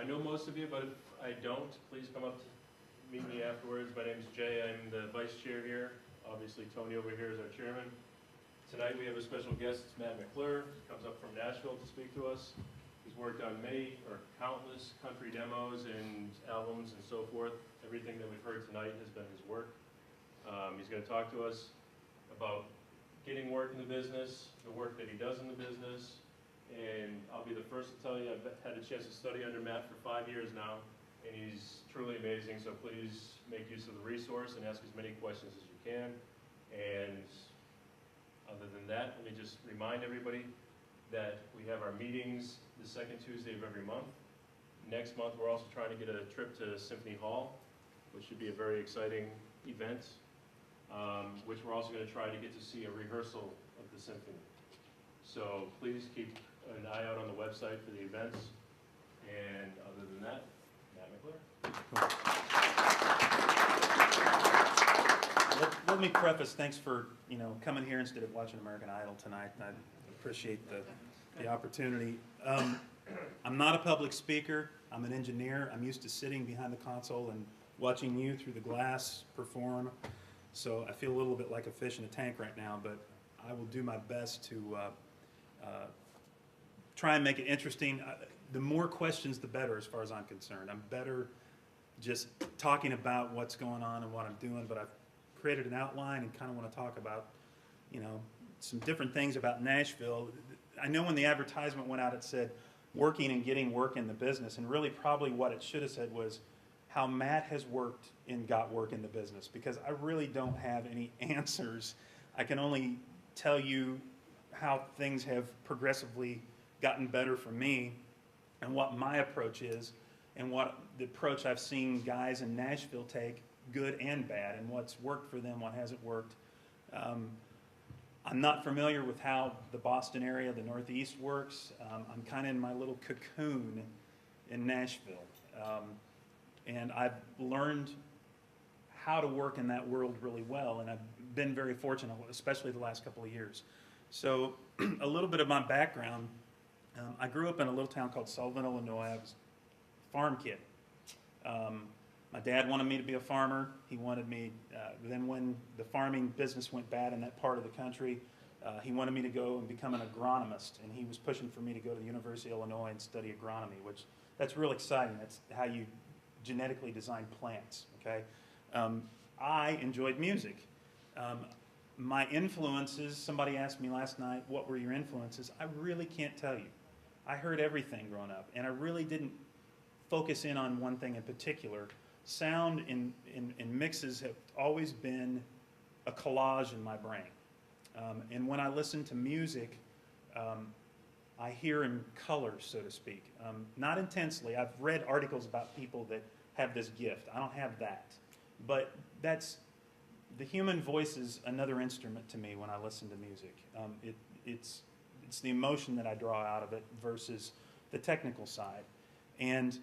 I know most of you, but if I don't, please come up to meet me afterwards. My name is Jay. I'm the vice chair here. Obviously, Tony over here is our chairman. Tonight we have a special guest. It's Matt McClure. He comes up from Nashville to speak to us. He's worked on many or countless country demos and albums and so forth. Everything that we've heard tonight has been his work. He's going to talk to us about getting work in the business, the work that he does in the business, and I'll be the first to tell you I've had a chance to study under Matt for 5 years now, and he's truly amazing, so please make use of the resource and ask as many questions as you can. And other than that, let me just remind everybody that we have our meetings the second Tuesday of every month. Next month, we're also trying to get a trip to Symphony Hall, which should be a very exciting event, which we're also going to try to get to see a rehearsal of the symphony. So please keep an eye out on the website for the events. And other than that, Matt McClure. Let me preface, thanks for coming here instead of watching American Idol tonight. I appreciate the opportunity. I'm not a public speaker. I'm an engineer. I'm used to sitting behind the console and watching you through the glass perform. So I feel a little bit like a fish in a tank right now, but I will do my best to try and make it interesting. The more questions, the better as far as I'm concerned. I'm better just talking about what's going on and what I'm doing, but I've created an outline and kind of want to talk about, some different things about Nashville. I know when the advertisement went out, it said working and getting work in the business, and really probably what it should have said was how Matt has worked and got work in the business, because I really don't have any answers. I can only tell you how things have progressively gotten better for me and what my approach is and what the approach I've seen guys in Nashville take, good and bad, and what's worked for them, what hasn't worked. I'm not familiar with how the Boston area, the Northeast works. I'm kind of in my little cocoon in Nashville. And I've learned how to work in that world really well, and I've been very fortunate, especially the last couple of years. So a little bit of my background, I grew up in a little town called Sullivan, Illinois. I was a farm kid. My dad wanted me to be a farmer. He wanted me, then when the farming business went bad in that part of the country, he wanted me to go and become an agronomist, and he was pushing for me to go to the University of Illinois and study agronomy, which that's real exciting. That's how you genetically design plants, okay? I enjoyed music. My influences, somebody asked me last night, what were your influences? I really can't tell you. I heard everything growing up, and I really didn't focus in on one thing in particular. Sound and mixes have always been a collage in my brain. And when I listen to music, I hear in colors, so to speak. Not intensely. I've read articles about people that have this gift. I don't have that. But the human voice is another instrument to me when I listen to music. It's the emotion that I draw out of it versus the technical side. And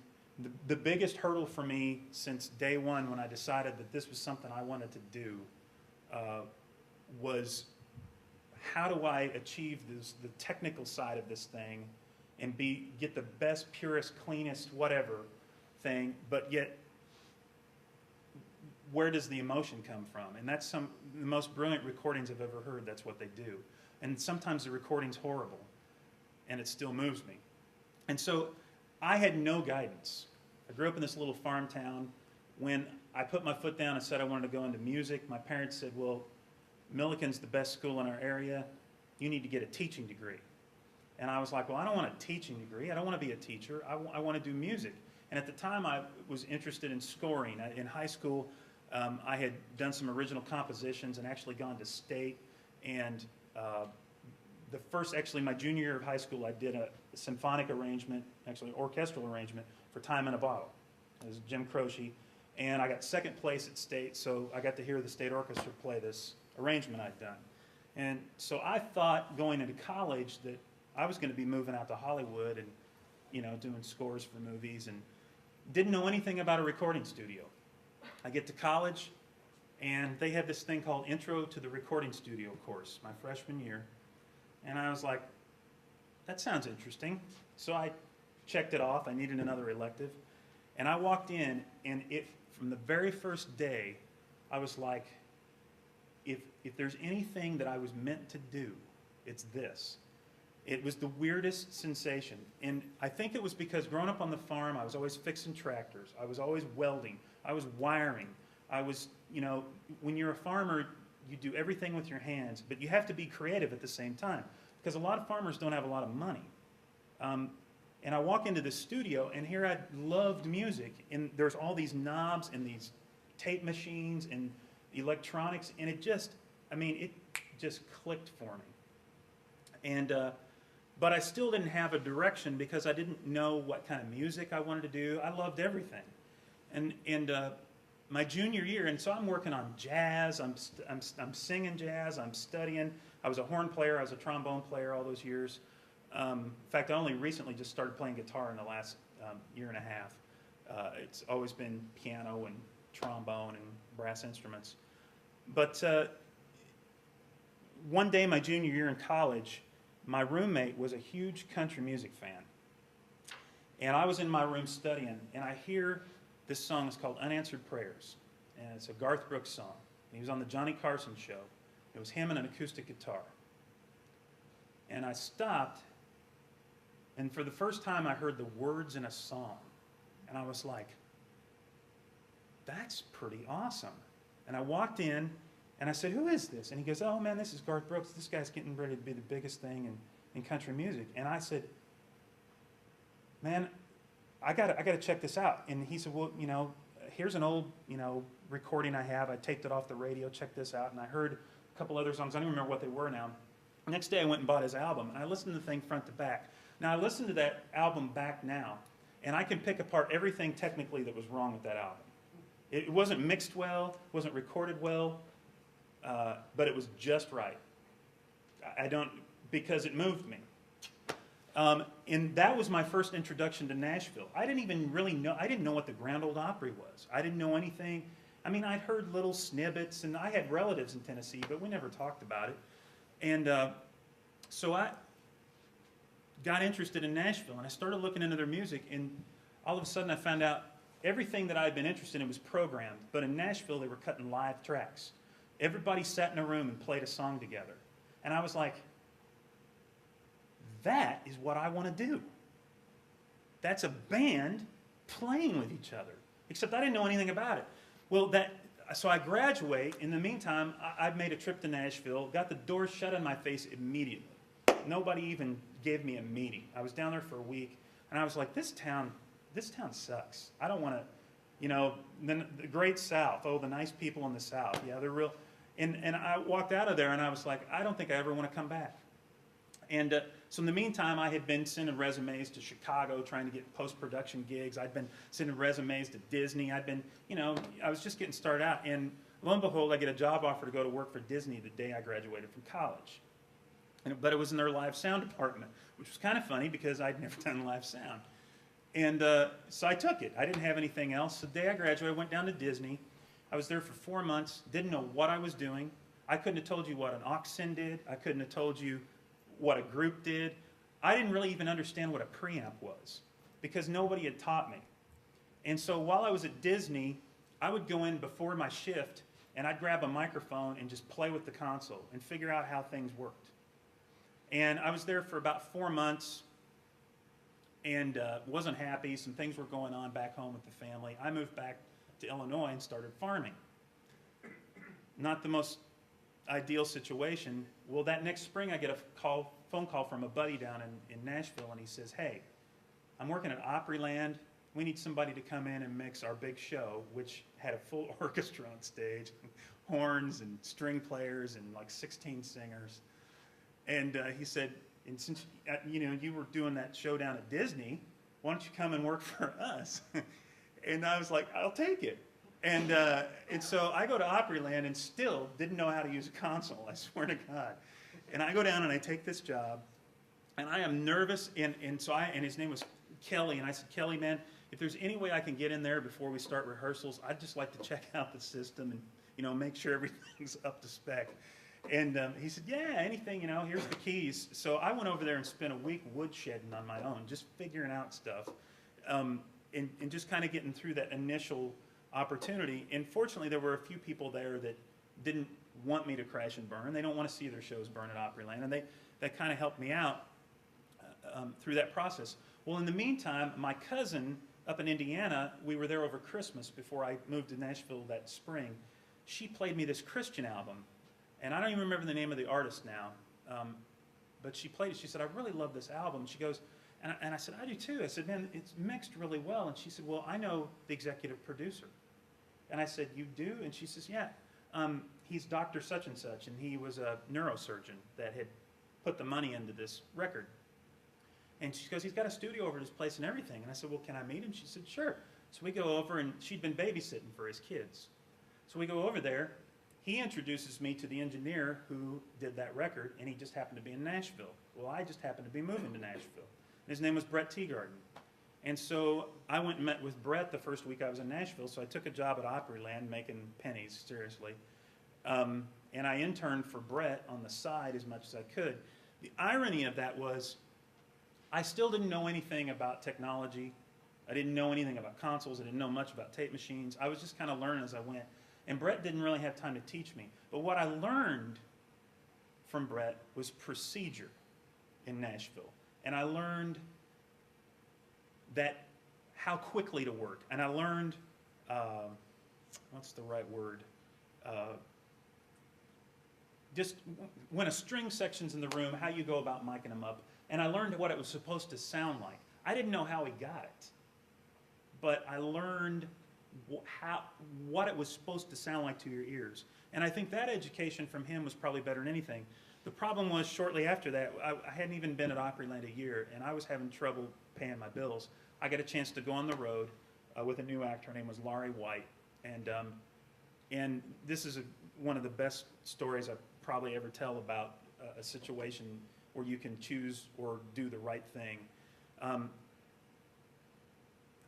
the biggest hurdle for me since day one when I decided that this was something I wanted to do was how do I achieve the technical side of this thing and get the best, purest, cleanest, whatever thing, but yet where does the emotion come from? And that's the most brilliant recordings I've ever heard. That's what they do. And sometimes the recording's horrible, and it still moves me. And so I had no guidance. I grew up in this little farm town. When I put my foot down and said I wanted to go into music, my parents said, well, Milliken's the best school in our area. You need to get a teaching degree. And I was like, well, I don't want a teaching degree. I don't want to be a teacher. I want to do music. And at the time, I was interested in scoring. In high school, I had done some original compositions and actually gone to state. And actually my junior year of high school, I did a symphonic arrangement, actually orchestral arrangement for Time in a Bottle. It was Jim Croce. And I got second place at state, so I got to hear the state orchestra play this arrangement I'd done. And so I thought going into college that I was going to be moving out to Hollywood and, doing scores for movies, and didn't know anything about a recording studio. I get to college, and they had this thing called Intro to the Recording Studio course my freshman year. And I was like, that sounds interesting. So I checked it off. I needed another elective. And I walked in, and from the very first day, I was like, if there's anything that I was meant to do, it's this. It was the weirdest sensation. And I think it was because growing up on the farm, I was always fixing tractors. I was always welding. I was wiring. I was, when you're a farmer, you do everything with your hands, but you have to be creative at the same time, because a lot of farmers don't have a lot of money. And I walk into the studio, and here I loved music, and there's all these knobs and these tape machines and electronics, and it just clicked for me. And but I still didn't have a direction because I didn't know what kind of music I wanted to do. I loved everything. And my junior year, and so I'm working on jazz, I'm singing jazz, I'm studying. I was a horn player, I was a trombone player all those years. In fact, I only recently just started playing guitar in the last year and a half. It's always been piano and trombone and brass instruments. But one day, my junior year in college, my roommate was a huge country music fan. And I was in my room studying, and I hear this song. It's called Unanswered Prayers. And it's a Garth Brooks song. He was on the Johnny Carson show. It was him and an acoustic guitar. And I stopped, and for the first time I heard the words in a song. And I was like, that's pretty awesome. And I walked in, and I said, who is this? And he goes, oh man, this is Garth Brooks. This guy's getting ready to be the biggest thing in country music. And I said, man, I gotta check this out. And he said, well, here's an old, recording I have. I taped it off the radio, check this out. And I heard a couple other songs. I don't even remember what they were now. The next day I went and bought his album, and I listened to the thing front to back. Now I listened to that album back now, and I can pick apart everything technically that was wrong with that album. It wasn't mixed well, wasn't recorded well, but it was just right. Because it moved me. And that was my first introduction to Nashville. I didn't even really know, I didn't know what the Grand Ole Opry was. I didn't know anything. I mean, I'd heard little snippets, and I had relatives in Tennessee, but we never talked about it. And so I got interested in Nashville, and I started looking into their music, and all of a sudden I found out everything that I had been interested in was programmed, but in Nashville they were cutting live tracks. Everybody sat in a room and played a song together. And I was like, that is what I want to do. That's a band playing with each other, except I didn't know anything about it. Well, so I graduate. In the meantime, I made a trip to Nashville, got the doors shut in my face immediately. Nobody even gave me a meeting. I was down there for a week, and I was like, this town sucks. I don't want to, the great South, oh, the nice people in the South, yeah, they're real. And I walked out of there, and I was like, I don't think I ever want to come back. And so in the meantime, I had been sending resumes to Chicago, trying to get post-production gigs. I'd been sending resumes to Disney. I'd been, I was just getting started out. And lo and behold, I get a job offer to go to work for Disney the day I graduated from college. But it was in their live sound department, which was kind of funny because I'd never done live sound. And so I took it. I didn't have anything else. So the day I graduated, I went down to Disney. I was there for 4 months, didn't know what I was doing. I couldn't have told you what an aux send did. I couldn't have told you what a group did. I didn't really even understand what a preamp was because nobody had taught me. And so while I was at Disney, I would go in before my shift and I'd grab a microphone and just play with the console and figure out how things worked. And I was there for about 4 months and wasn't happy. Some things were going on back home with the family. I moved back to Illinois and started farming. Not the most ideal situation. Well, that next spring I get a phone call from a buddy down in Nashville, and he says, hey, I'm working at Opryland. We need somebody to come in and mix our big show, which had a full orchestra on stage, horns and string players and like 16 singers. And he said, and since you were doing that show down at Disney, why don't you come and work for us? And I was like, I'll take it. And so I go to Opryland and still didn't know how to use a console, I swear to God. And I go down and I take this job, and I am nervous, and his name was Kelly, and I said, Kelly, man, if there's any way I can get in there before we start rehearsals, I'd just like to check out the system and make sure everything's up to spec. And he said, yeah, anything, you know, here's the keys. So I went over there and spent a week woodshedding on my own, just figuring out stuff, and just kind of getting through that initial opportunity. And fortunately, there were a few people there that didn't want me to crash and burn. They don't want to see their shows burn at Opryland, and that kind of helped me out through that process. Well, in the meantime, my cousin up in Indiana, we were there over Christmas before I moved to Nashville that spring. She played me this Christian album. And I don't even remember the name of the artist now, but she played it. She said, I really love this album. She goes, and I said, I do too. I said, man, it's mixed really well. And she said, well, I know the executive producer. And I said, you do? And she says, yeah. He's Dr. Such and Such, and he was a neurosurgeon that had put the money into this record. And she goes, he's got a studio over at his place and everything. And I said, well, can I meet him? She said, sure. So we go over, and she'd been babysitting for his kids. So we go over there. He introduces me to the engineer who did that record, and he just happened to be in Nashville. Well, I just happened to be moving to Nashville. And his name was Brett Teagarden. And so I went and met with Brett the first week I was in Nashville, so I took a job at Opryland making pennies, seriously. And I interned for Brett on the side as much as I could. The irony of that was I still didn't know anything about technology. I didn't know anything about consoles. I didn't know much about tape machines. I was just kind of learning as I went. And Brett didn't really have time to teach me. But what I learned from Brett was procedure in Nashville. And I learned that how quickly to work. And I learned, what's the right word? Just when a string section's in the room, how you go about miking them up. And I learned what it was supposed to sound like. I didn't know how he got it. But I learned what it was supposed to sound like to your ears. And I think that education from him was probably better than anything. The problem was shortly after that, I hadn't even been at Opryland a year, and I was having trouble paying my bills. I got a chance to go on the road with a new actor. Her name was Laurie White. And this is one of the best stories I probably ever tell about a situation where you can choose or do the right thing.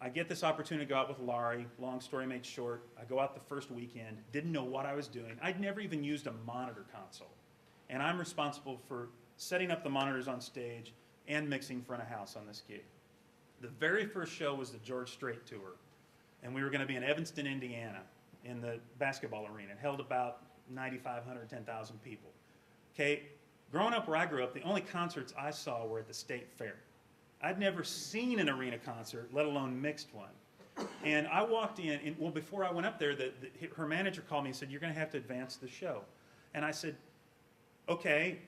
I get this opportunity to go out with Laurie. Long story made short, I go out the first weekend, didn't know what I was doing. I'd never even used a monitor console. And I'm responsible for setting up the monitors on stage and mixing in front of house on this gig. The very first show was the George Strait tour. And we were going to be in Evanston, Indiana, in the basketball arena. It held about 9,500, 10,000 people. Okay, growing up where I grew up, the only concerts I saw were at the State Fair. I'd never seen an arena concert, let alone mixed one. And I walked in, and well, before I went up there, her manager called me and said, you're going to have to advance the show. And I said, okay.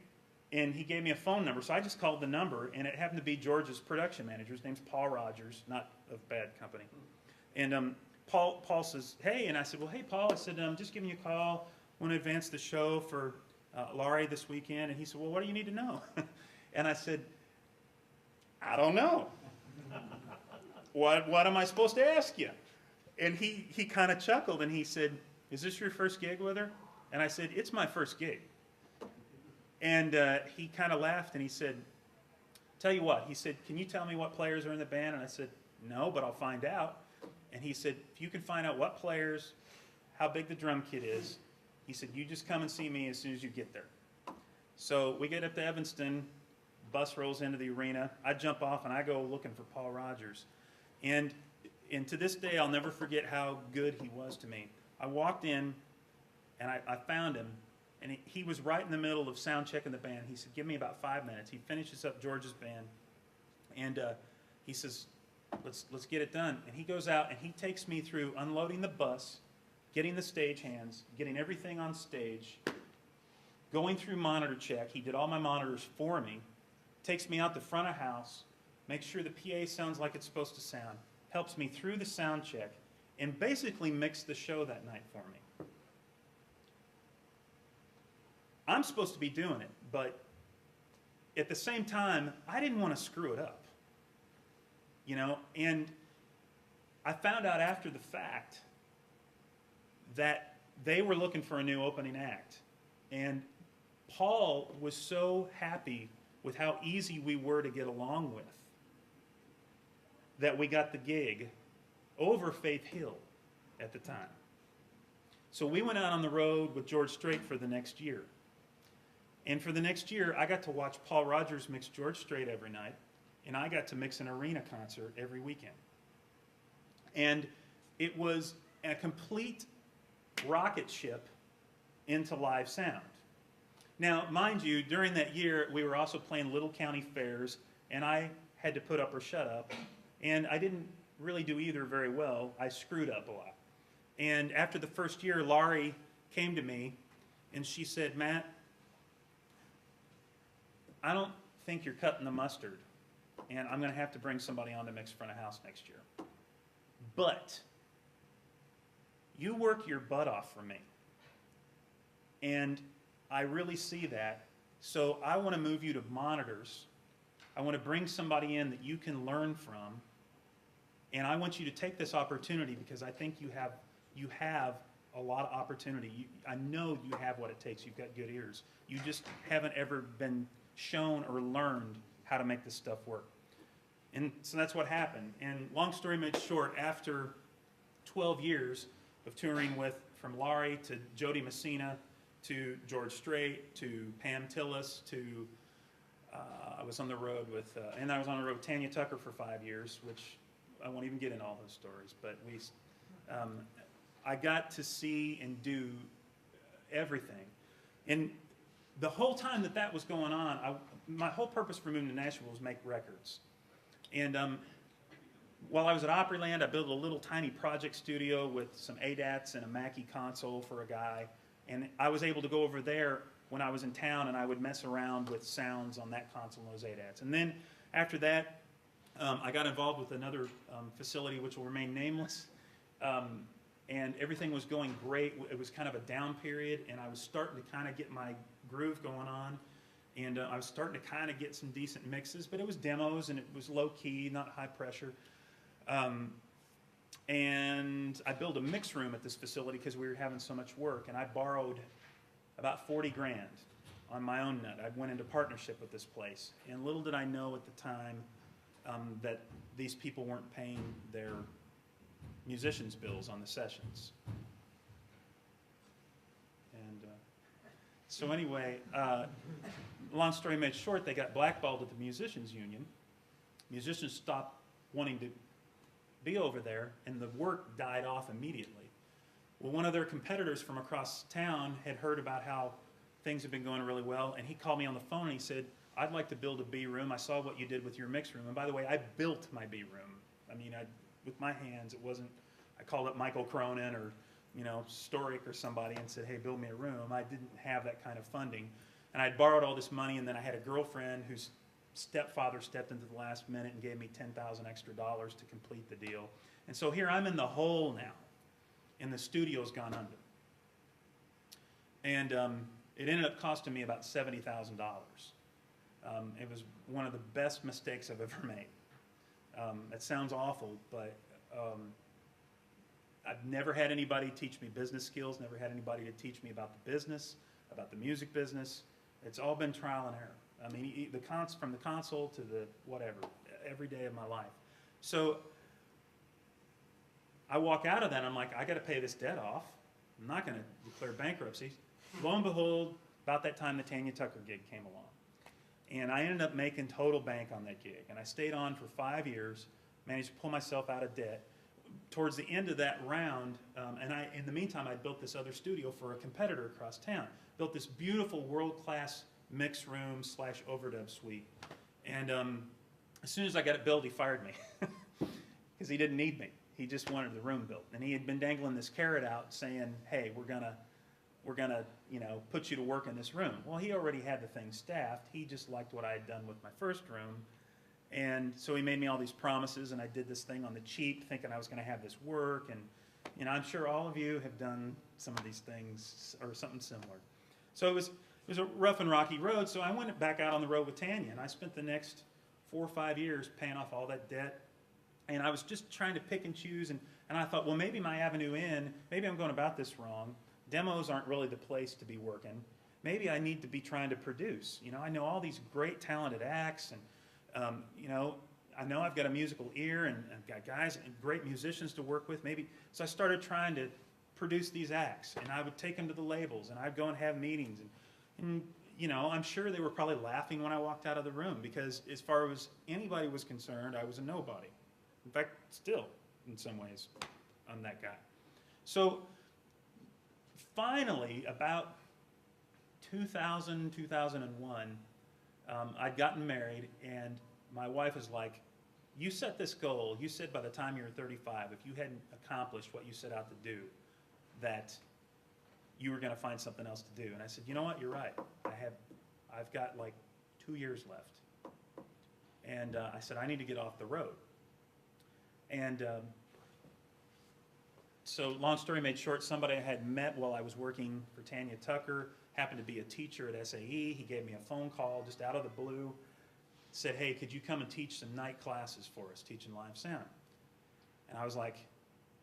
And he gave me a phone number, so I just called the number, and it happened to be George's production manager. His name's Paul Rogers, not of bad company. And Paul says, hey, and I said, well, hey, Paul, I said, I'm just giving you a call. I want to advance the show for Laurie this weekend. And he said, well, what do you need to know? And I said, I don't know. What am I supposed to ask you? And he kind of chuckled, and he said, is this your first gig with her? And I said, it's my first gig. And he kind of laughed, and he said, tell you what, he said, can you tell me what players are in the band? And I said, no, but I'll find out. And he said, if you can find out what players, how big the drum kit is, he said, you just come and see me as soon as you get there. So we get up to Evanston, bus rolls into the arena. I jump off, and I go looking for Paul Rogers. And to this day, I'll never forget how good he was to me. I walked in, and I found him, and he was right in the middle of sound checking the band. He said, give me about 5 minutes. He finishes up George's band, and he says, let's get it done. And he goes out, and he takes me through unloading the bus, getting the stage hands, getting everything on stage, going through monitor check. He did all my monitors for me, takes me out the front of house, makes sure the PA sounds like it's supposed to sound, helps me through the sound check, and basically mixed the show that night for me. I'm supposed to be doing it, but at the same time, I didn't want to screw it up. You know, and I found out after the fact that they were looking for a new opening act. And Paul was so happy with how easy we were to get along with that we got the gig over Faith Hill at the time. So we went out on the road with George Strait for the next year. And for the next year, I got to watch Paul Rogers mix George Strait every night, and I got to mix an arena concert every weekend. And it was a complete rocket ship into live sound. Now, mind you, during that year, we were also playing little county fairs, and I had to put up or shut up, and I didn't really do either very well. I screwed up a lot. And after the first year, Laurie came to me, and she said, Matt, I don't think you're cutting the mustard, and I'm going to have to bring somebody on to mix front of house next year. But you work your butt off for me, and I really see that. So I want to move you to monitors. I want to bring somebody in that you can learn from, and I want you to take this opportunity because I think you have a lot of opportunity. I know you have what it takes. You've got good ears. You just haven't ever been shown or learned how to make this stuff work. And so that's what happened. And long story made short, after 12 years of touring with, from Laurie to Jody Messina to George Strait to Pam Tillis to, I was on the road with, and I was on the road with Tanya Tucker for 5 years, which I won't even get into all those stories, but I got to see and do everything. And the whole time that was going on, my whole purpose for moving to Nashville was make records. And while I was at Opryland, I built a little tiny project studio with some ADATs and a Mackie console for a guy. And I was able to go over there when I was in town, and I would mess around with sounds on that console and those ADATs. And then after that, I got involved with another facility which will remain nameless. And everything was going great. It was kind of a down period, and I was starting to kind of get my groove going on. And I was starting to kind of get some decent mixes, but it was demos, and it was low-key, not high pressure. And I built a mix room at this facility because we were having so much work, and I borrowed about 40 grand on my own nut. I went into partnership with this place, and little did I know at the time that these people weren't paying their musicians' bills on the sessions. And so anyway, long story made short, they got blackballed at the musicians union. Musicians stopped wanting to be over there, and the work died off immediately. Well, one of their competitors from across town had heard about how things had been going really well, and he called me on the phone and he said, I'd like to build a B room. I saw what you did with your mix room. And by the way, I built my B room. I mean, with my hands. It wasn't, I called up Michael Cronin or, Storick or somebody and said, hey, build me a room. I didn't have that kind of funding. And I'd borrowed all this money, and then I had a girlfriend whose stepfather stepped into the last minute and gave me $10,000 extra to complete the deal. And so here I'm in the hole now, and the studio's gone under. And it ended up costing me about $70,000. It was one of the best mistakes I've ever made. It sounds awful, but I've never had anybody teach me business skills, never had anybody to teach me about the business, about the music business. It's all been trial and error. I mean, from the console to the whatever, every day of my life. So I walk out of that, and I'm like, I got to pay this debt off. I'm not going to declare bankruptcy. Lo and behold, about that time, the Tanya Tucker gig came along. And I ended up making total bank on that gig. And I stayed on for 5 years, managed to pull myself out of debt. Towards the end of that round, in the meantime, I built this other studio for a competitor across town. Built this beautiful world-class mix room / overdub suite. And as soon as I got it built, he fired me because he didn't need me. He just wanted the room built. And he had been dangling this carrot out saying, hey, we're gonna put you to work in this room. Well, he already had the thing staffed. He just liked what I had done with my first room. And so he made me all these promises, and I did this thing on the cheap, thinking I was going to have this work. And I'm sure all of you have done some of these things or something similar. So it was a rough and rocky road. So I went back out on the road with Tanya, and I spent the next 4 or 5 years paying off all that debt. And I was just trying to pick and choose. And I thought, well, maybe my avenue in, maybe I'm going about this wrong. Demos aren't really the place to be working. Maybe I need to be trying to produce. I know all these great talented acts, and I know I've got a musical ear, and I've got guys and great musicians to work with. So I started trying to produce these acts, and I would take them to the labels, and I'd go and have meetings, and you know, I'm sure they were probably laughing when I walked out of the room because as far as anybody was concerned, I was a nobody. In fact, still, in some ways, I'm that guy. So finally, about 2000, 2001, I'd gotten married, and my wife was like, you set this goal. You said by the time you were 35, if you hadn't accomplished what you set out to do, that you were going to find something else to do. And I said, you know what, you're right. I've got like 2 years left. And I said, I need to get off the road. And so long story made short, somebody I had met while I was working for Tanya Tucker, happened to be a teacher at SAE. He gave me a phone call just out of the blue, said, hey, could you come and teach some night classes for us, teaching live sound? And I was like,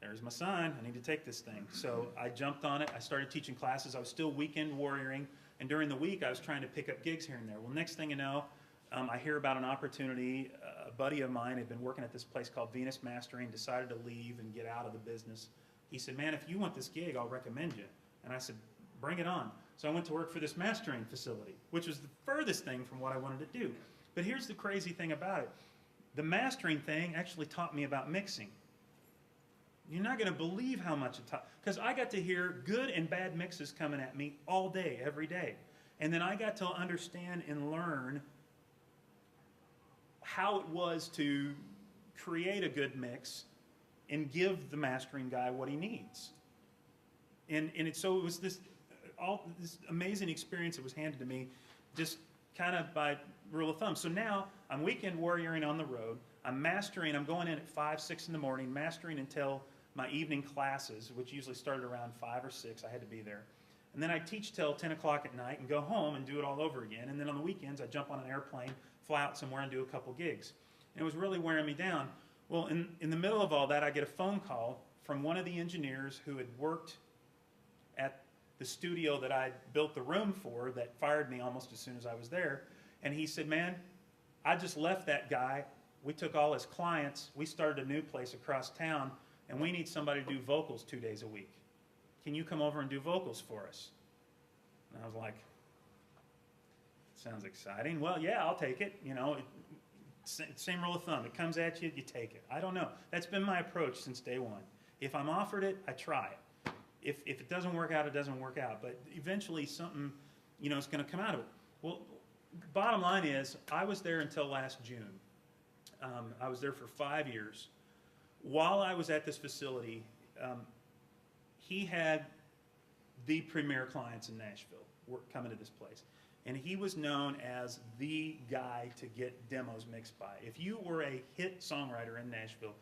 there's my sign. I need to take this thing. So I jumped on it. I started teaching classes. I was still weekend warrioring. And during the week, I was trying to pick up gigs here and there. Well, next thing you know, I hear about an opportunity. A buddy of mine had been working at this place called Venus Mastering, decided to leave and get out of the business. He said, man, if you want this gig, I'll recommend you. And I said, bring it on. So I went to work for this mastering facility, which was the furthest thing from what I wanted to do. But here's the crazy thing about it. The mastering thing actually taught me about mixing. You're not going to believe how much it taught, because I got to hear good and bad mixes coming at me all day, every day. And then I got to understand and learn how it was to create a good mix and give the mastering guy what he needs. So it was this amazing experience that was handed to me just kind of by rule of thumb. So now I'm weekend warrioring on the road. I'm mastering. I'm going in at 5, 6 in the morning, mastering until my evening classes, which usually started around 5 or 6. I had to be there. And then I teach till 10 o'clock at night and go home and do it all over again. And then on the weekends, I jump on an airplane, fly out somewhere and do a couple gigs. And it was really wearing me down. Well, in the middle of all that, I get a phone call from one of the engineers who had worked at the studio that I built the room for that fired me almost as soon as I was there. And he said, man, I just left that guy. We took all his clients. We started a new place across town, and we need somebody to do vocals 2 days a week. Can you come over and do vocals for us? And I was like, sounds exciting. Well, yeah, I'll take it. You know, same rule of thumb. It comes at you, you take it. I don't know. That's been my approach since day one. If I'm offered it, I try it. If it doesn't work out, it doesn't work out. But eventually something, you know, is going to come out of it. Well, bottom line is, I was there until last June. I was there for 5 years. While I was at this facility, he had the premier clients in Nashville coming to this place. And he was known as the guy to get demos mixed by. If you were a hit songwriter in Nashville,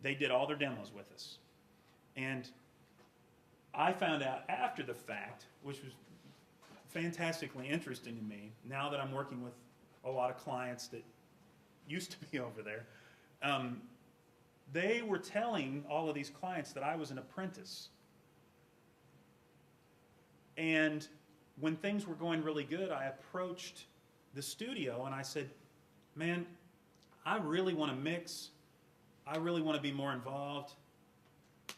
they did all their demos with us. And I found out after the fact, which was fantastically interesting to me, now that I'm working with a lot of clients that used to be over there, they were telling all of these clients that I was an apprentice. And when things were going really good, I approached the studio and I said, man, I really want to mix. I really want to be more involved.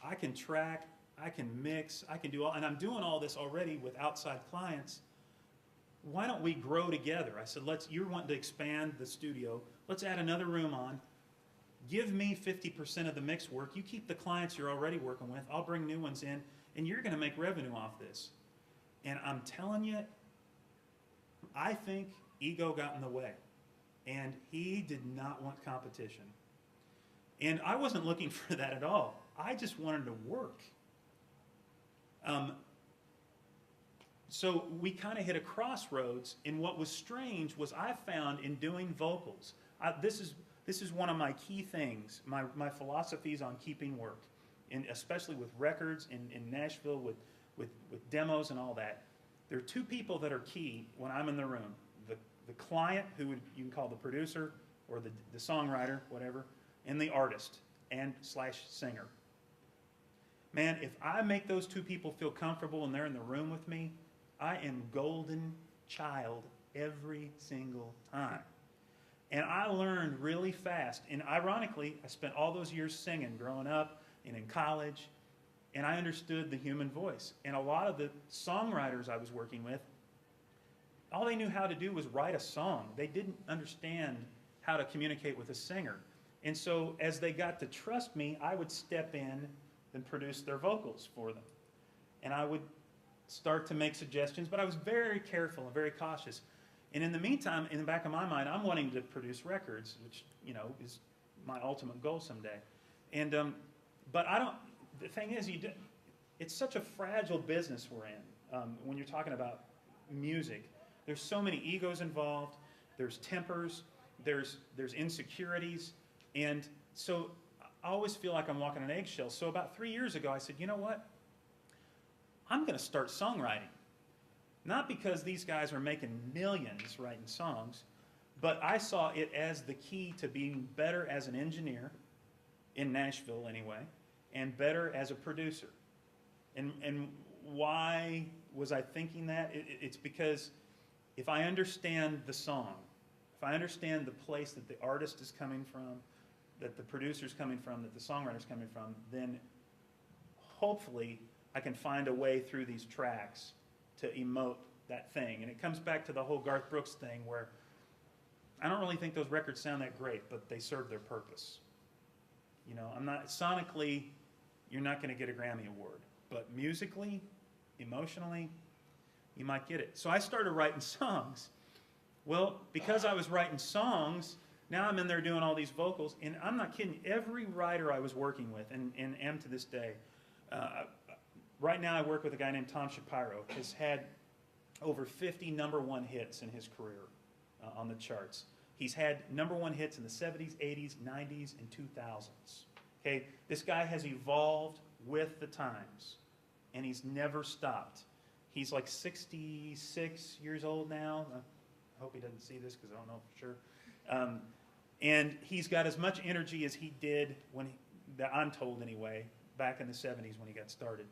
I can track, I can mix, I can do all, and I'm doing all this already with outside clients. Why don't we grow together? I said, you're wanting to expand the studio. Let's add another room on. Give me 50% of the mix work. You keep the clients you're already working with. I'll bring new ones in, and you're going to make revenue off this. And I'm telling you, I think ego got in the way. And he did not want competition. And I wasn't looking for that at all. I just wanted to work. So we kind of hit a crossroads, and what was strange was I found in doing vocals, this is one of my key things, my philosophies on keeping work, and especially with records in Nashville, with demos and all that. There are two people that are key when I'm in the room. The client, who you can call the producer, or the songwriter, whatever, and the artist and / singer. Man, if I make those two people feel comfortable and they're in the room with me, I am golden child every single time. And I learned really fast. And ironically, I spent all those years singing growing up and in college, and I understood the human voice. And a lot of the songwriters I was working with, all they knew how to do was write a song. They didn't understand how to communicate with a singer. And so as they got to trust me, I would step in and produce their vocals for them. And I would start to make suggestions, but I was very careful and very cautious. And in the meantime, in the back of my mind, I'm wanting to produce records, which, you know, is my ultimate goal someday. And, but I don't, the thing is, it's such a fragile business we're in when you're talking about music. There's so many egos involved, there's tempers, there's insecurities, and so I always feel like I'm walking on eggshells. So about 3 years ago, I said, you know what? I'm going to start songwriting. Not because these guys are making millions writing songs, but I saw it as the key to being better as an engineer, in Nashville anyway, and better as a producer. And why was I thinking that? It's because if I understand the song, if I understand the place that the artist is coming from, that the producer's coming from, that the songwriter's coming from, then hopefully I can find a way through these tracks to emote that thing. And it comes back to the whole Garth Brooks thing where I don't really think those records sound that great, but they serve their purpose. You know, sonically, you're not going to get a Grammy Award, but musically, emotionally, you might get it. So I started writing songs. Well, because I was writing songs, now I'm in there doing all these vocals, and I'm not kidding. Every writer I was working with, and am to this day, right now I work with a guy named Tom Shapiro, has had over 50 #1 hits in his career on the charts. He's had #1 hits in the 70s, 80s, 90s, and 2000s. Okay, this guy has evolved with the times, and he's never stopped. He's like 66 years old now. I hope he doesn't see this because I don't know for sure. And he's got as much energy as he did that I'm told anyway, back in the 70s when he got started.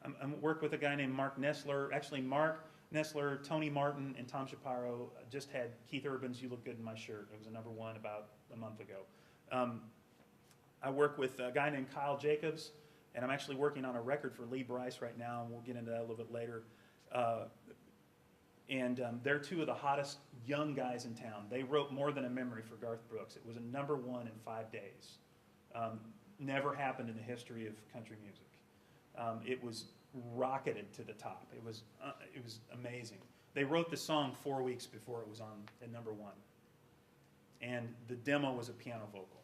I'm working with a guy named Mark Nessler. Actually, Mark Nessler, Tony Martin, and Tom Shapiro just had Keith Urban's "You Look Good in My Shirt." It was a #1 about a month ago. I work with a guy named Kyle Jacobs, and I'm actually working on a record for Lee Brice right now, and we'll get into that a little bit later. They're two of the hottest young guys in town. They wrote More Than a Memory for Garth Brooks. It was a #1 in 5 days. Never happened in the history of country music. It was rocketed to the top. It was amazing. They wrote the song 4 weeks before it was on at #1. And the demo was a piano vocal.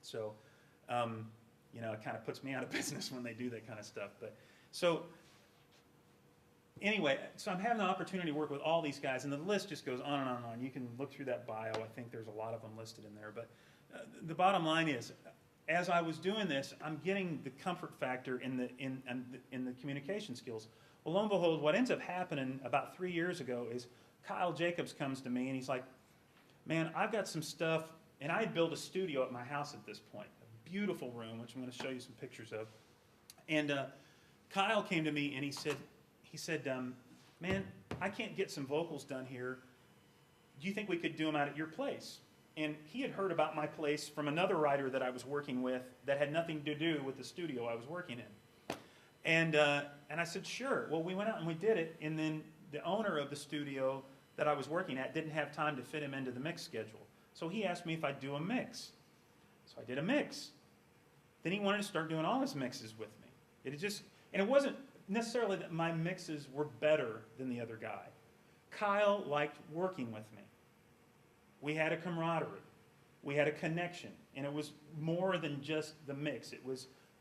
So, you know, it kind of puts me out of business when they do that kind of stuff. But so anyway, so I'm having the opportunity to work with all these guys, and the list just goes on and on and on. You can look through that bio. I think there's a lot of them listed in there. But the bottom line is, as I was doing this, I'm getting the comfort factor in the communication skills. Well, lo and behold, what ends up happening about 3 years ago is Kyle Jacobs comes to me and he's like, man, I've got some stuff, and I had built a studio at my house at this point, a beautiful room, which I'm going to show you some pictures of. And Kyle came to me and he said, man, I can't get some vocals done here. Do you think we could do them out at your place? And he had heard about my place from another writer that I was working with that had nothing to do with the studio I was working in. And I said, sure. Well, we went out and we did it, and then the owner of the studio that I was working at didn't have time to fit him into the mix schedule. So he asked me if I'd do a mix. So I did a mix. Then he wanted to start doing all his mixes with me. And it wasn't necessarily that my mixes were better than the other guy. Kyle liked working with me. We had a camaraderie. We had a connection. And it was more than just the mix.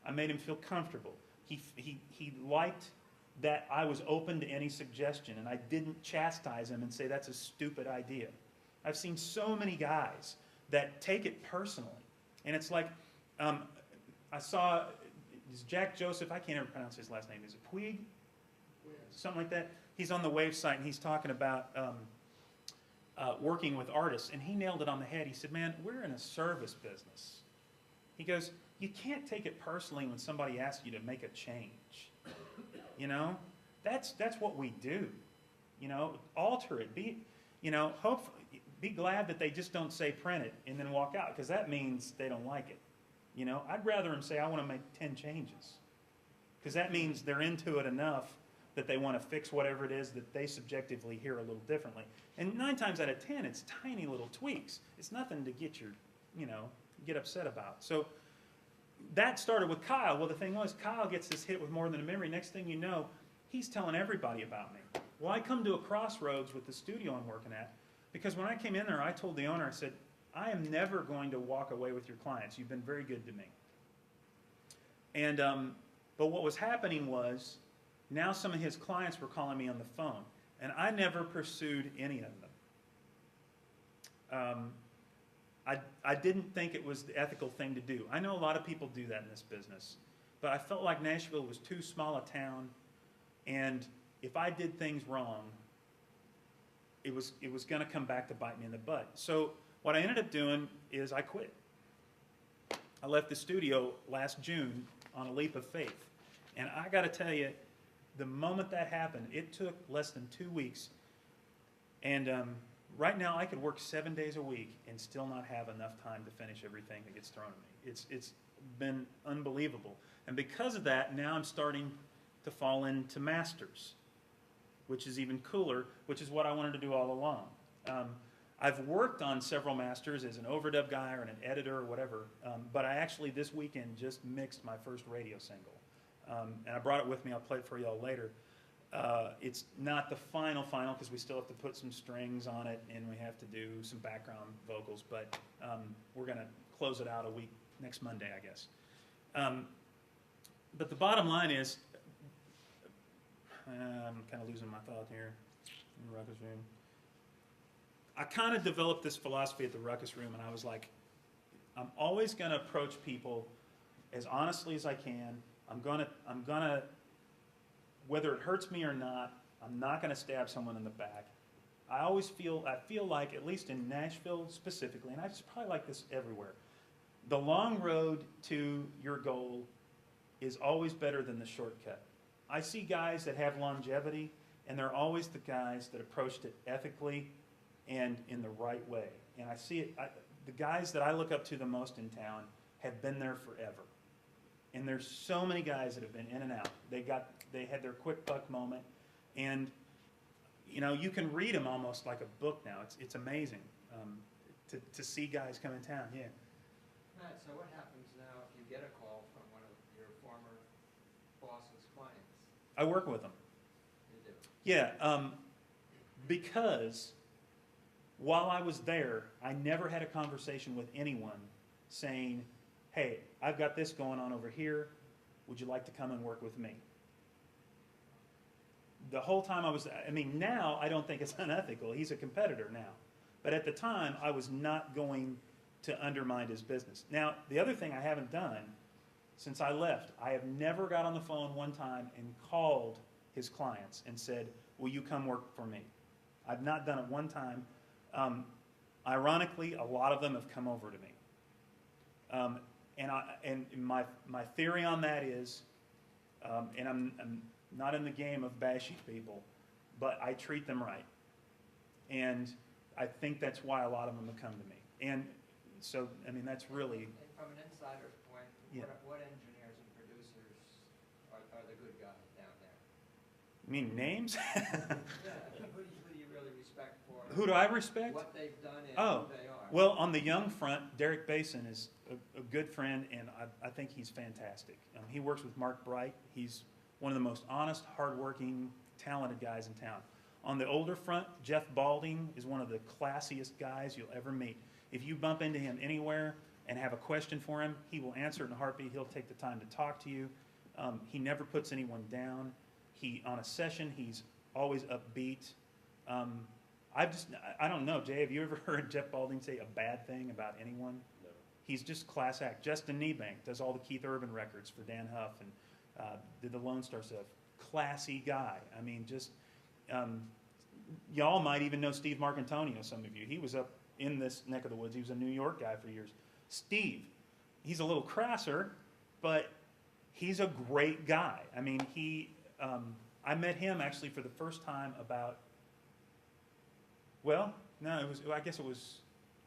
I made him feel comfortable. He liked that I was open to any suggestion, and I didn't chastise him and say that's a stupid idea. I've seen so many guys that take it personally. And it's like, I saw, is Jack Joseph, I can't ever pronounce his last name, is it Puig? Something like that. He's on the Wave site, and he's talking about working with artists, and he nailed it on the head. He said, man, we're in a service business. He goes, you can't take it personally when somebody asks you to make a change. You know, that's what we do. You know, alter it. Be glad that they just don't say print it and then walk out, because that means they don't like it. You know, I'd rather them say I want to make 10 changes, because that means they're into it enough that they want to fix whatever it is that they subjectively hear a little differently. And 9 times out of 10, it's tiny little tweaks. It's nothing to get get upset about. So that started with Kyle. Well, the thing was, Kyle gets this hit with More Than a Memory. Next thing you know, he's telling everybody about me. Well, I come to a crossroads with the studio I'm working at, because when I came in there, I told the owner, I said, I am never going to walk away with your clients. You've been very good to me. And but what was happening was, now some of his clients were calling me on the phone, and I never pursued any of them. I didn't think it was the ethical thing to do. I know a lot of people do that in this business, but I felt like Nashville was too small a town, and if I did things wrong, it was going to come back to bite me in the butt. So what I ended up doing is I quit. I left the studio last June on a leap of faith, and I got to tell you, the moment that happened, it took less than 2 weeks, and right now I could work 7 days a week and still not have enough time to finish everything that gets thrown at me. It's been unbelievable, and because of that, now I'm starting to fall into masters, which is even cooler, which is what I wanted to do all along. I've worked on several masters as an overdub guy or an editor or whatever, but I actually this weekend just mixed my first radio single. And I brought it with me. I'll play it for y'all later. It's not the final because we still have to put some strings on it and we have to do some background vocals, but we're going to close it out a week next Monday, I guess. But the bottom line is, I'm kind of losing my thought here in the Ruckus Room. I kind of developed this philosophy at the Ruckus Room, and I was like, I'm always going to approach people as honestly as I can. I'm gonna, whether it hurts me or not, I'm not gonna stab someone in the back. I feel like, at least in Nashville specifically, and I just probably like this everywhere, the long road to your goal is always better than the shortcut. I see guys that have longevity, and they're always the guys that approached it ethically and in the right way. And I see it, the guys that I look up to the most in town have been there forever. And there's so many guys that have been in and out. They had their quick buck moment, and you can read them almost like a book now. It's amazing to see guys come in town. Yeah. Matt, so what happens now if you get a call from one of your former boss's clients? I work with them. You do? Yeah, because while I was there, I never had a conversation with anyone saying, hey, I've got this going on over here. Would you like to come and work with me? The whole time now I don't think it's unethical. He's a competitor now. But at the time, I was not going to undermine his business. Now, the other thing I haven't done since I left, I have never got on the phone one time and called his clients and said, will you come work for me? I've not done it one time. Ironically, a lot of them have come over to me. And my theory on that is, and I'm not in the game of bashing people, but I treat them right. And I think that's why a lot of them have come to me. And so, that's really... And from an insider's point, yeah. What engineers and producers are the good guys down there? You mean names? Yeah, who do you really respect for? Who do I respect? What they've done and Oh, who they are. well, on the young front, Derek Basin is a good friend, and I think he's fantastic. He works with Mark Bright. He's one of the most honest, hardworking, talented guys in town. On the older front, Jeff Balding is one of the classiest guys you'll ever meet. If you bump into him anywhere and have a question for him, he will answer it in a heartbeat. He'll take the time to talk to you. He never puts anyone down. On a session, he's always upbeat. I don't know, Jay, have you ever heard Jeff Balding say a bad thing about anyone? No. He's just class act. Justin Niebank does all the Keith Urban records for Dan Huff and did the Lone Star stuff. Classy guy. Y'all might even know Steve Marcantonio, some of you. He was up in this neck of the woods. He was a New York guy for years. Steve, he's a little crasser, but he's a great guy. I met him actually for the first time about, I guess it was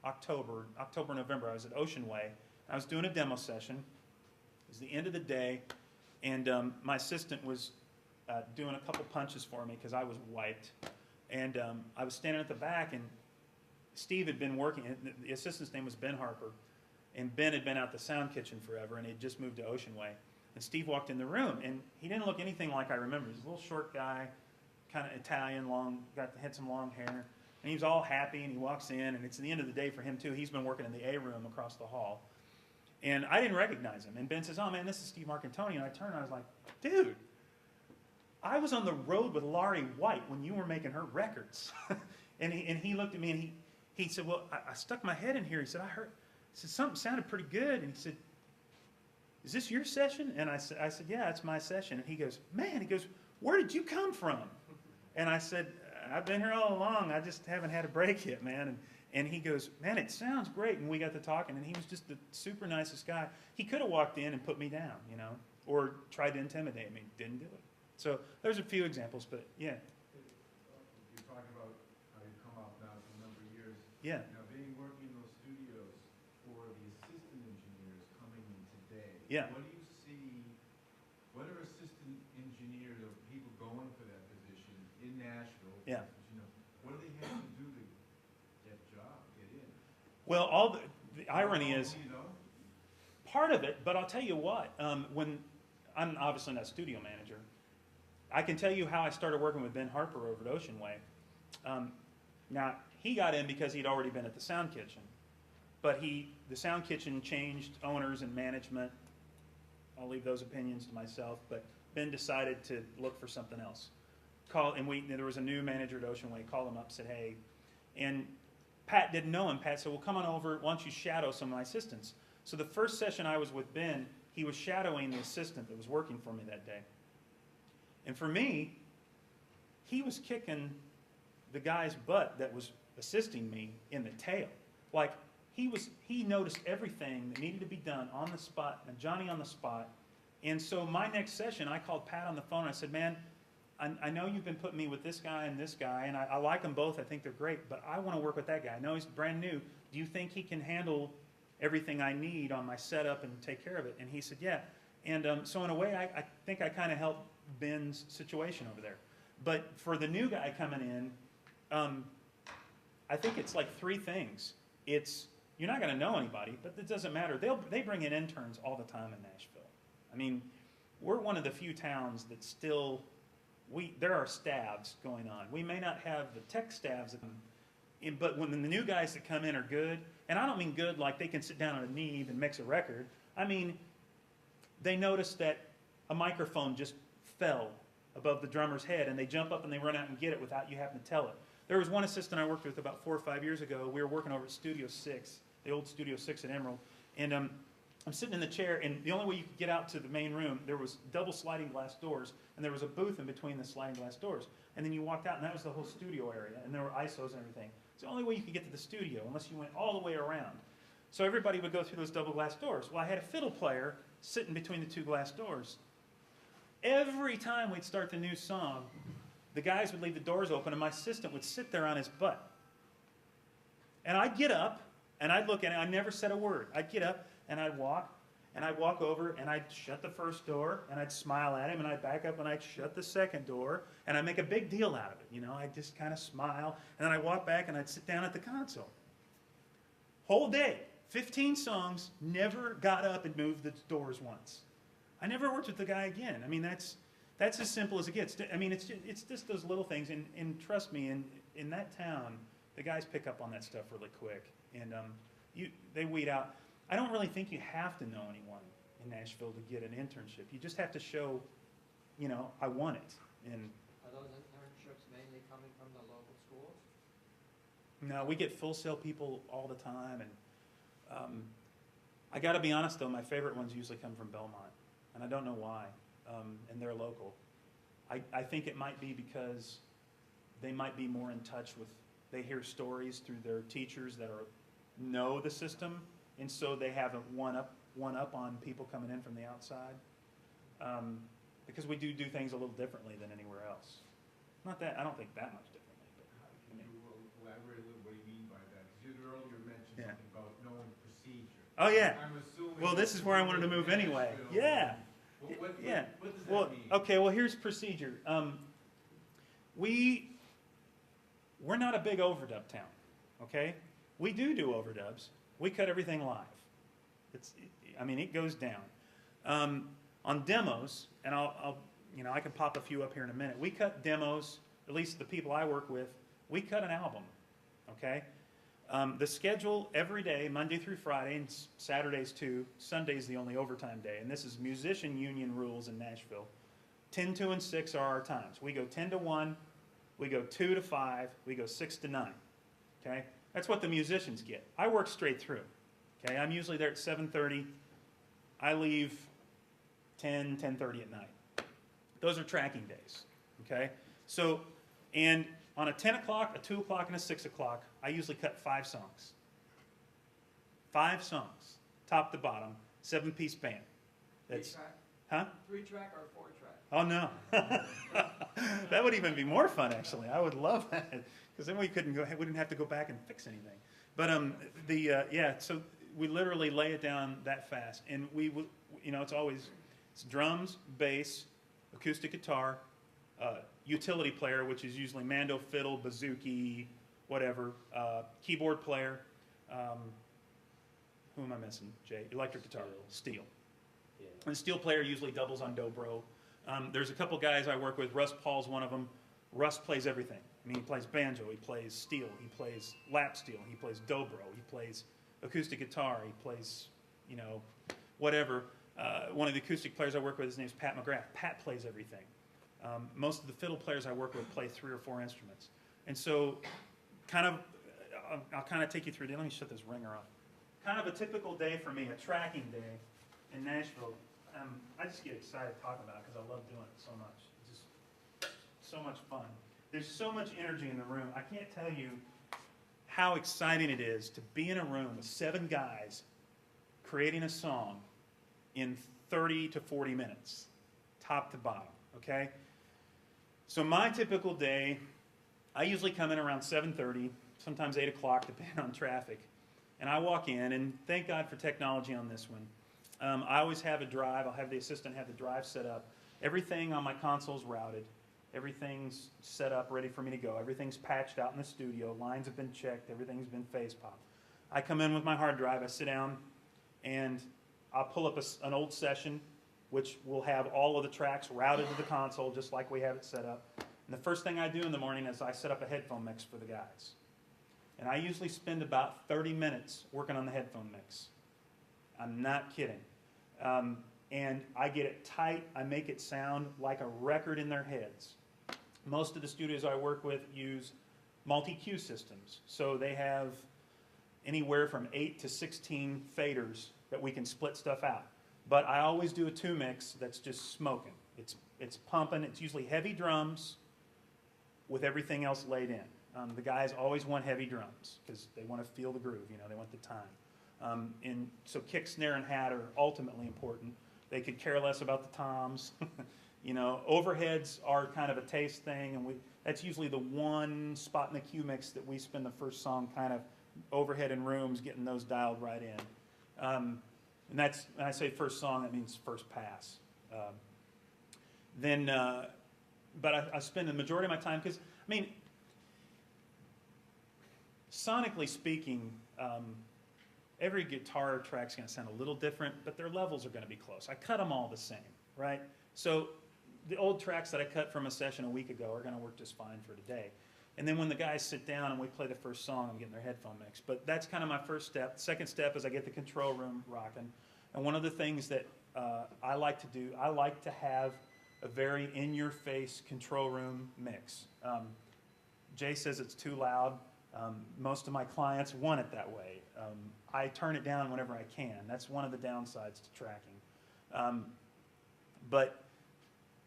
October, November. I was at Ocean Way. I was doing a demo session. It was the end of the day, and my assistant was doing a couple punches for me because I was wiped. And I was standing at the back, and Steve had been working, the assistant's name was Ben Harper, and Ben had been out the sound kitchen forever, and he had just moved to Ocean Way. And Steve walked in the room, and he didn't look anything like I remember. He was a little short guy, kind of Italian, had some long hair. And he was all happy, and he walks in, and it's the end of the day for him, too. He's been working in the A room across the hall. And I didn't recognize him. And Ben says, oh, man, this is Steve Marcantoni. And I turned, and I was like, dude, I was on the road with Laurie White when you were making her records. and he looked at me, and he said, well, I stuck my head in here. He said, I said, something sounded pretty good. And he said, is this your session? And I said, yeah, it's my session. And he goes, man, where did you come from? And I said, I've been here all along. I just haven't had a break yet, man. And he goes, man, it sounds great. And we got to talking, and he was just the super nicest guy. He could have walked in and put me down, or tried to intimidate me. Didn't do it. So there's a few examples, but yeah. You're talking about how you've come up now for a number of years. Yeah. Now, being working in those studios for the assistant engineers coming in today. Yeah. What do you see? What are assistant engineers or people going for that position in Nashville? Yeah. What do they have to do to get a job, get in? Well, the irony is part of it, but I'll tell you what. When I'm obviously not a studio manager, I can tell you how I started working with Ben Harper over at Ocean Way. Now, he got in because he'd already been at the Sound Kitchen. But the Sound Kitchen changed owners and management. I'll leave those opinions to myself. But Ben decided to look for something else. There was a new manager at Ocean Way. Called him up, said, hey. And Pat didn't know him. Pat said, well, come on over. Why don't you shadow some of my assistants? So the first session I was with Ben, he was shadowing the assistant that was working for me that day. And for me, he was kicking the guy's butt that was assisting me in the tail. Like, he noticed everything that needed to be done on the spot, and Johnny on the spot. And so my next session, I called Pat on the phone, and I said, man, I know you've been putting me with this guy, and I like them both. I think they're great, but I want to work with that guy. I know he's brand new. Do you think he can handle everything I need on my setup and take care of it? And he said, yeah. And so in a way, I think I kind of helped Ben's situation over there. But for the new guy coming in, I think it's like three things. You're not going to know anybody, but it doesn't matter. They bring in interns all the time in Nashville. I mean, we're one of the few towns that still, there are staffs going on. We may not have the tech staffs, but when the new guys that come in are good, and I don't mean good like they can sit down on a knee and mix a record. I mean, they notice that a microphone just fell above the drummer's head, and they jump up and they run out and get it without you having to tell it. There was one assistant I worked with about 4 or 5 years ago. We were working over at Studio 6, the old Studio 6 at Emerald, and I'm sitting in the chair, and the only way you could get out to the main room, there was double sliding glass doors, and there was a booth in between the sliding glass doors. And then you walked out, and that was the whole studio area, and there were ISOs and everything. It's the only way you could get to the studio, unless you went all the way around. So everybody would go through those double glass doors. Well, I had a fiddle player sitting between the two glass doors. Every time we'd start the new song, the guys would leave the doors open, and my assistant would sit there on his butt. And I'd get up, and I'd look at it. I never said a word. I'd get up, and I'd walk over, and I'd shut the first door, and I'd smile at him, and I'd back up, and I'd shut the second door, and I'd make a big deal out of it. I'd just kind of smile, and then I'd walk back, and I'd sit down at the console. Whole day, 15 songs, never got up and moved the doors once. I never worked with the guy again. I mean, that's as simple as it gets. I mean, it's just those little things, and trust me, in that town, the guys pick up on that stuff really quick, and they weed out. I don't really think you have to know anyone in Nashville to get an internship. You just have to show, I want it. And Are those internships mainly coming from the local schools? no, we get Full Sail people all the time, and I got to be honest though, my favorite ones usually come from Belmont, and I don't know why, and they're local. I think it might be because they might be more in touch with, they hear stories through their teachers that know the system, and so they have a one up on people coming in from the outside, because we do things a little differently than anywhere else. Not that, I don't think that much differently. But, Can you elaborate a little what do you mean by that? Because you earlier mentioned something about knowing procedure. oh yeah. I'm assuming. Well, this is where I wanted to move anyway. Nashville, Yeah. What Yeah. does that Well, mean? okay, well, here's procedure. We're not a big overdub town, okay? We do overdubs. We cut everything live. I mean, it goes down. On demos, and I can pop a few up here in a minute. We cut demos, at least the people I work with, we cut an album, okay? The schedule every day, Monday through Friday, and Saturdays too. Sunday's the only overtime day, and this is musician union rules in Nashville. 10, 2, and 6 are our times. We go 10 to 1, we go 2 to 5, we go 6 to 9, okay? That's what the musicians get. I work straight through, okay? I'm usually there at 7:30. I leave 10:30 at night. Those are tracking days, okay? So, and on a 10 o'clock, a 2 o'clock, and a 6 o'clock, I usually cut 5 songs. 5 songs, top to bottom, 7-piece band. That's, 3-track? huh? 3-track or 4-track? Oh, no. That would even be more fun, actually. I would love that, because then we wouldn't have to go back and fix anything. But so we literally lay it down that fast. And it's drums, bass, acoustic guitar, utility player, which is usually mando, fiddle, bouzouki, whatever, keyboard player. Who am I missing? Jay? Electric guitar, steel. Yeah. And the steel player usually doubles on dobro. There's a couple guys I work with. Russ Paul's one of them. Russ plays everything. I mean, he plays banjo, he plays steel, he plays lap steel, he plays dobro, he plays acoustic guitar, he plays, whatever. One of the acoustic players I work with, his name's Pat McClure. Pat plays everything. Most of the fiddle players I work with play 3 or 4 instruments. And so, I'll kind of take you through. Let me shut this ringer off. Kind of a typical day for me, a tracking day in Nashville. I just get excited talking about it because I love doing it so much. It's just so much fun. There's so much energy in the room. I can't tell you how exciting it is to be in a room with 7 guys creating a song in 30 to 40 minutes, top to bottom, okay? So my typical day, I usually come in around 7:30, sometimes 8 o'clock, depending on traffic. And I walk in, and thank God for technology on this one. I always have a drive. I'll have the assistant have the drive set up. Everything on my console's routed. Everything's set up, ready for me to go. Everything's patched out in the studio. Lines have been checked. Everything's been phase popped. I come in with my hard drive. I sit down, and I'll pull up an old session, which will have all of the tracks routed to the console, just like we have it set up. And the first thing I do in the morning is I set up a headphone mix for the guys. And I usually spend about 30 minutes working on the headphone mix. I'm not kidding. And I get it tight. I make it sound like a record in their heads. Most of the studios I work with use multi-cue systems. So they have anywhere from 8 to 16 faders that we can split stuff out. But I always do a 2 mix that's just smoking. It's pumping. It's usually heavy drums with everything else laid in. The guys always want heavy drums because they want to feel the groove. They want the time. And so kick, snare, and hat are ultimately important. They could care less about the toms. Overheads are kind of a taste thing, and that's usually the one spot in the cue mix that we spend the first song kind of overhead in rooms, getting those dialed right in. And that's, when I say first song, that means first pass. But I spend the majority of my time, because, sonically speaking, every guitar track's going to sound a little different, but their levels are going to be close. I cut them all the same, right? So the old tracks that I cut from a session a week ago are going to work just fine for today. And then when the guys sit down and we play the first song, I'm getting their headphone mix. But that's kind of my first step. The second step is I get the control room rocking. And one of the things that I like to do, I like to have a very in-your-face control room mix. Jay says it's too loud. Most of my clients want it that way. I turn it down whenever I can. That's one of the downsides to tracking. But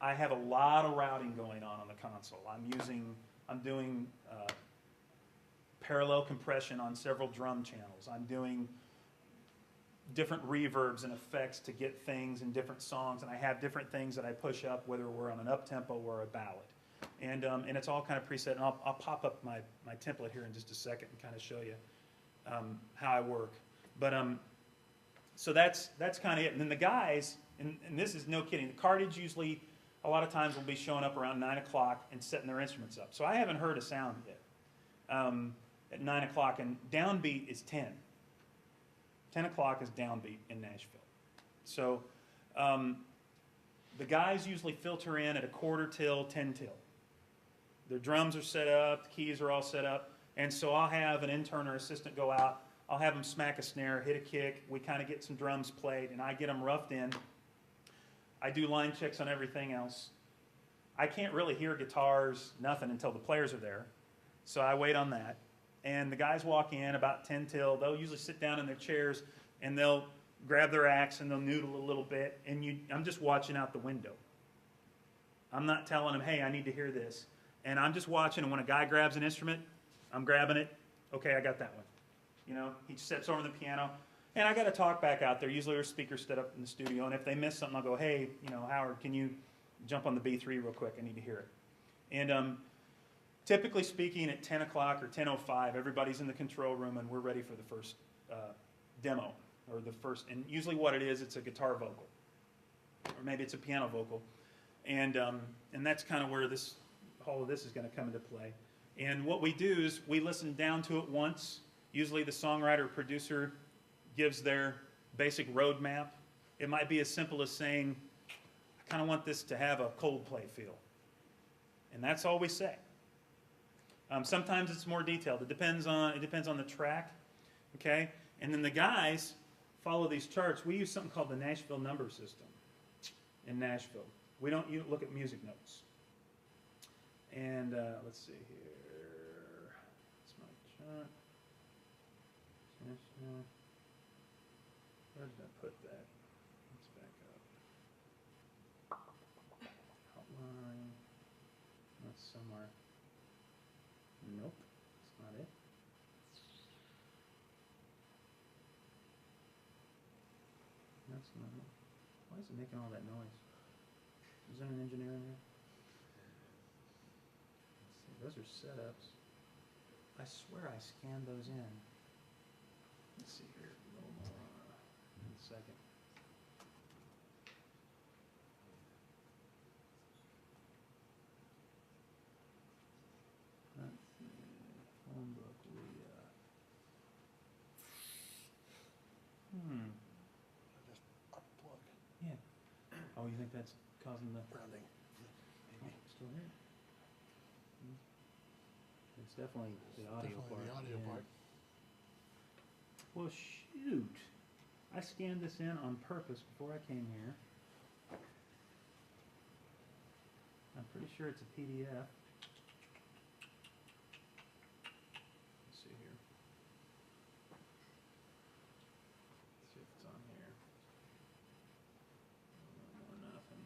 I have a lot of routing going on the console. I'm doing parallel compression on several drum channels. I'm doing different reverbs and effects to get things in different songs, and I have different things that I push up, whether we're on an up-tempo or a ballad. And it's all kind of preset, and I'll pop up my template here in just a second and kind of show you how I work. But so that's kind of it. And then the guys and this is no kidding, the cartage usually, a lot of times will be showing up around 9 o'clock and setting their instruments up. So I haven't heard a sound yet at 9 o'clock, and downbeat is 10. 10 o'clock is downbeat in Nashville. So the guys usually filter in at a quarter till, 10 till. Their drums are set up, the keys are all set up, and so I'll have an intern or assistant go out, I'll have them smack a snare, hit a kick, we kind of get some drums played, and I get them roughed in. I do line checks on everything else. I can't really hear guitars, nothing, until the players are there. So I wait on that. And the guys walk in about 10 till. They'll usually sit down in their chairs and they'll grab their axe and they'll noodle a little bit. And I'm just watching out the window. I'm not telling them, hey, I need to hear this. And I'm just watching, and when a guy grabs an instrument, I'm grabbing it. Okay, I got that one. You know, he steps over the piano. And I got to talk back out there. Usually there's speakers set up in the studio, and if they miss something, I'll go, hey, you know, Howard, can you jump on the B3 real quick? I need to hear it. And typically speaking, at 10 o'clock or 10:05, everybody's in the control room, and we're ready for the first demo, or the first, and usually what it is, it's a guitar vocal, or maybe it's a piano vocal. And that's kind of where all of this is going to come into play. And what we do is we listen down to it once. Usually the songwriter or producer gives their basic roadmap. It might be as simple as saying, I kind of want this to have a Coldplay feel. And that's all we say. Sometimes it's more detailed. It depends on the track, okay? And then the guys follow these charts. We use something called the Nashville number system in Nashville. We don't look at music notes. And let's see here. That's my chart. Where did I put that? Let's back up. Outline. That's somewhere. Nope, that's not it. That's not it. Why is it making all that noise? Is there an engineer in here? Let's see, those are setups. I swear I scanned those in. Let's see here, a little more. In a second. Let's see. Phone book, Just unplug. Yeah. Oh, you think that's causing the Grounding. oh, still here? It's definitely the audio part. Definitely the audio yeah. part. Well, shoot. I scanned this in on purpose before I came here. I'm pretty sure it's a PDF. Let's see here. Let's see if it's on here. No more nothing.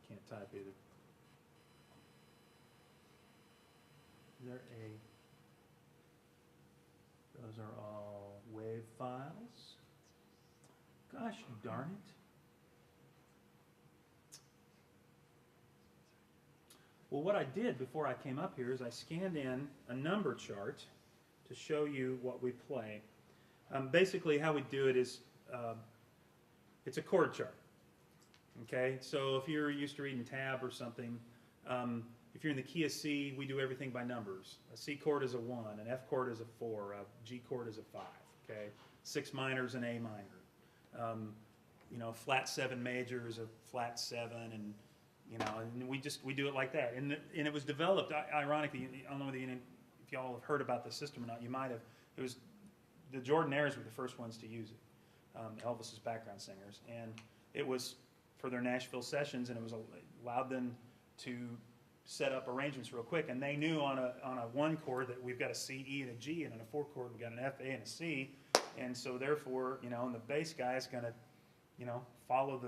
Can't type either. Is there those are all WAV files. Gosh darn it. Well, what I did before I came up here is I scanned in a number chart to show you what we play. Basically how we do it is, it's a chord chart. Okay, so if you're used to reading tab or something, if you're in the key of C, we do everything by numbers. A C chord is a 1, an F chord is a 4, a G chord is a 5, okay? 6 minor is an A minor. You know, flat 7 major is a flat 7, and you know, and we do it like that. And it was developed, ironically, I don't know if y'all have heard about the system or not, you might have. It was, the Jordanaires were the first ones to use it, Elvis's background singers. And it was for their Nashville sessions, and it was allowed them to set up arrangements real quick, and they knew on a 1 chord that we've got a C, E, and a G, and on a 4 chord we've got an F, A, and a C, and so therefore, you know, and the bass guy is going to, you know, follow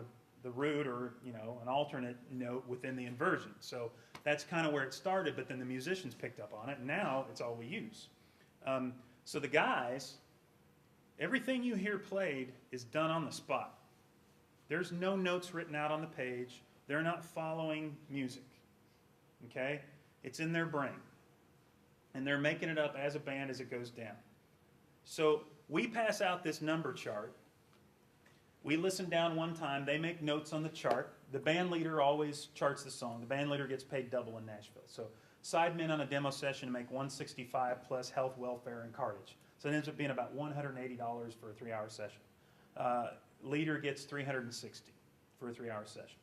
the root or, you know, an alternate note within the inversion. So that's kind of where it started, but then the musicians picked up on it, and now it's all we use. So the guys, everything you hear played is done on the spot. There's no notes written out on the page. They're not following music. Okay? It's in their brain. and they're making it up as a band as it goes down. So we pass out this number chart. We listen down one time. They make notes on the chart. The band leader always charts the song. The band leader gets paid double in Nashville. So sidemen on a demo session make $165 plus health, welfare, and cartage. So it ends up being about $180 for a 3-hour session. Leader gets $360 for a 3-hour session.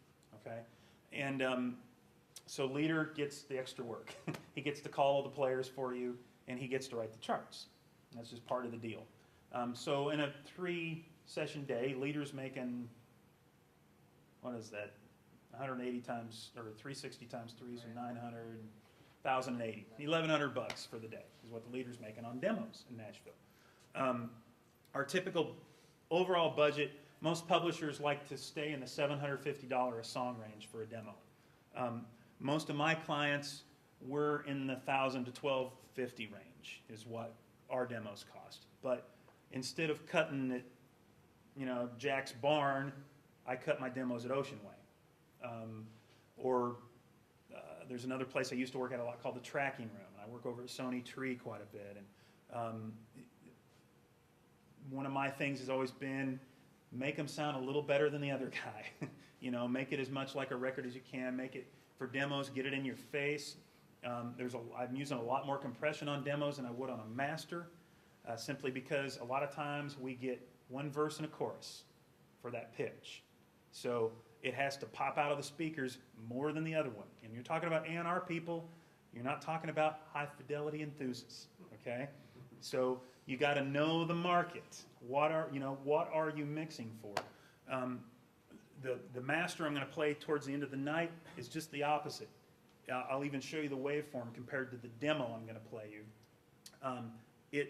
Okay, and so leader gets the extra work. He gets to call all the players for you, and he gets to write the charts. That's just part of the deal. So in a 3-session day, leader's making, what is that, 180 times, or 360 times 3 is 900, 1,080, $1,100 for the day is what the leader's making on demos in Nashville. Our typical overall budget, most publishers like to stay in the $750 a song range for a demo. Most of my clients were in the $1,000 to $1,250 range is what our demos cost. But instead of cutting at, Jack's Barn, I cut my demos at Ocean Way. There's another place I used to work at a lot called the Tracking Room. I work over at Sony Tree quite a bit. And one of my things has always been make them sound a little better than the other guy. Make it as much like a record as you can. Make it for demos, get it in your face. I'm using a lot more compression on demos than I would on a master, simply because a lot of times we get one verse and a chorus for that pitch. So it has to pop out of the speakers more than the other one. And you're talking about A&R people, you're not talking about high fidelity enthusiasts, okay? So you got to know the market. What are you mixing for? The master I'm going to play towards the end of the night is just the opposite. I'll even show you the waveform compared to the demo I'm going to play you.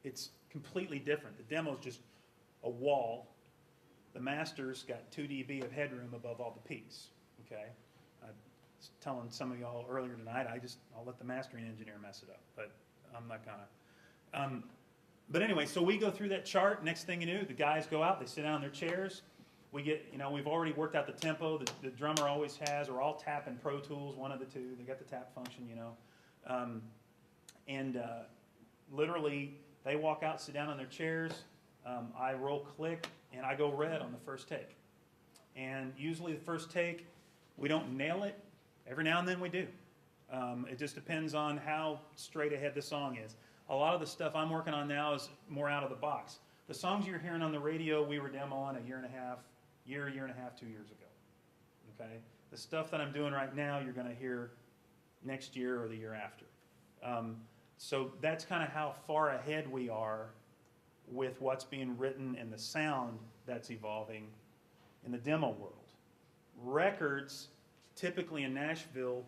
It's completely different. The demo's just a wall. The master's got 2 dB of headroom above all the peaks. Okay, I was telling some of y'all earlier tonight. I'll let the mastering engineer mess it up, but I'm not gonna. But anyway, so we go through that chart. Next thing you know, the guys go out. They sit down in their chairs. We get, we've already worked out the tempo. The drummer always has. We're all tapping Pro Tools, one of the two. They got the tap function, literally, they walk out, sit down on their chairs. I roll click, and I go red on the first take. And usually the first take, we don't nail it. Every now and then we do. It just depends on how straight ahead the song is. A lot of the stuff I'm working on now is more out of the box. The songs you're hearing on the radio, we were demoing a year and a half, 2 years ago. Okay? The stuff that I'm doing right now, you're going to hear next year or the year after. So that's kind of how far ahead we are with what's being written and the sound that's evolving in the demo world. Records, typically in Nashville,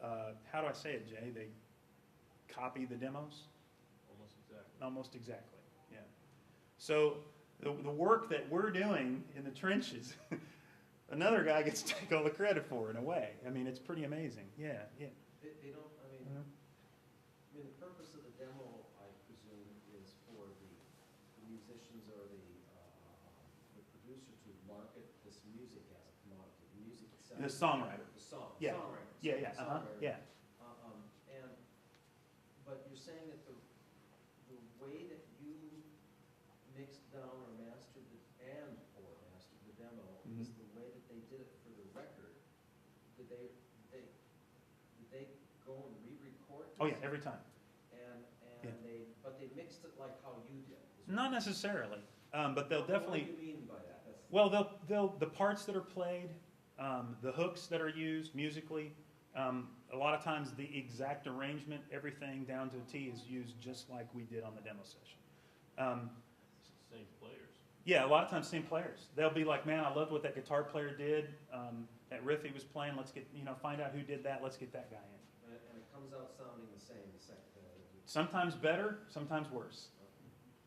how do I say it, Jay? They copy the demos? Almost exactly. Almost exactly, yeah. So the work that we're doing in the trenches, another guy gets to take all the credit for in a way. I mean, it's pretty amazing. Yeah. They don't, the purpose of the demo, I presume, is for the musicians or the producer to market this music as a commodity. The music itself. The songwriter. The song. Yeah. Songwriter. Yeah. Songwriter. Yeah. But you're saying that the way that you mixed down or mastered the demo is the way that they did it for the record. Did they go and re-record? Oh yeah, every time. But they mixed it like how you did. Not necessarily, but they'll definitely. What do you mean by that? Well, they'll the parts that are played, the hooks that are used musically. A lot of times the exact arrangement, everything down to a T is used just like we did on the demo session. Same players. Yeah, a lot of times same players. They'll be like, man, I loved what that guitar player did. That riff he was playing, let's get, find out who did that, let's get that guy in. And it comes out sounding the same the second. Sometimes better, sometimes worse.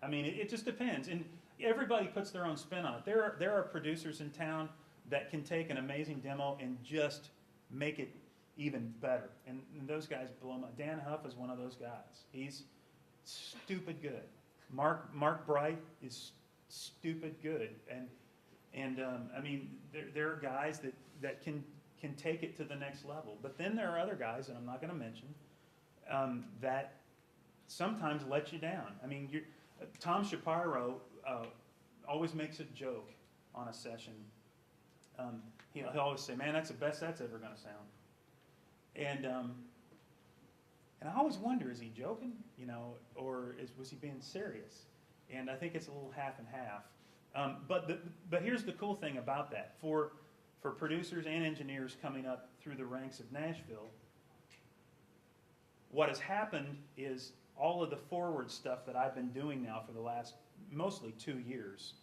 I mean, it just depends. And everybody puts their own spin on it. There are producers in town that can take an amazing demo and just make it even better. And those guys blow my. Dan Huff is one of those guys. He's stupid good. Mark Bright is stupid good. And I mean, there are guys that can take it to the next level. But then there are other guys that I'm not going to mention that sometimes lets you down. I mean, Tom Shapiro always makes a joke on a session. He'll always say, "Man, that's the best that's ever going to sound." And I always wonder, is he joking, or was he being serious? And I think it's a little half and half. But here's the cool thing about that. For producers and engineers coming up through the ranks of Nashville, what has happened is all of the forward stuff that I've been doing now for the last mostly 2 years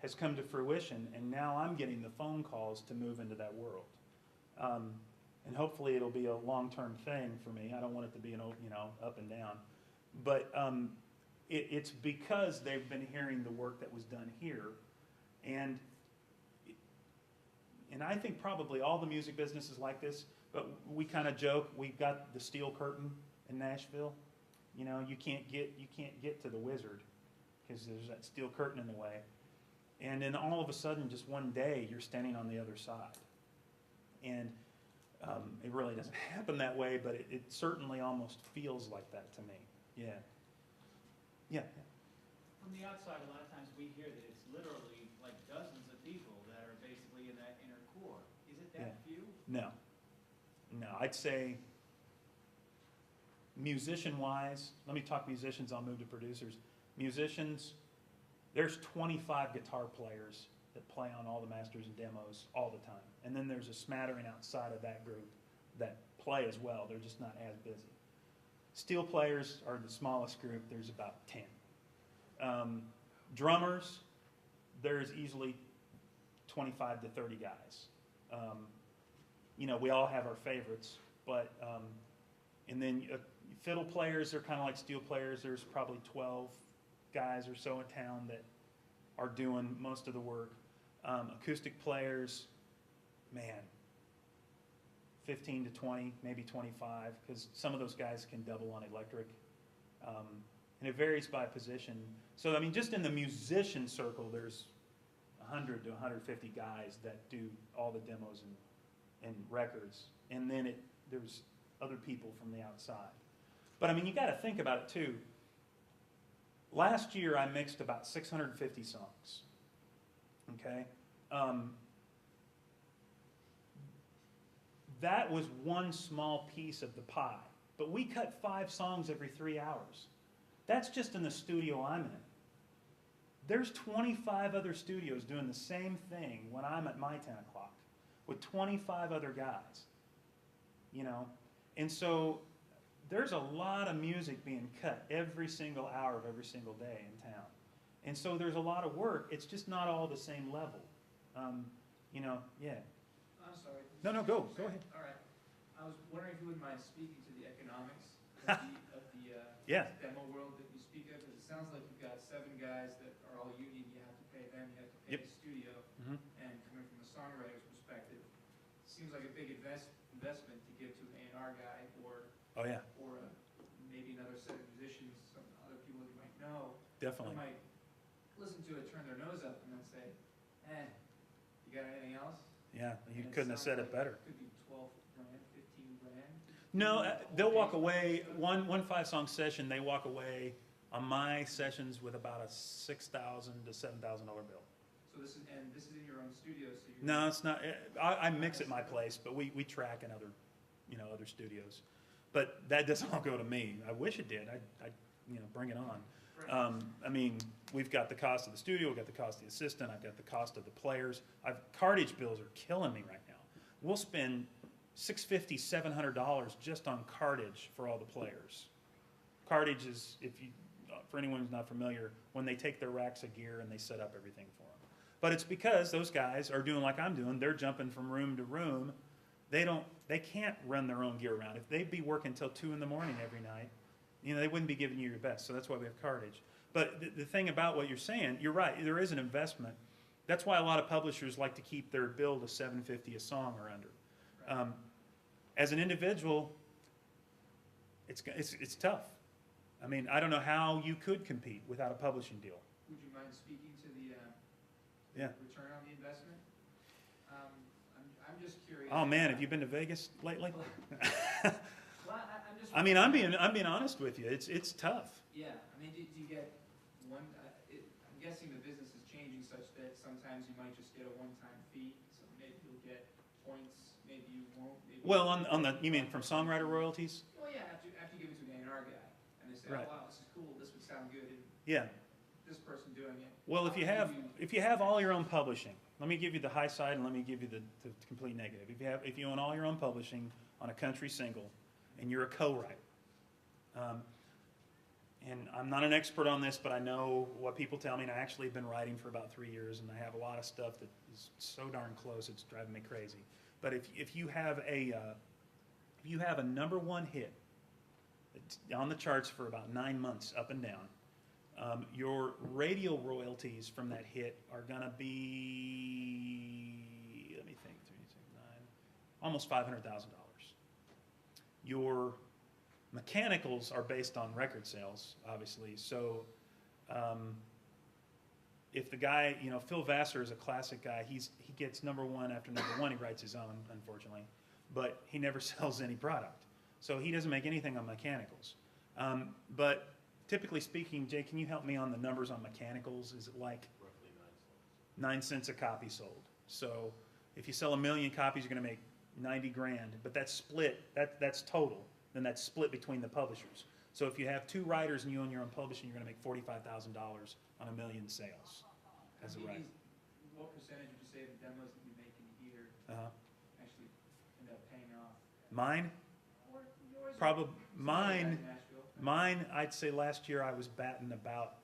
has come to fruition, and now I'm getting the phone calls to move into that world. And hopefully it'll be a long-term thing for me. I don't want it to be up and down. But it's because they've been hearing the work that was done here. And I think probably all the music business is like this, but we kind of joke, we've got the steel curtain in Nashville. You can't get to the wizard because there's that steel curtain in the way. And then all of a sudden, just one day, you're standing on the other side. And it really doesn't happen that way, but it certainly almost feels like that to me. Yeah. Yeah. From the outside, a lot of times we hear that it's literally like dozens of people that are basically in that inner core. Is it that few? No. I'd say musician-wise, let me talk musicians, I'll move to producers. Musicians, there's 25 guitar players that play on all the masters and demos all the time. And then there's a smattering outside of that group that play as well. They're just not as busy. Steel players are the smallest group. There's about 10. Drummers, there's easily 25 to 30 guys. We all have our favorites, but and then fiddle players are kind of like steel players. There's probably 12 guys or so in town that are doing most of the work. Acoustic players, man, 15 to 20, maybe 25, because some of those guys can double on electric. And it varies by position. So, I mean, just in the musician circle, there's 100 to 150 guys that do all the demos and records. And then there's other people from the outside. But, I mean, you got to think about it, too. Last year, I mixed about 650 songs. Okay? That was one small piece of the pie. But we cut 5 songs every 3 hours. That's just in the studio I'm in. There's 25 other studios doing the same thing when I'm at my 10 o'clock with 25 other guys. And so there's a lot of music being cut every single hour of every single day in town. And so there's a lot of work. It's just not all the same level. Yeah. I'm sorry. No, go ahead. All right. I was wondering if you wouldn't mind speaking to the economics of the Yeah. demo world that you speak of. Because it sounds like you've got 7 guys that are all union. You have to pay them. You have to pay Yep. the studio. Mhm. And coming from a songwriter's perspective, it seems like a big investment to give to an A&R guy or Oh, yeah. maybe another set of musicians, some other people you might know. Definitely. They might listen to it, turn their nose up, and then say, you got anything else? Yeah, you And couldn't have said sounds it like better. Could be 12 grand, 15 grand. No, they'll walk away, one 5-song session, they walk away on my sessions with about a $6,000 to $7,000 bill. So this is in your own studio, so you're. No, it's not. I mix at my place, but we track in other studios. But that doesn't all go to me. I wish it did. I'd bring it on. I mean, we've got the cost of the studio, we've got the cost of the assistant, I've got the cost of the players. Cartage bills are killing me right now. We'll spend $650, $700 just on cartage for all the players. Cartage is, for anyone who's not familiar, when they take their racks of gear and they set up everything for them. But it's because those guys are doing like I'm doing. They're jumping from room to room. They can't run their own gear around. If they'd be working till 2 in the morning every night, they wouldn't be giving you your best. So that's why we have cartage. But the thing about what you're saying, you're right. There is an investment. That's why a lot of publishers like to keep their bill to $750 a song or under. As an individual, it's tough. I mean, I don't know how you could compete without a publishing deal. Would you mind speaking to the return on the investment? I'm just curious. Oh man, have you been to Vegas lately? Well, I'm just I mean, I'm being honest with you. It's tough. Yeah, I mean, do you get one, I'm guessing the business is changing such that sometimes you might just get a one-time fee, so maybe you'll get points, maybe you won't. Maybe Well, on the, you mean from songwriter royalties? Well, yeah, after you give it to an A&R guy, and they say, Right. oh, wow, this is cool, this would sound good, and Yeah. this person doing it. Well, if you How have do all your own publishing, let me give you the high side and let me give you the complete negative. If you own all your own publishing on a country single, and you're a co-writer, and I'm not an expert on this, but I know what people tell me, and I actually have been writing for about 3 years, and I have a lot of stuff that is so darn close, it's driving me crazy. But if you have a number one hit on the charts for about 9 months up and down, your radio royalties from that hit are gonna be, let me think, 3, 6, 9, almost $500,000. Your mechanicals are based on record sales, obviously. So, if the guy, you know, Phil Vassar is a classic guy. He gets number one after number one. He writes his own, unfortunately, but he never sells any product. So he doesn't make anything on mechanicals. But typically speaking, Jay, can you help me on the numbers on mechanicals? Is it like Roughly 9 cents. 9 cents a copy sold? So if you sell 1 million copies, you're going to make 90 grand. But that's split. That's total. Then that's split between the publishers. So if you have 2 writers and you own your own publishing, you're going to make $45,000 on 1 million sales as a writer. What percentage would you say of the demos that you make in a year actually end up paying off? Mine, Or yours? probably Somebody mine. in Nashville? Mine, I'd say last year I was batting about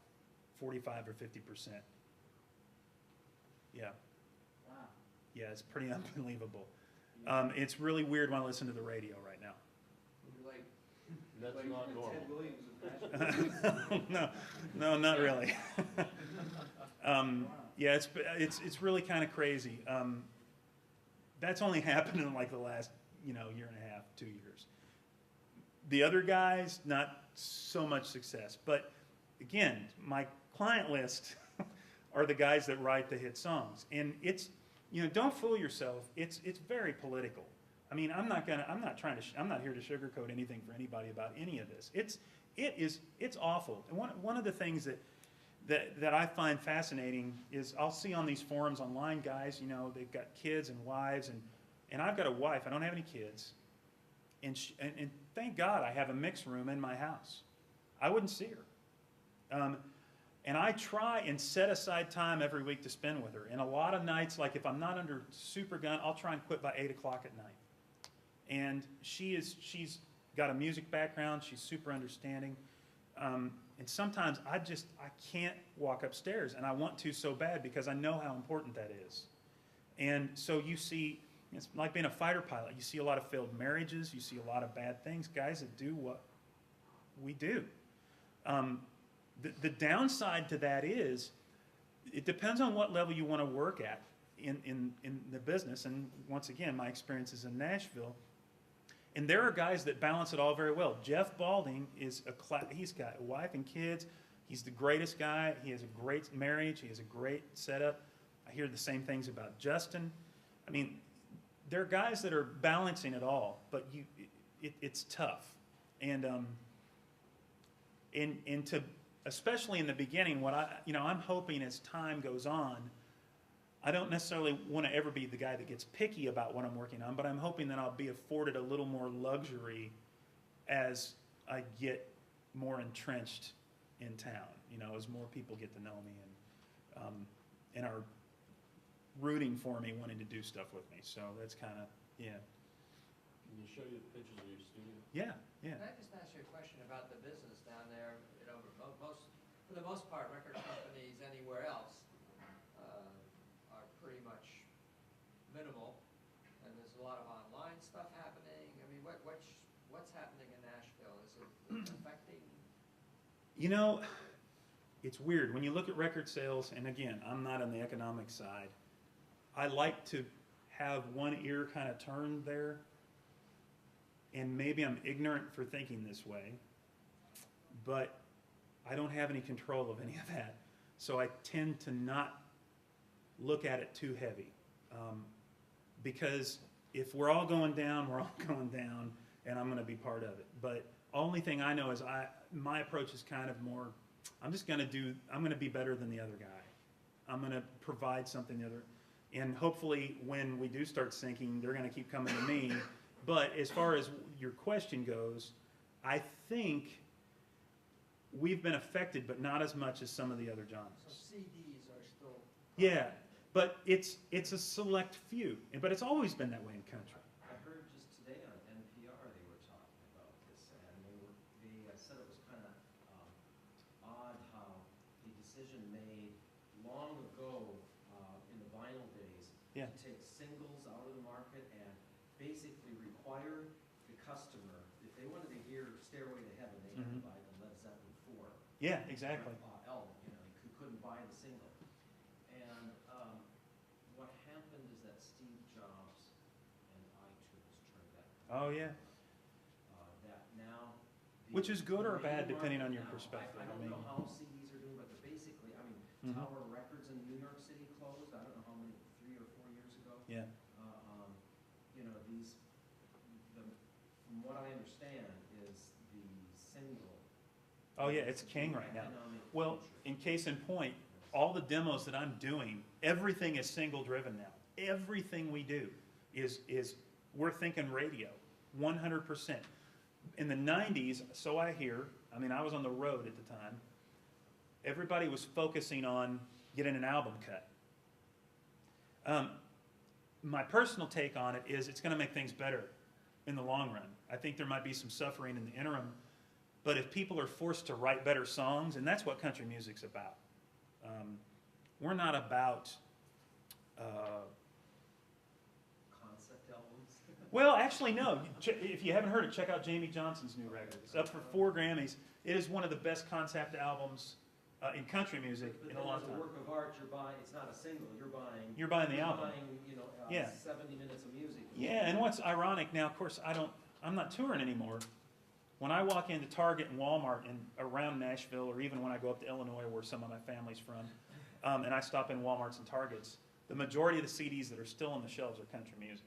45 or 50%. Yeah, Wow. yeah, it's pretty unbelievable. It's really weird when I listen to the radio right now. You're like, That's like not normal. Ted Williams of Nashville. No, not really. Yeah, it's really kind of crazy. That's only happened in like the last, year and a half, 2 years. The other guys, not so much success. But again, my client list are the guys that write the hit songs, and it's, don't fool yourself. It's very political. I mean, I'm not here to sugarcoat anything for anybody about any of this. It's awful. And one of the things that I find fascinating is I'll see on these forums online, guys, they've got kids and wives, and I've got a wife. I don't have any kids, and thank God I have a mix room in my house. I wouldn't see her. And I try and set aside time every week to spend with her. And a lot of nights, like if I'm not under super gun, I'll try and quit by 8 o'clock at night. And she's got a music background. She's super understanding. And sometimes I can't walk upstairs, and I want to so bad because I know how important that is. And so you see, it's like being a fighter pilot. You see a lot of failed marriages. You see a lot of bad things, guys that do what we do. The downside to that is it depends on what level you want to work at in the business. And once again, my experience is in Nashville. And there are guys that balance it all very well. Jeff Balding is he's got a wife and kids. He's the greatest guy. He has a great marriage. He has a great setup. I hear the same things about Justin. I mean, there are guys that are balancing it all, but it's tough. And to especially in the beginning, I'm hoping as time goes on, I don't necessarily want to ever be the guy that gets picky about what I'm working on, but I'm hoping that I'll be afforded a little more luxury as I get more entrenched in town, as more people get to know me and are rooting for me, wanting to do stuff with me. So that's kind of, yeah. Can you show you the pictures of your studio? Yeah, yeah. Can I just ask you a question about the business down there? For the most part, record companies anywhere else are pretty much minimal, and there's a lot of online stuff happening. I mean, what's happening in Nashville? Is it affecting? It's weird. When you look at record sales, and again, I'm not on the economic side, I like to have one ear kind of turned there, and maybe I'm ignorant for thinking this way, but I don't have any control of any of that. So I tend to not look at it too heavy. Because if we're all going down, we're all going down, and I'm going to be part of it. But only thing I know is my approach is kind of more, I'm gonna be better than the other guy. I'm gonna provide something the other, and hopefully when we do start sinking, they're gonna keep coming to me. But as far as your question goes, I think we've been affected, but not as much as some of the other So genres. CDs are still. Yeah, but it's a select few, but it's always been that way in country. I heard just today on NPR, they were talking about this, and they said it was kind of odd how the decision made long ago in the vinyl days Yeah. to take singles out of the market and basically require the customer, if they wanted to hear Stairway to Heaven, they had to buy the Led Zeppelin 4 Yeah, exactly. album, you couldn't buy the single. And what happened is that Steve Jobs and iTunes turned that. Oh, yeah. That now. Which is good or the bad, main depending on your market now, perspective. I I don't mean, know how CDs are doing, but they're basically, Mhm. Tower Records in New York City closed, I don't know how many, 3 or 4 years ago. yeah. From what I understand, is the single. Oh, yeah, it's king right now. economic Well, future. in case in point, all the demos that I'm doing, everything is single driven now. Everything we do is we're thinking radio, 100%. In the 90s, so I hear, I mean, I was on the road at the time, everybody was focusing on getting an album cut. My personal take on it is it's going to make things better in the long run. I think there might be some suffering in the interim, but if people are forced to write better songs, and that's what country music's about. We're not about, Concept albums. well, actually, no. If you haven't heard it, check out Jamie Johnson's new record. It's up for 4 Grammys. It is one of the best concept albums in country music But in then a long as a time. work of art, you're buying, it's not a single, you're buying. You're buying the album. You're buying, Yeah. 70 minutes of music. Yeah, and what's ironic now, of course, I'm not touring anymore. When I walk into Target and Walmart and around Nashville, or even when I go up to Illinois, where some of my family's from, and I stop in Walmarts and Targets, the majority of the CDs that are still on the shelves are country music.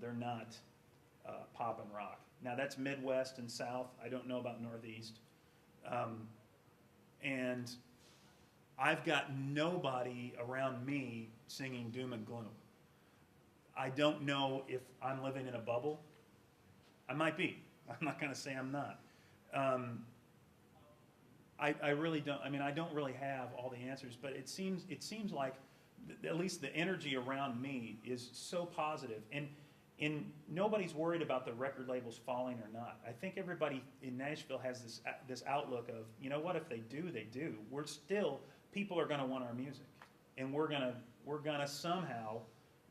They're not pop and rock. Now that's Midwest and South. I don't know about Northeast. And I've got nobody around me singing doom and gloom. I don't know if I'm living in a bubble. I might be. I'm not going to say I'm not. I really don't. I mean, I don't really have all the answers, but it seems like at least the energy around me is so positive, and nobody's worried about the record labels falling or not. I think everybody in Nashville has this outlook of, you know what, if they do, they do. People are going to want our music, and we're gonna somehow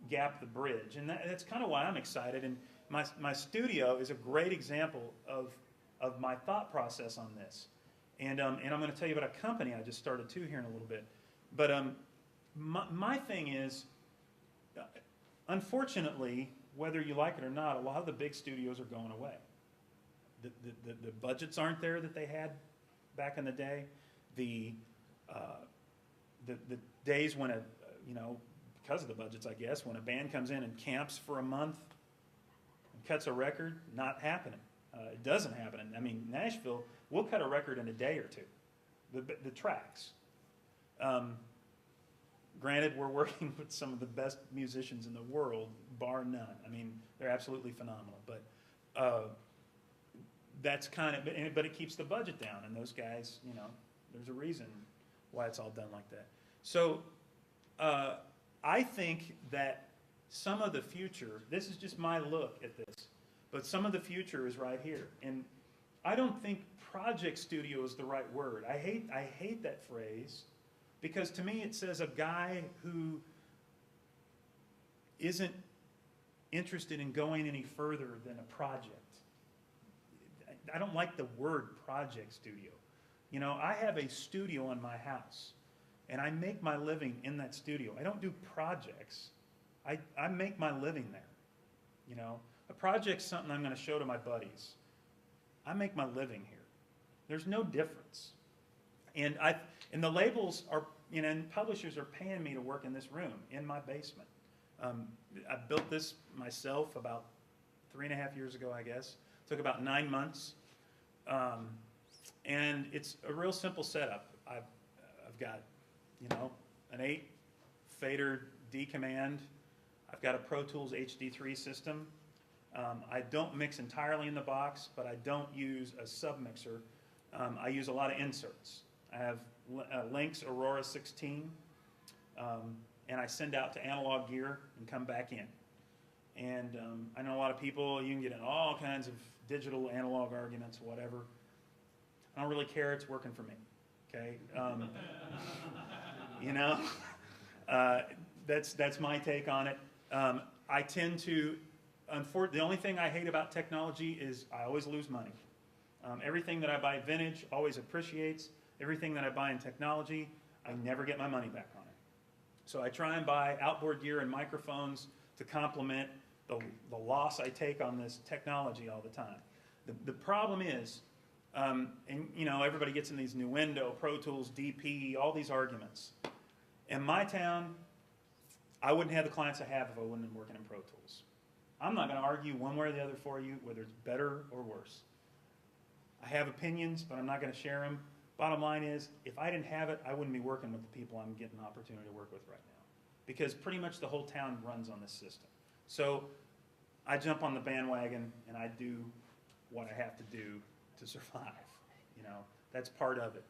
gap the bridge, and that's kind of why I'm excited. And my studio is a great example of my thought process on this. And I'm going to tell you about a company I just started too here in a little bit. But my thing is, unfortunately, whether you like it or not, a lot of the big studios are going away. The budgets aren't there that they had back in the day. The days when because of the budgets, I guess, when a band comes in and camps for a month and cuts a record, not happening. It doesn't happen. I mean, Nashville, we'll cut a record in a day or two, the tracks. Granted, we're working with some of the best musicians in the world, bar none. I mean, they're absolutely phenomenal. But that's kind of, but it keeps the budget down. And those guys, there's a reason why it's all done like that. So I think that some of the future, this is just my look at this, but some of the future is right here. And I don't think project studio is the right word. I hate that phrase, because to me it says a guy who isn't interested in going any further than a project. I don't like the word project studio. I have a studio in my house, and I make my living in that studio. I don't do projects. I make my living there. A project's something I'm going to show to my buddies. I make my living here. There's no difference. And the labels are, and publishers are paying me to work in this room, in my basement. I built this myself about 3.5 years ago, I guess. Took about 9 months. And it's a real simple setup. I've got, an 8 fader D command. I've got a Pro Tools HD3 system. I don't mix entirely in the box, but I don't use a submixer. I use a lot of inserts. I have Lynx Aurora 16, and I send out to Analog Gear and come back in. And I know a lot of people, you can get in all kinds of digital analog arguments, whatever. I don't really care, it's working for me, okay? That's my take on it. I tend to, the only thing I hate about technology is I always lose money. Everything that I buy vintage always appreciates. Everything that I buy in technology, I never get my money back on it. So I try and buy outboard gear and microphones to complement the loss I take on this technology all the time. The problem is, everybody gets in these Nuendo, Pro Tools, DP, all these arguments. In my town, I wouldn't have the clients I have if I wouldn't have been working in Pro Tools. I'm not going to argue one way or the other for you, whether it's better or worse. I have opinions, but I'm not going to share them. Bottom line is, if I didn't have it, I wouldn't be working with the people I'm getting an opportunity to work with right now. Because pretty much the whole town runs on this system. So I jump on the bandwagon and I do what I have to do to survive. That's part of it.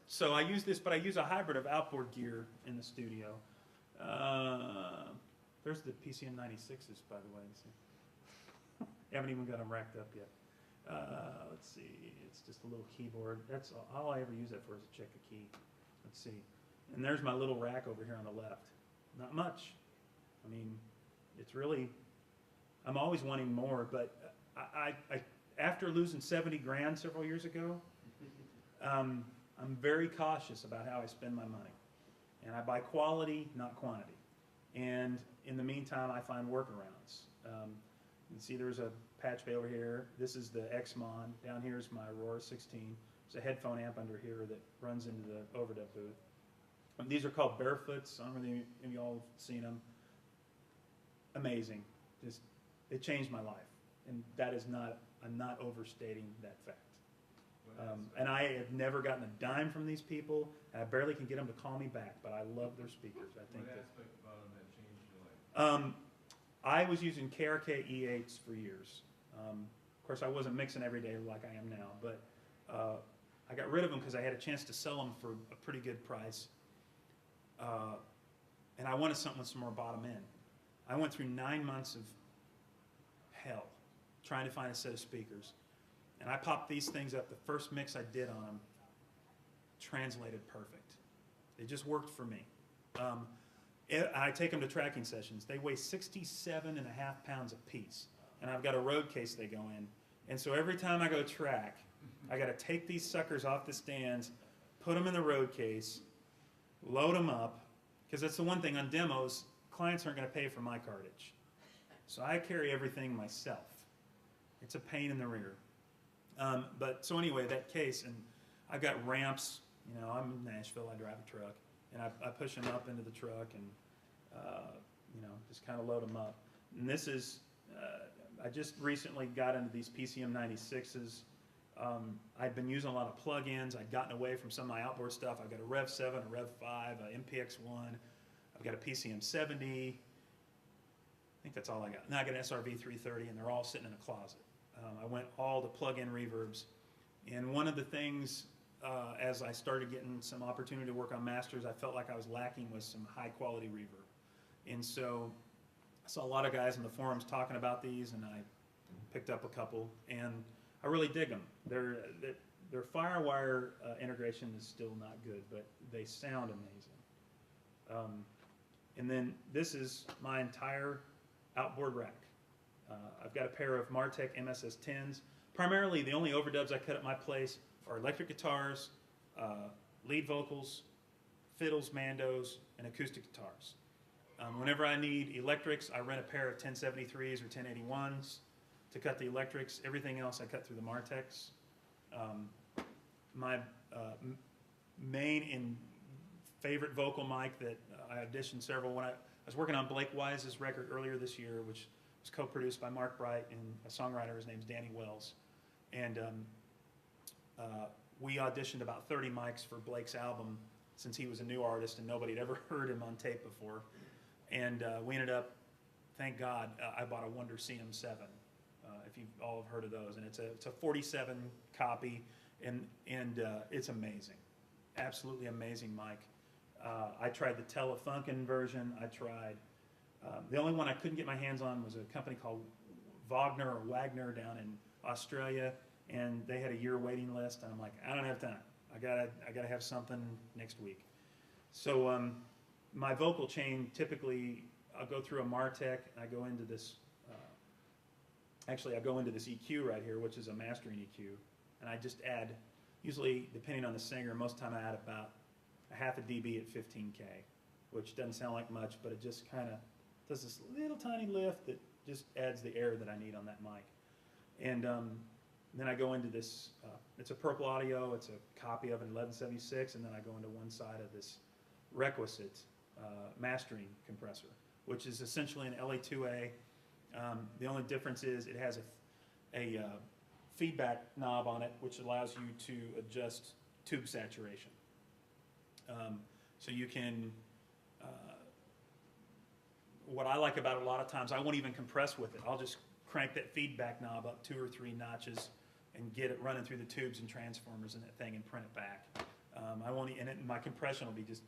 So I use this, but I use a hybrid of outboard gear in the studio. There's the PCM 96s, by the way. Haven't even got them racked up yet. Let's see, it's just a little keyboard. That's all I ever use that for is to check a key. Let's see. And there's my little rack over here on the left. Not much. I mean, it's really, I'm always wanting more, but I after losing 70 grand several years ago, I'm very cautious about how I spend my money. And I buy quality, not quantity. And in the meantime, I find workarounds. You can see there's a patch bay over here. This is the Xmon. Down here is my Aurora 16. There's a headphone amp under here that runs into the overdub booth. These are called Barefoots. I don't know if any of y'all have seen them. Amazing. Just, it changed my life. And that is not, I'm not overstating that fact. And I have never gotten a dime from these people, and I barely can get them to call me back, but I love their speakers. I think what aspect about them that changed your life? I was using KRK E8s for years. Of course, I wasn't mixing every day like I am now, but I got rid of them because I had a chance to sell them for a pretty good price. And I wanted something with some more bottom end. I went through 9 months of hell trying to find a set of speakers. And I popped these things up. The first mix I did on them translated perfect. It just worked for me. I take them to tracking sessions. They weigh 67.5 pounds a piece. And I've got a road case they go in. And so every time I go track, I got to take these suckers off the stands, put them in the road case, load them up, because that's the one thing on demos, clients aren't going to pay for my cartage. So I carry everything myself. It's a pain in the rear. So anyway, that case, and I've got ramps. I'm in Nashville, I drive a truck, and I push them up into the truck and, just kind of load them up. And this is, I just recently got into these PCM 96s. I'd been using a lot of plug-ins. I'd gotten away from some of my outboard stuff. I've got a Rev 7, a Rev 5, a MPX1. I've got a PCM 70. I think that's all I got. Now I got an SRV 330, and they're all sitting in a closet. I went all to plug-in reverbs. And one of the things, as I started getting some opportunity to work on masters, I felt like I was lacking with some high-quality reverb. And so I saw a lot of guys in the forums talking about these, and I picked up a couple, and I really dig them. Their FireWire integration is still not good, but they sound amazing. And then this is my entire outboard rack. I've got a pair of Martech MSS 10s. Primarily, the only overdubs I cut at my place are electric guitars, lead vocals, fiddles, mandos, and acoustic guitars. Whenever I need electrics, I rent a pair of 1073s or 1081s to cut the electrics. Everything else I cut through the Martechs. My main and favorite vocal mic that I auditioned several when I was working on Blake Wise's record earlier this year, which was co-produced by Mark Bright and a songwriter, his name's Danny Wells. And we auditioned about 30 mics for Blake's album since he was a new artist and nobody had ever heard him on tape before. And we ended up, thank God, I bought a Wonder CM7, if you all have heard of those. And it's a 47 copy, and it's amazing. Absolutely amazing mic. I tried the Telefunken version. I tried, the only one I couldn't get my hands on was a company called Wagner down in Australia, and they had a year waiting list, and I'm like, I don't have time. I gotta have something next week. So my vocal chain, typically, I'll go through a Martech, and I go into this, actually I go into this EQ right here, which is a mastering EQ, and I just add, usually, depending on the singer, most of the time I add about a half a dB at 15K, which doesn't sound like much, but it just kind of does this little tiny lift that just adds the air that I need on that mic. And then I go into this, it's a Purple Audio, it's a copy of an 1176, and then I go into one side of this Requisite mastering compressor, which is essentially an LA2A. The only difference is it has a feedback knob on it, which allows you to adjust tube saturation. So you can, what I like about it a lot of times, I won't even compress with it. I'll just crank that feedback knob up 2 or 3 notches and get it running through the tubes and transformers and that thing and print it back. I won't, and my compression will be just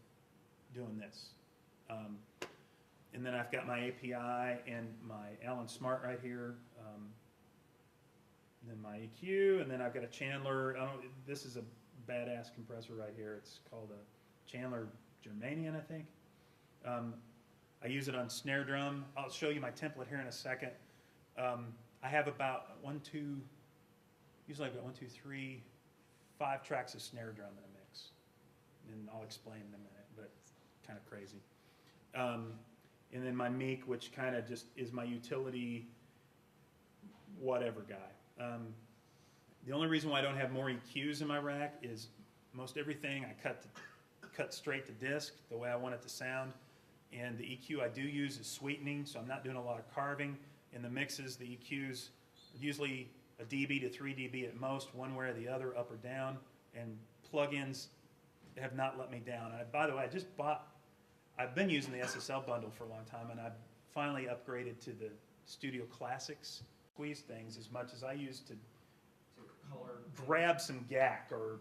doing this. And then I've got my API and my Allen Smart right here. And then my EQ, and then I've got a Chandler. This is a badass compressor right here. It's called a Chandler Germanian, I think. I use it on snare drum. I'll show you my template here in a second. I have about usually I've got 1, 2, 3, 5 tracks of snare drum in a mix. And I'll explain in a minute, but it's kind of crazy. And then my Meek, which kind of just is my utility whatever guy. The only reason why I don't have more EQs in my rack is most everything I cut straight to disc the way I want it to sound. And the EQ I do use is sweetening, so I'm not doing a lot of carving. In the mixes, the EQs are usually a dB to 3 dB at most, one way or the other, up or down. And plugins have not let me down. And by the way, I've been using the SSL bundle for a long time, and I've finally upgraded to the Studio Classics. Squeeze things as much as I used to Color. grab some gack or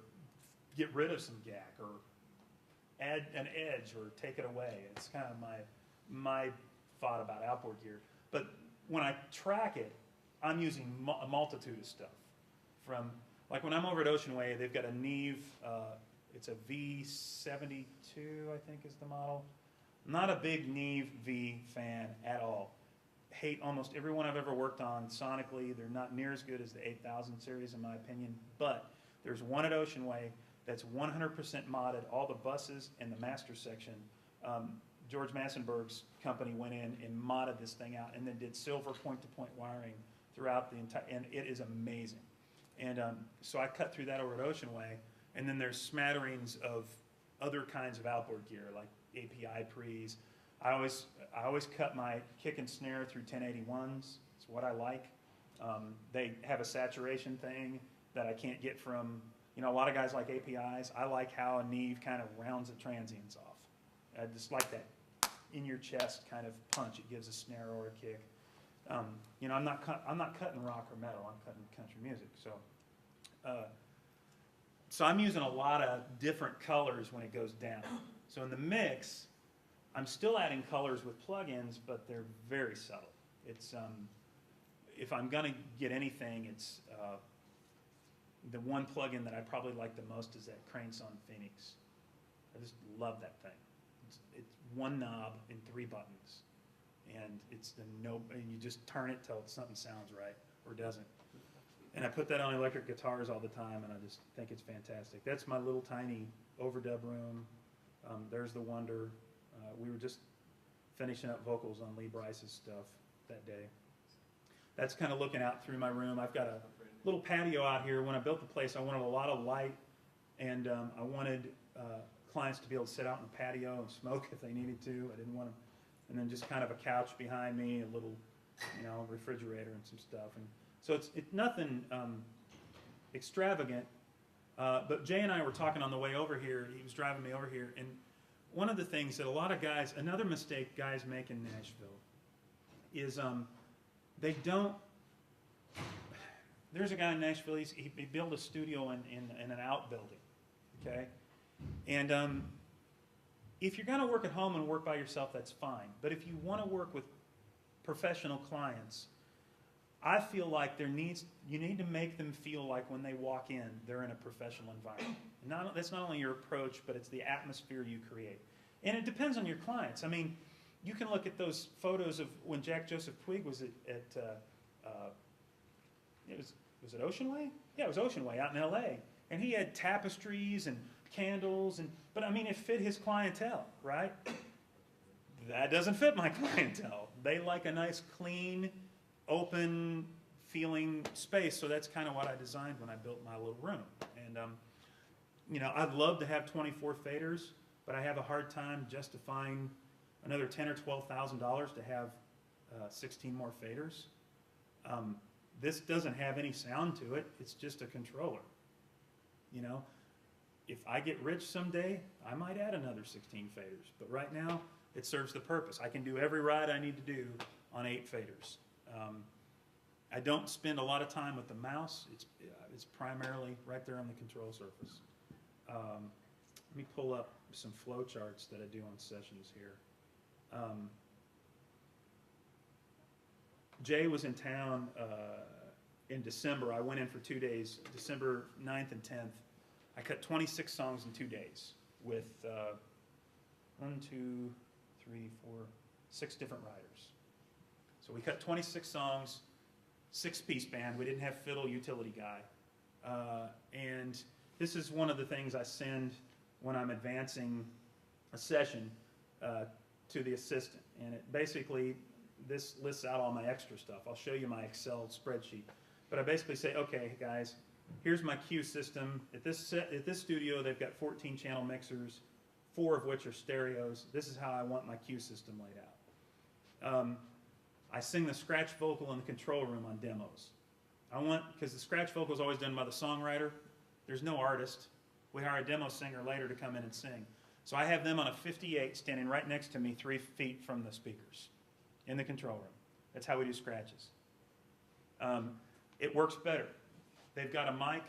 get rid of some gack or add an edge or take it away. It's kind of my thought about outboard gear. But when I track it, I'm using a multitude of stuff. From, like when I'm over at Ocean Way, they've got a Neve, it's a V72, I think is the model. Not a big Neve V fan at all. Hate almost every one I've ever worked on sonically. They're not near as good as the 8000 series in my opinion, but there's one at Ocean Way that's 100% modded, all the buses and the master section. George Massenberg's company went in and modded this thing out and then did silver point-to-point wiring throughout the entire, and it is amazing. And so I cut through that over at Ocean Way, and then there's smatterings of other kinds of outboard gear like API pre's. I always cut my kick and snare through 1081s. It's what I like. They have a saturation thing that I can't get from, a lot of guys like APIs. I like how a Neve kind of rounds the transients off. I just like that in your chest kind of punch it gives a snare or a kick. I'm not cutting rock or metal. I'm cutting country music. So I'm using a lot of different colors when it goes down. So in the mix, I'm still adding colors with plugins, but they're very subtle. It's if I'm gonna get anything, it's the one plugin that I probably like the most is that Craneson Phoenix. I just love that thing. It's one knob and 3 buttons, and and you just turn it till something sounds right or doesn't. And I put that on electric guitars all the time, and I just think it's fantastic. That's my little tiny overdub room. There's the Wonder. We were just finishing up vocals on Lee Bryce's stuff that day. That's kind of looking out through my room. I've got a little patio out here. When I built the place, I wanted a lot of light, and I wanted clients to be able to sit out in the patio and smoke if they needed to. I didn't want them, and then just kind of a couch behind me, a little, refrigerator and some stuff. And so it's nothing extravagant. But Jay and I were talking on the way over here. He was driving me over here, and one of the things that a lot of guys, another mistake guys make in Nashville is they don't. There's a guy in Nashville. He built a studio in an outbuilding, okay, and if you're going to work at home and work by yourself, that's fine. But if you want to work with professional clients, I feel like you need to make them feel like when they walk in, they're in a professional environment. That's not only your approach, but it's the atmosphere you create. And it depends on your clients. I mean, you can look at those photos of when Jack Joseph Puig was was it Ocean Way? Yeah, it was Ocean Way out in L.A. And he had tapestries and candles, but I mean, it fit his clientele, right? That doesn't fit my clientele. They like a nice, clean, open feeling space, so that's kind of what I designed when I built my little room. And you know, I'd love to have 24 faders, but I have a hard time justifying another $10,000 or $12,000 to have 16 more faders. This doesn't have any sound to it. It's just a controller. You know, if I get rich someday, I might add another 16 faders. But right now, it serves the purpose. I can do every ride I need to do on 8 faders. I don't spend a lot of time with the mouse. It's primarily right there on the control surface. Let me pull up some flow charts that I do on sessions here. Jay was in town in December. I went in for 2 days, December 9th and 10th. I cut 26 songs in 2 days with 6 different writers. So we cut 26 songs, 6-piece band. We didn't have fiddle, utility guy. And this is one of the things I send when I'm advancing a session to the assistant. And it basically, this lists out all my extra stuff. I'll show you my Excel spreadsheet. But I basically say, okay, guys, here's my cue system. At this studio, they've got 14 channel mixers, 4 of which are stereos. This is how I want my cue system laid out. I sing the scratch vocal in the control room on demos. Because the scratch vocal is always done by the songwriter. There's no artist. We hire a demo singer later to come in and sing. So I have them on a 58 standing right next to me 3 feet from the speakers in the control room. That's how we do scratches. It works better. They've got a mic.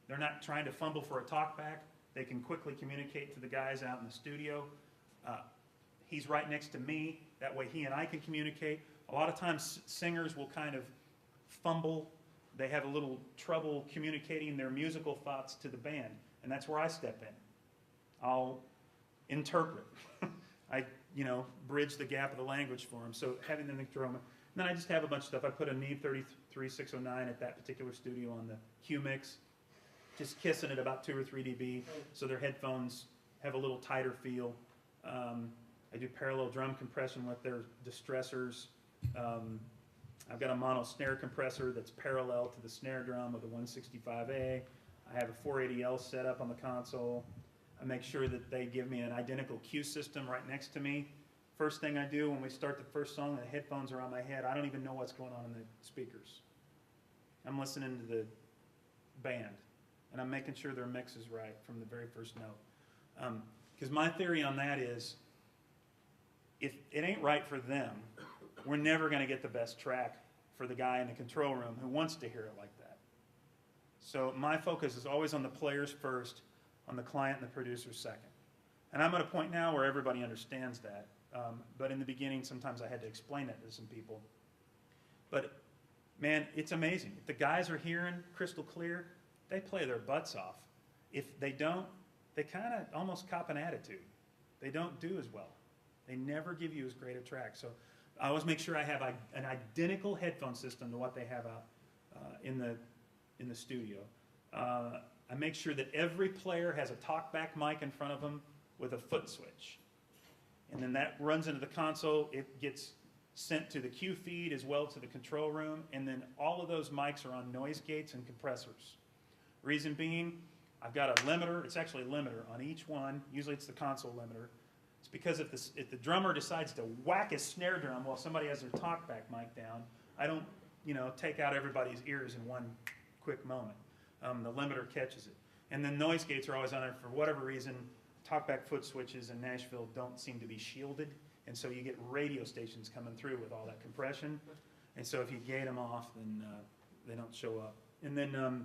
They're not trying to fumble for a talkback. They can quickly communicate to the guys out in the studio. He's right next to me. That way he and I can communicate. A lot of times singers will kind of fumble. They have a little trouble communicating their musical thoughts to the band. And that's where I step in. I'll interpret. I bridge the gap of the language for them. So having them in the control room. And then I just have a bunch of stuff. I put a Neve 33609 at that particular studio on the Q mix. Just kissing it about 2 or 3 dB, so their headphones have a little tighter feel. I do parallel drum compression with their distressors. I've got a mono snare compressor that's parallel to the snare drum with a 165A. I have a 480L set up on the console. I make sure that they give me an identical cue system right next to me. First thing I do when we start the first song, the headphones are on my head. I don't even know what's going on in the speakers. I'm listening to the band, and I'm making sure their mix is right from the very first note. Because my theory on that is, if it ain't right for them, we're never going to get the best track for the guy in the control room who wants to hear it like that. So my focus is always on the players first, on the client and the producer second. And I'm at a point now where everybody understands that. But in the beginning, sometimes I had to explain it to some people. But man, it's amazing. If the guys are hearing crystal clear, they play their butts off. If they don't, they kind of almost cop an attitude. They don't do as well. They never give you as great a track. So I always make sure I have an identical headphone system to what they have out in the studio. I make sure that every player has a talkback mic in front of them with a foot switch. And then that runs into the console. It gets sent to the Q feed as well to the control room. And then all of those mics are on noise gates and compressors. Reason being, I've got a limiter. It's actually a limiter on each one. Usually it's the console limiter. It's because if the drummer decides to whack his snare drum while somebody has their talkback mic down, I don't take out everybody's ears in one quick moment. the limiter catches it. And then noise gates are always on there for whatever reason. Talkback foot switches in Nashville don't seem to be shielded, and so you get radio stations coming through with all that compression. And so if you gate them off, then they don't show up. And then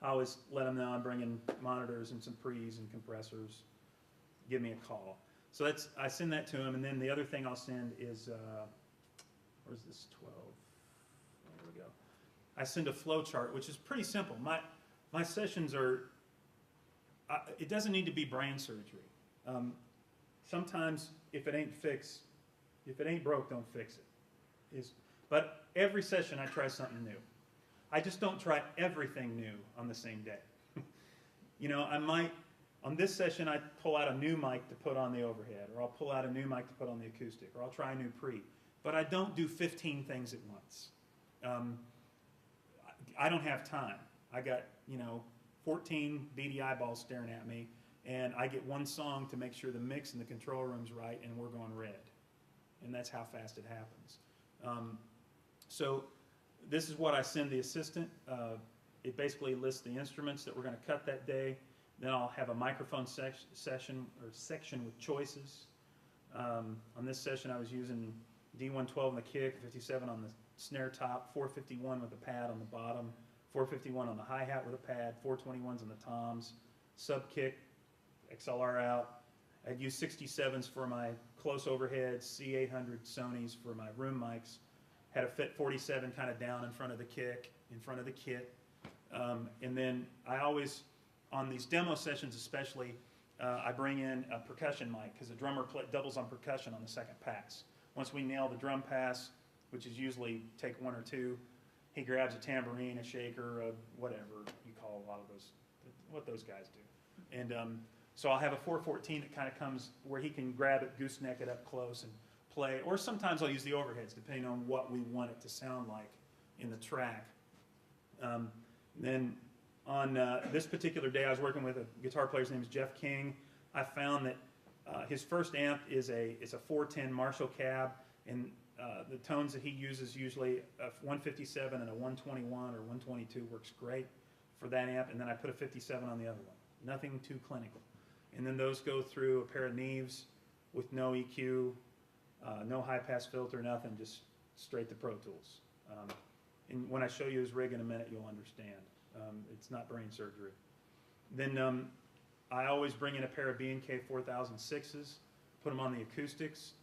I always let them know I'm bringing monitors and some pre's and compressors. Give me a call. So I send that to them, and then the other thing I'll send is, where's this 12? There we go. I send a flow chart, which is pretty simple. My sessions are, it doesn't need to be brain surgery. Sometimes if it ain't fixed, if it ain't broke, don't fix it. But every session I try something new. I just don't try everything new on the same day. You know, I might, on this session, I pull out a new mic to put on the overhead, or I'll pull out a new mic to put on the acoustic, or I'll try a new pre. But I don't do 15 things at once. I don't have time. I got, 14 beady eyeballs staring at me, and I get one song to make sure the mix in the control room's right, and we're going red. And that's how fast it happens. So this is what I send the assistant. It basically lists the instruments that we're going to cut that day. Then I'll have a microphone section with choices. On this session, I was using D112 on the kick, 57 on the snare top, 451 with a pad on the bottom, 451 on the hi-hat with a pad, 421s on the toms, sub-kick, XLR out. I'd use 67s for my close overhead, C800 Sonys for my room mics. Had a Fit 47 kind of down in front of the kick, in front of the kit. And then I always, on these demo sessions especially, I bring in a percussion mic because the drummer doubles on percussion on the second pass. Once we nail the drum pass, which is usually take one or two, he grabs a tambourine, a shaker, whatever you call a lot of those, what those guys do. And so I'll have a 414 that kind of comes where he can grab it, gooseneck it up close and play. Or sometimes I'll use the overheads depending on what we want it to sound like in the track. Then on this particular day, I was working with a guitar player. His name is Jeff King. I found that his first amp is a 410 Marshall cab, and the tones that he uses usually a 157 and a 121 or 122 works great for that amp, and then I put a 57 on the other one. Nothing too clinical. And then those go through a pair of Neves with no EQ, no high-pass filter, nothing, just straight to Pro Tools. And when I show you his rig in a minute, you'll understand. It's not brain surgery. Then I always bring in a pair of B&K 4006s, put them on the acoustics.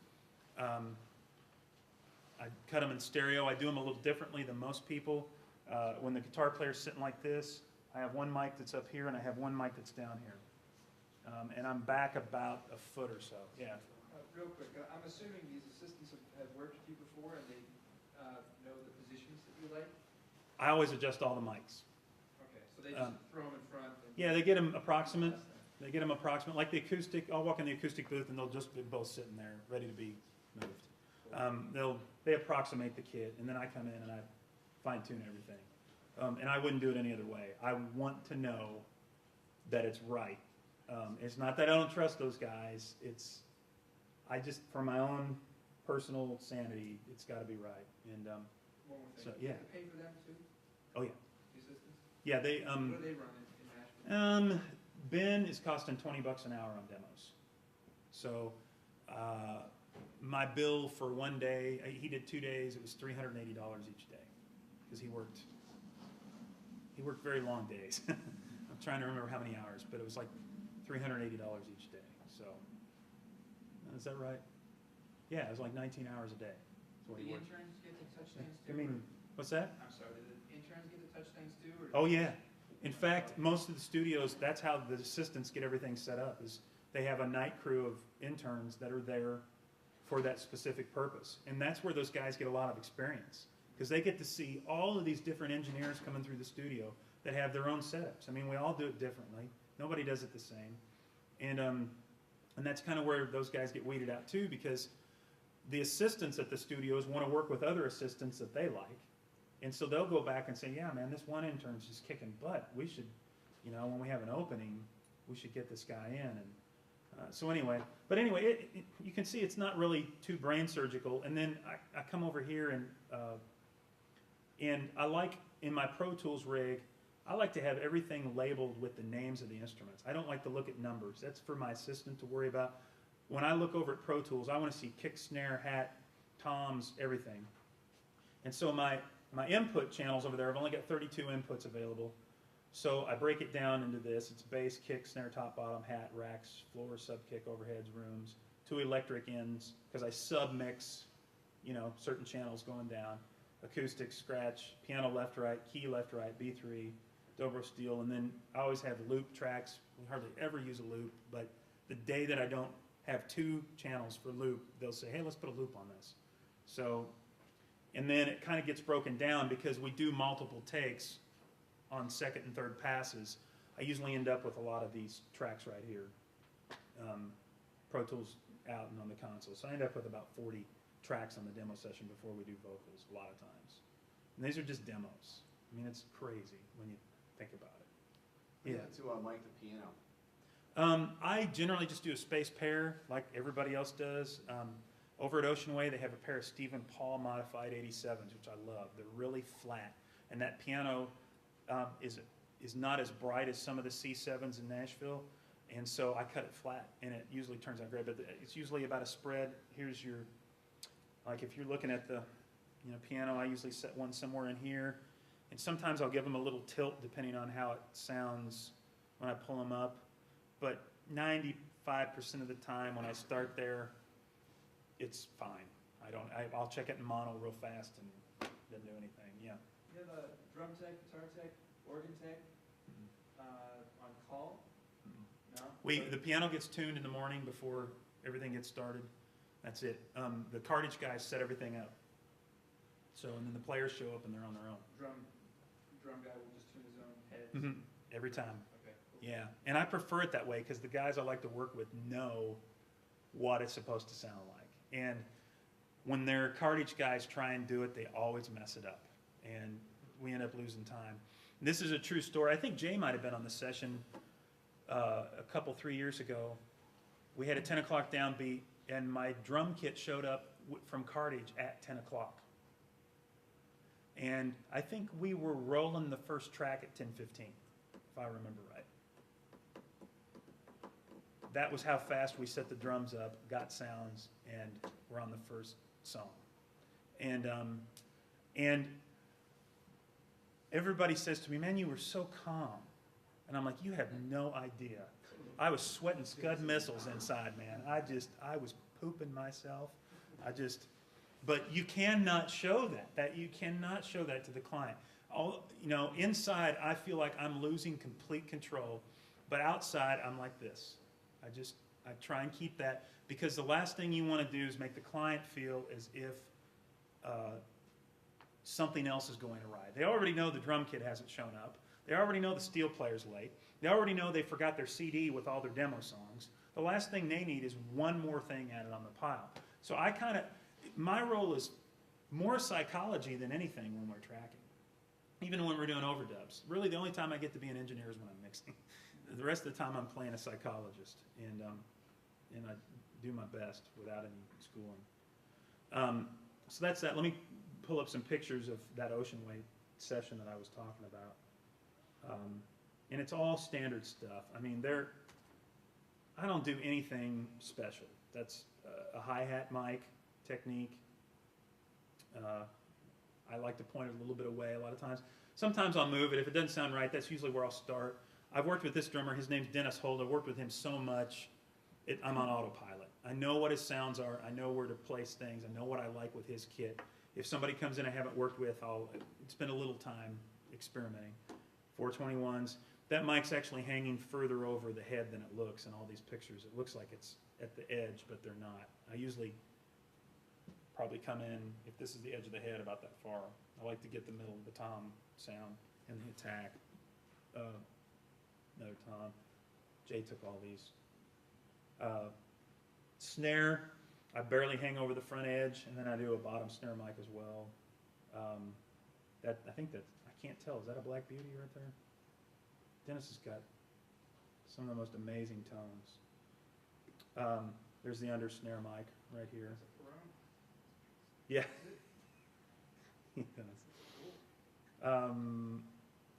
I cut them in stereo. I do them a little differently than most people. When the guitar player's sitting like this, I have one mic that's up here and I have one mic that's down here. And I'm back about a foot or so. Yeah. Real quick, I'm assuming these assistants have worked with you before and they know the positions that you like? I always adjust all the mics. Okay, so they just throw them in front? And Yeah, they get them approximate. They get them approximate. Like the acoustic, I'll walk in the acoustic booth and they'll just be both sitting there ready to be moved. They approximate the kit, and then I come in and I fine-tune everything. And I wouldn't do it any other way. I want to know that it's right. It's not that I don't trust those guys. I just, for my own personal sanity, it's got to be right. And one more thing. so, Do you yeah. have to pay for them too, Oh yeah, the assistants? yeah. They What do they run in Nashville? Ben is costing $20 an hour on demos. So my bill for one day, he did 2 days. It was $380 each day because he worked very long days. I'm trying to remember how many hours, but it was like $380 each day. So is that right? Yeah, it was like 19 hours a day. That's what Do he the worked. interns get to touch things I too? mean, what's that? I'm sorry, do the interns get to touch things too? Or Oh yeah. In fact, most of the studios, that's how the assistants get everything set up, is they have a night crew of interns that are there for that specific purpose. And that's where those guys get a lot of experience, because they get to see all of these different engineers coming through the studio that have their own setups. I mean, we all do it differently. Nobody does it the same. And that's kind of where those guys get weeded out too, because the assistants at the studios want to work with other assistants that they like. And so they'll go back and say, yeah, man, this one intern's just kicking butt. We should, when we have an opening, we should get this guy in. And so anyway, you can see it's not really too brain surgical. And then I come over here and I like in my Pro Tools rig, I like to have everything labeled with the names of the instruments. I don't like to look at numbers. That's for my assistant to worry about. When I look over at Pro Tools, I want to see kick, snare, hat, toms, everything. And so my input channels over there, I've only got 32 inputs available. So I break it down into this. It's bass, kick, snare, top, bottom, hat, racks, floor, sub-kick, overheads, rooms, 2 electric ends, because I sub-mix, you know, certain channels going down, acoustic, scratch, piano left, right, key left, right, B3, dobro steel, and then I always have loop tracks. We hardly ever use a loop, but the day that I don't have 2 channels for loop, they'll say, hey, let's put a loop on this. So, and then it kind of gets broken down because we do multiple takes on second and third passes. I usually end up with a lot of these tracks right here. Pro Tools out and on the console. So I end up with about 40 tracks on the demo session before we do vocals a lot of times. And these are just demos. I mean, it's crazy when you think about it. Yeah. To mic the piano. I generally just do a space pair like everybody else does. Over at Ocean Way, they have a pair of Stephen Paul modified 87s, which I love. They're really flat. And that piano is not as bright as some of the C7s in Nashville. And so I cut it flat, and it usually turns out great. But it's usually about a spread. Here's your, like if you're looking at the piano, I usually set one somewhere in here. And sometimes I'll give them a little tilt depending on how it sounds when I pull them up. But 95% of the time when I start there, it's fine. I'll check it in mono real fast and then do anything, yeah. You have a drum tech, guitar tech, organ tech on call? No? The piano gets tuned in the morning before everything gets started. That's it. The cartage guys set everything up. So, and then the players show up and they're on their own. Drum guy will just tune his own heads? Every time. Okay, cool. Yeah, and I prefer it that way because the guys I like to work with know what it's supposed to sound like. And when their cartage guys try and do it, they always mess it up. And we end up losing time. And this is a true story. I think Jay might have been on the session a couple, 3 years ago. We had a 10 o'clock downbeat, and my drum kit showed up from cartage at 10 o'clock. And I think we were rolling the first track at 10:15, if I remember right. That was how fast we set the drums up, got sounds, and we're on the first song. And everybody says to me, man, you were so calm. And I'm like, you have no idea. I was sweating Scud missiles inside, man. I was pooping myself. But you cannot show that. You cannot show that to the client. Inside, I feel like I'm losing complete control. But outside, I'm like this. I try and keep that, because the last thing you want to do is make the client feel as if something else is going awry. They already know the drum kit hasn't shown up. They already know the steel player's late. They already know they forgot their CD with all their demo songs. The last thing they need is one more thing added on the pile. So my role is more psychology than anything when we're tracking, even when we're doing overdubs. Really, the only time I get to be an engineer is when I'm mixing. The rest of the time I'm playing a psychologist, and I do my best without any schooling. So that's that. Let me pull up some pictures of that Ocean Way session that I was talking about. And it's all standard stuff. I mean, I don't do anything special. That's a hi-hat mic technique. I like to point it a little bit away a lot of times. Sometimes I'll move it. If it doesn't sound right, that's usually where I'll start. I've worked with this drummer. His name's Dennis Holt. I've worked with him so much, I'm on autopilot. I know what his sounds are. I know where to place things. I know what I like with his kit. If somebody comes in I haven't worked with, I'll spend a little time experimenting. 421s. That mic's actually hanging further over the head than it looks in all these pictures. It looks like it's at the edge, but they're not. I usually probably come in, if this is the edge of the head, about that far. I like to get the middle of the tom sound and the attack. Another tom. Jay took all these. Snare, I barely hang over the front edge, and then I do a bottom snare mic as well. I can't tell, is that a Black Beauty right there? Dennis has got some of the most amazing tones. There's the under snare mic right here. Yeah. He does.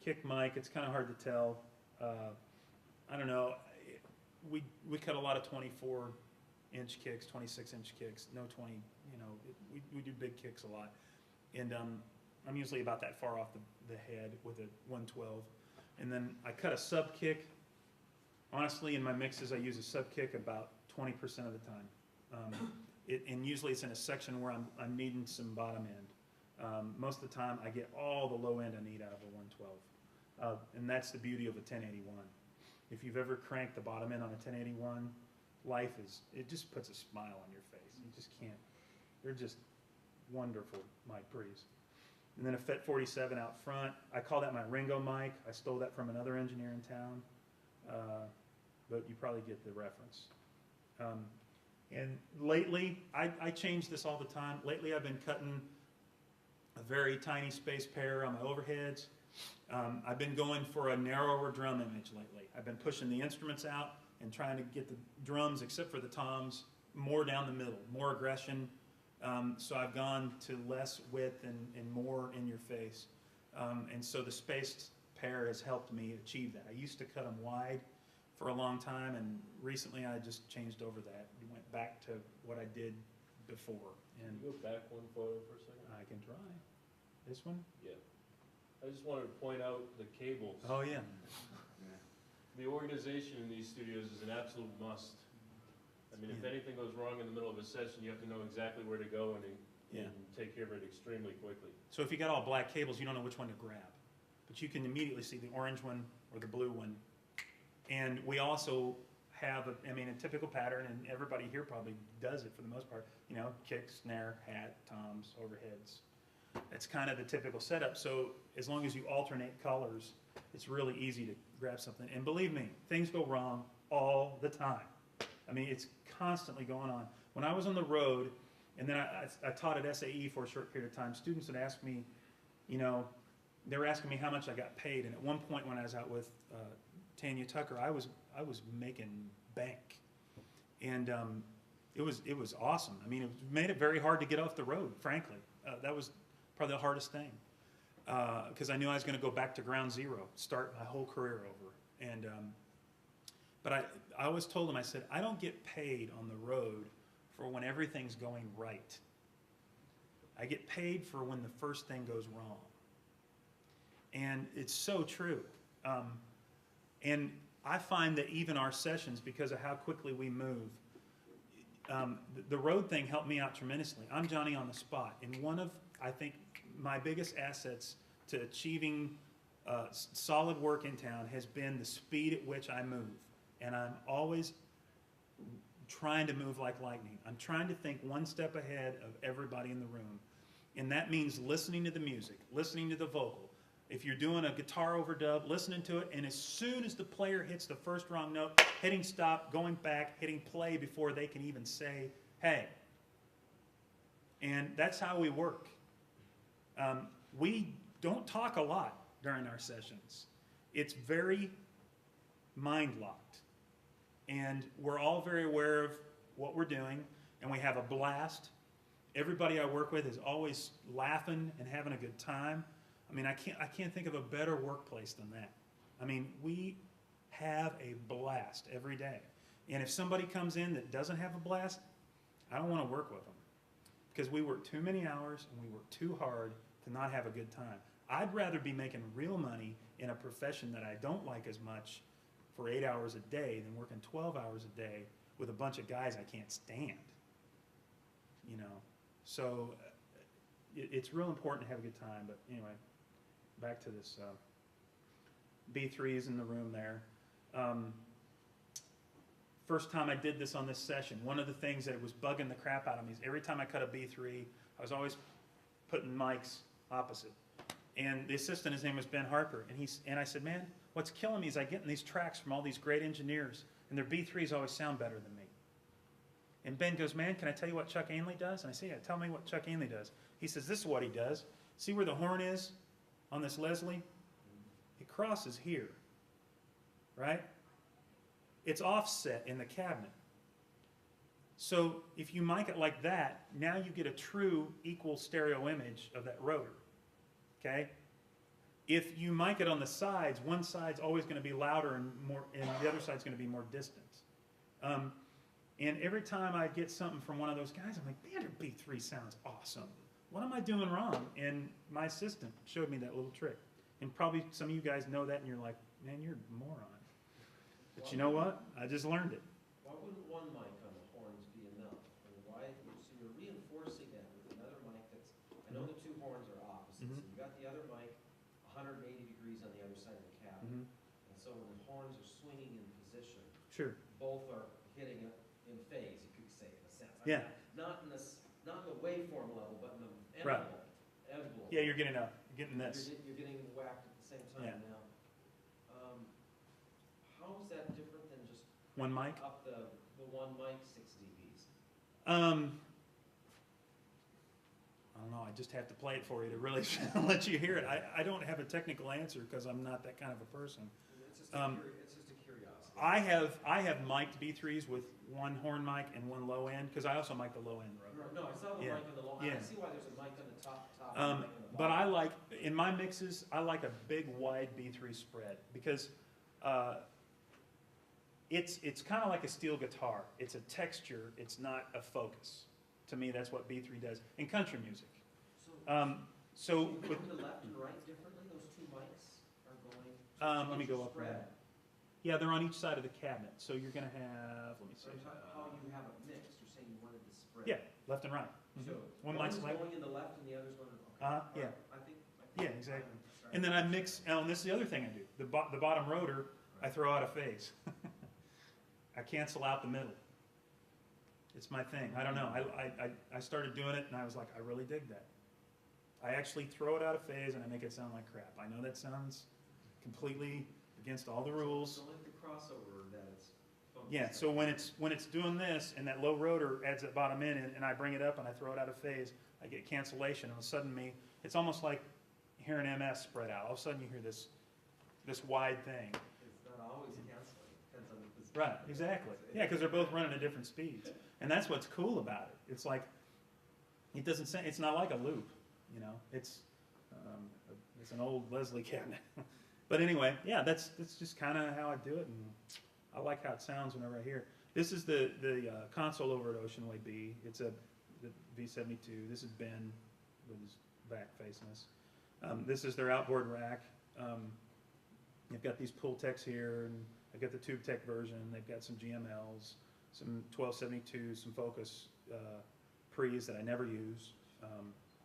kick mic. It's kind of hard to tell. I don't know. We cut a lot of 24-inch kicks, 26-inch kicks. No 20. You know, we do big kicks a lot, and I'm usually about that far off the head with a 112, and then I cut a sub kick. Honestly, in my mixes, I use a sub kick about 20% of the time. And usually it's in a section where I'm needing some bottom end. Most of the time, I get all the low end I need out of a 112. And that's the beauty of a 1081. If you've ever cranked the bottom end on a 1081, it just puts a smile on your face. You just can't. They're just wonderful mic pre's. And then a FET 47 out front. I call that my Ringo mic. I stole that from another engineer in town. But you probably get the reference. And lately, I change this all the time. Lately, I've been cutting a very tiny space pair on my overheads. I've been going for a narrower drum image lately. I've been pushing the instruments out and trying to get the drums, except for the toms, more down the middle, more aggression. So I've gone to less width and more in your face. And so the spaced pair has helped me achieve that. I used to cut them wide for a long time, and recently I just changed over that. We went back to what I did before. Can you go back one photo for a second? I can try. This one? Yeah. I just wanted to point out the cables. Oh, yeah. The organization in these studios is an absolute must. I mean, if anything goes wrong in the middle of a session, you have to know exactly where to go and take care of it extremely quickly. So if you got all black cables, you don't know which one to grab. But you can immediately see the orange one or the blue one. And we also have, a typical pattern, and everybody here probably does it for the most part. You know, kick, snare, hat, toms, overheads. That's kind of the typical setup. So as long as you alternate colors, it's really easy to grab something. And believe me, things go wrong all the time. I mean, it's constantly going on. When I was on the road, and then I taught at SAE for a short period of time, students would ask me, you know, they were asking me how much I got paid. And at one point when I was out with Tanya Tucker, I was making bank. And it was awesome. I mean, it made it very hard to get off the road, frankly. That was probably the hardest thing. Because I knew I was going to go back to ground zero, start my whole career over. And but I always told them, I said, I don't get paid on the road for when everything's going right. I get paid for when the first thing goes wrong. And it's so true. And I find that even our sessions, because of how quickly we move, the road thing helped me out tremendously. I'm Johnny on the spot. And one of, I think, my biggest assets to achieving solid work in town has been the speed at which I move. And I'm always trying to move like lightning. I'm trying to think one step ahead of everybody in the room. And that means listening to the music, listening to the vocal. If you're doing a guitar overdub, listening to it, and as soon as the player hits the first wrong note, hitting stop, going back, hitting play before they can even say, hey. And that's how we work. We don't talk a lot during our sessions. It's very mind-locked. And we're all very aware of what we're doing, and we have a blast. Everybody I work with is always laughing and having a good time. I mean, I can't think of a better workplace than that. I mean, we have a blast every day. And if somebody comes in that doesn't have a blast, I don't want to work with them. Because we work too many hours and we work too hard to not have a good time. I'd rather be making real money in a profession that I don't like as much for 8 hours a day than working 12 hours a day with a bunch of guys I can't stand. You know, so it's real important to have a good time. But anyway, back to this. B3's in the room there. First time I did this on this session, one of the things that was bugging the crap out of me is every time I cut a B3, I was always putting mics opposite. And the assistant, his name was Ben Harper, and I said, man, what's killing me is I get in these tracks from all these great engineers, and their B3s always sound better than me. And Ben goes, man, can I tell you what Chuck Ainley does? And I say, yeah, tell me what Chuck Ainley does. He says, this is what he does. See where the horn is on this Leslie? It crosses here, right? It's offset in the cabinet. So if you mic it like that, now you get a true equal stereo image of that rotor, okay? if you mic it on the sides, one side's always going to be louder and more, and the other side's going to be more distant. And every time I get something from one of those guys, I'm like, man, your B3 sounds awesome. What am I doing wrong? And my assistant showed me that little trick. And probably some of you guys know that, and you're like, man, you're a moron. But you know what? I just learned it. Why wouldn't one mic on the horns be enough? And why, so you're reinforcing that with another mic that's, I know the two horns are opposite, so you got the other mic 180 degrees on the other side of the cabinet. And so when the horns are swinging in position, Sure. both are hitting it in phase, you could say, in a sense. I Yeah. mean, not in the waveform level, but in the Right. envelope. Yeah, you're getting this. You're getting whacked at the same time now. How is that different than just One mic. up the one mic 6 dBs? I don't know. I just have to play it for you to really let you hear it. I don't have a technical answer because I'm not that kind of a person. It's just it's just a curiosity. I have mic'd B3s with one horn mic and one low end because I also mic the low end rotor. No, I saw the Yeah. mic on the low. Yeah. I see why there's a mic on the top and a mic on the But bottom. I like, in my mixes, I like a big wide B3 spread because it's kind of like a steel guitar. It's a texture. It's not a focus. To me, that's what B3 does in country music. So So you with, go to left and right differently? Those two mics are going. let me go up spread. there. Yeah, they're on each side of the cabinet. So you're going to have, let me see. So how you have it mixed? You're saying you wanted to spread. Yeah, left and right. So One one's mic's left. going in the left and the other's going in the. Okay. Uh-huh, All yeah. right. I think. Yeah, exactly. And then I mix, and this is the other thing I do. The bottom rotor, I throw out of phase. I cancel out the middle. It's my thing. I don't know. I started doing it and I was like, I really dig that. I actually throw it out of phase and I make it sound like crap. I know that sounds completely against all the rules. So like the crossover that it's. Yeah, so when it's doing this and that low rotor adds that bottom in and I bring it up and I throw it out of phase, I get cancellation. All of a sudden it's almost like hearing MS spread out. All of a sudden you hear this wide thing. It's not always canceling. It depends on the position. Right, exactly. Yeah, because they're both running at different speeds. And that's what's cool about it. It's like, it doesn't say, it's not like a loop, you know? It's an old Leslie cabinet. But anyway, yeah, that's just kind of how I do it, and I like how it sounds whenever I hear it. This is the console over at Ocean Way B. It's the V72. This is Ben with his back facing us. This is their outboard rack. They've got these pull techs here, and I've got the tube tech version. They've got some GMLs, some 1272, some Focus pre's that I never use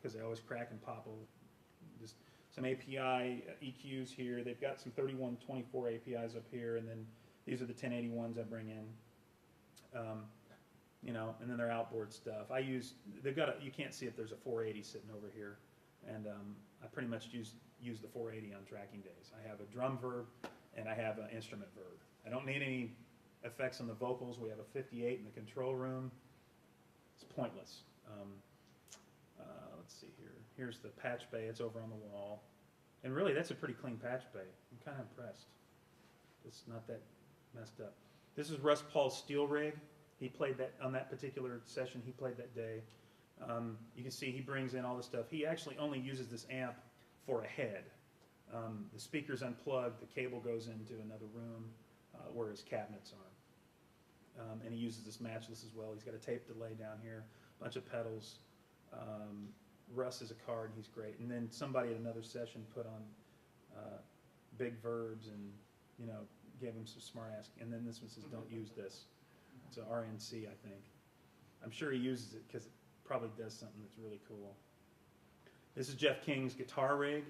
because they always crack and pop. Just some API EQs here. They've got some 3124 APIs up here, and then these are the 1081s I bring in. You know, and then their outboard stuff. They've got you can't see it, there's a 480 sitting over here, and I pretty much use the 480 on tracking days. I have a drum verb and I have an instrument verb. I don't need any effects on the vocals. We have a 58 in the control room. It's pointless. Let's see here. Here's the patch bay. It's over on the wall. And really, that's a pretty clean patch bay. I'm kind of impressed. It's not that messed up. This is Russ Paul's steel rig. He played that on that particular session. He played that day. You can see he brings in all the stuff. He actually only uses this amp for a head. The speaker's unplugged. The cable goes into another room where his cabinets are. And he uses this matchless as well. He's got a tape delay down here, a bunch of pedals. Russ is a card. He's great. And then somebody at another session put on big verbs and, you know, gave him some smart ass. And then this one says, don't use this. It's an RNC, I think. I'm sure he uses it because it probably does something that's really cool. This is Jeff King's guitar rig.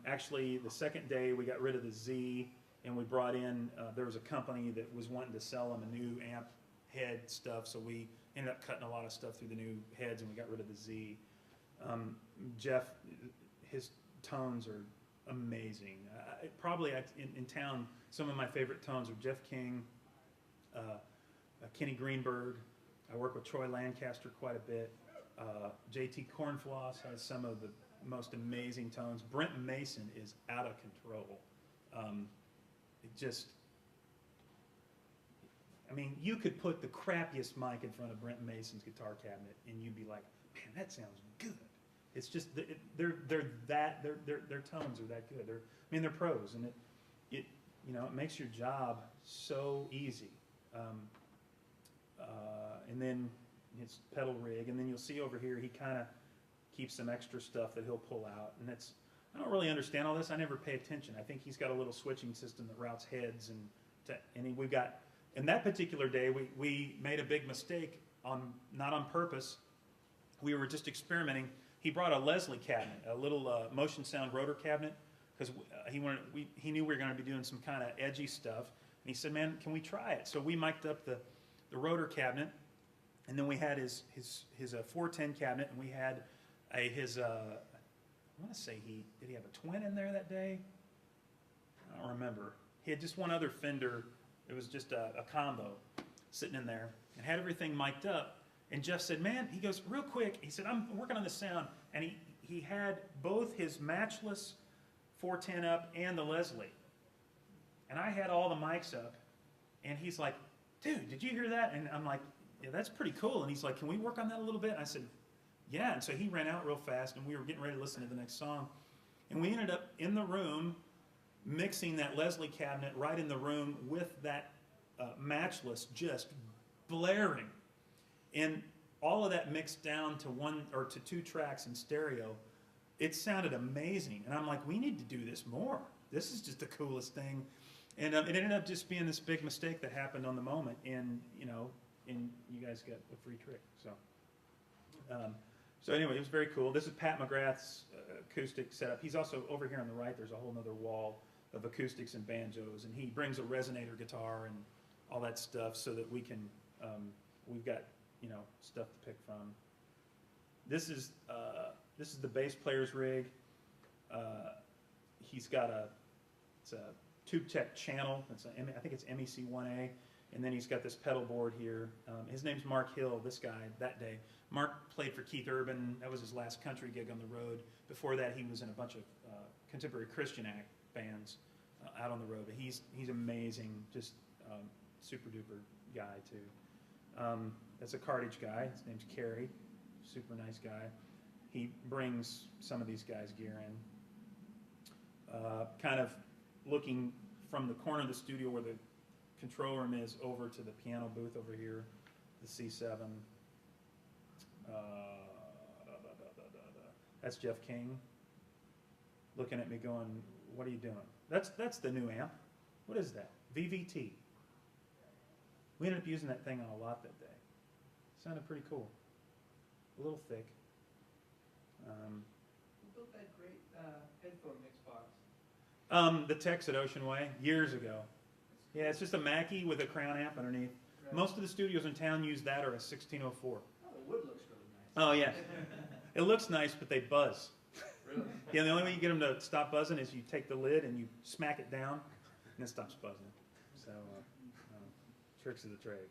Actually, the second day we got rid of the Z and we brought in, there was a company that was wanting to sell them a new amp head stuff, so we ended up cutting a lot of stuff through the new heads and we got rid of the Z. Jeff, his tones are amazing. In town, some of my favorite tones are Jeff King, Kenny Greenberg. I work with Troy Lancaster quite a bit. JT Cornfloss has some of the most amazing tones. Brent Mason is out of control. I mean, you could put the crappiest mic in front of Brent Mason's guitar cabinet and you'd be like, man, that sounds good. It's just, their tones are that good. They're pros, and it makes your job so easy. And then it's pedal rig, and then you'll see over here, he kind of keeps some extra stuff that he'll pull out, and I don't really understand all this. I never pay attention. I think he's got a little switching system that routes heads, we've got, and that particular day, we made a big mistake, not on purpose. We were just experimenting. He brought a Leslie cabinet, a little motion sound rotor cabinet, because he knew we were going to be doing some kind of edgy stuff. And he said, "Man, can we try it?" So we mic'd up the rotor cabinet, and then we had his 410 cabinet, and we had his I want to say did he have a twin in there that day? I don't remember. He had just one other Fender. It was just a combo sitting in there, and had everything mic'd up. And Jeff said, "Man," he goes, "real quick," he said, "I'm working on the sound." And he had both his matchless 410 up and the Leslie. And I had all the mics up. And he's like, "Dude, did you hear that?" And I'm like, "Yeah, that's pretty cool." And he's like, "Can we work on that a little bit?" And I said, "Yeah." And so he ran out real fast, and we were getting ready to listen to the next song. And we ended up in the room mixing that Leslie cabinet right in the room with that matchless just blaring. And all of that mixed down to 1 or to 2 tracks in stereo. It sounded amazing. And I'm like, we need to do this more. This is just the coolest thing. And it ended up just being this big mistake that happened on the moment. And you guys got a free trick. So anyway, it was very cool. This is Pat McGrath's acoustic setup. He's also over here on the right. There's a whole other wall of acoustics and banjos. And he brings a resonator guitar and all that stuff so that we can, we've got, stuff to pick from. This is the bass player's rig. He's got it's a Tube Tech channel. I think it's MEC1A, and then he's got this pedal board here. His name's Mark Hill. This guy that day. Mark played for Keith Urban. That was his last country gig on the road. Before that, he was in a bunch of contemporary Christian act bands out on the road. But he's amazing. Just super duper guy too. That's a cartage guy. His name's Kerry. Super nice guy. He brings some of these guys' gear in. Kind of looking from the corner of the studio where the control room is over to the piano booth over here, the C7. That's Jeff King looking at me going, "What are you doing?" That's the new amp. What is that? VVT. We ended up using that thing on a lot that day. Sounded pretty cool. A little thick. Who built that great headphone mix box? The Tex at Ocean Way, years ago. Yeah, it's just a Mackie with a crown amp underneath. Right. Most of the studios in town use that or a 1604. Oh, the wood looks really nice. Oh, yeah. It looks nice, but they buzz. Really? Yeah, the only way you get them to stop buzzing is you take the lid and you smack it down, and it stops buzzing. So, tricks of the trade.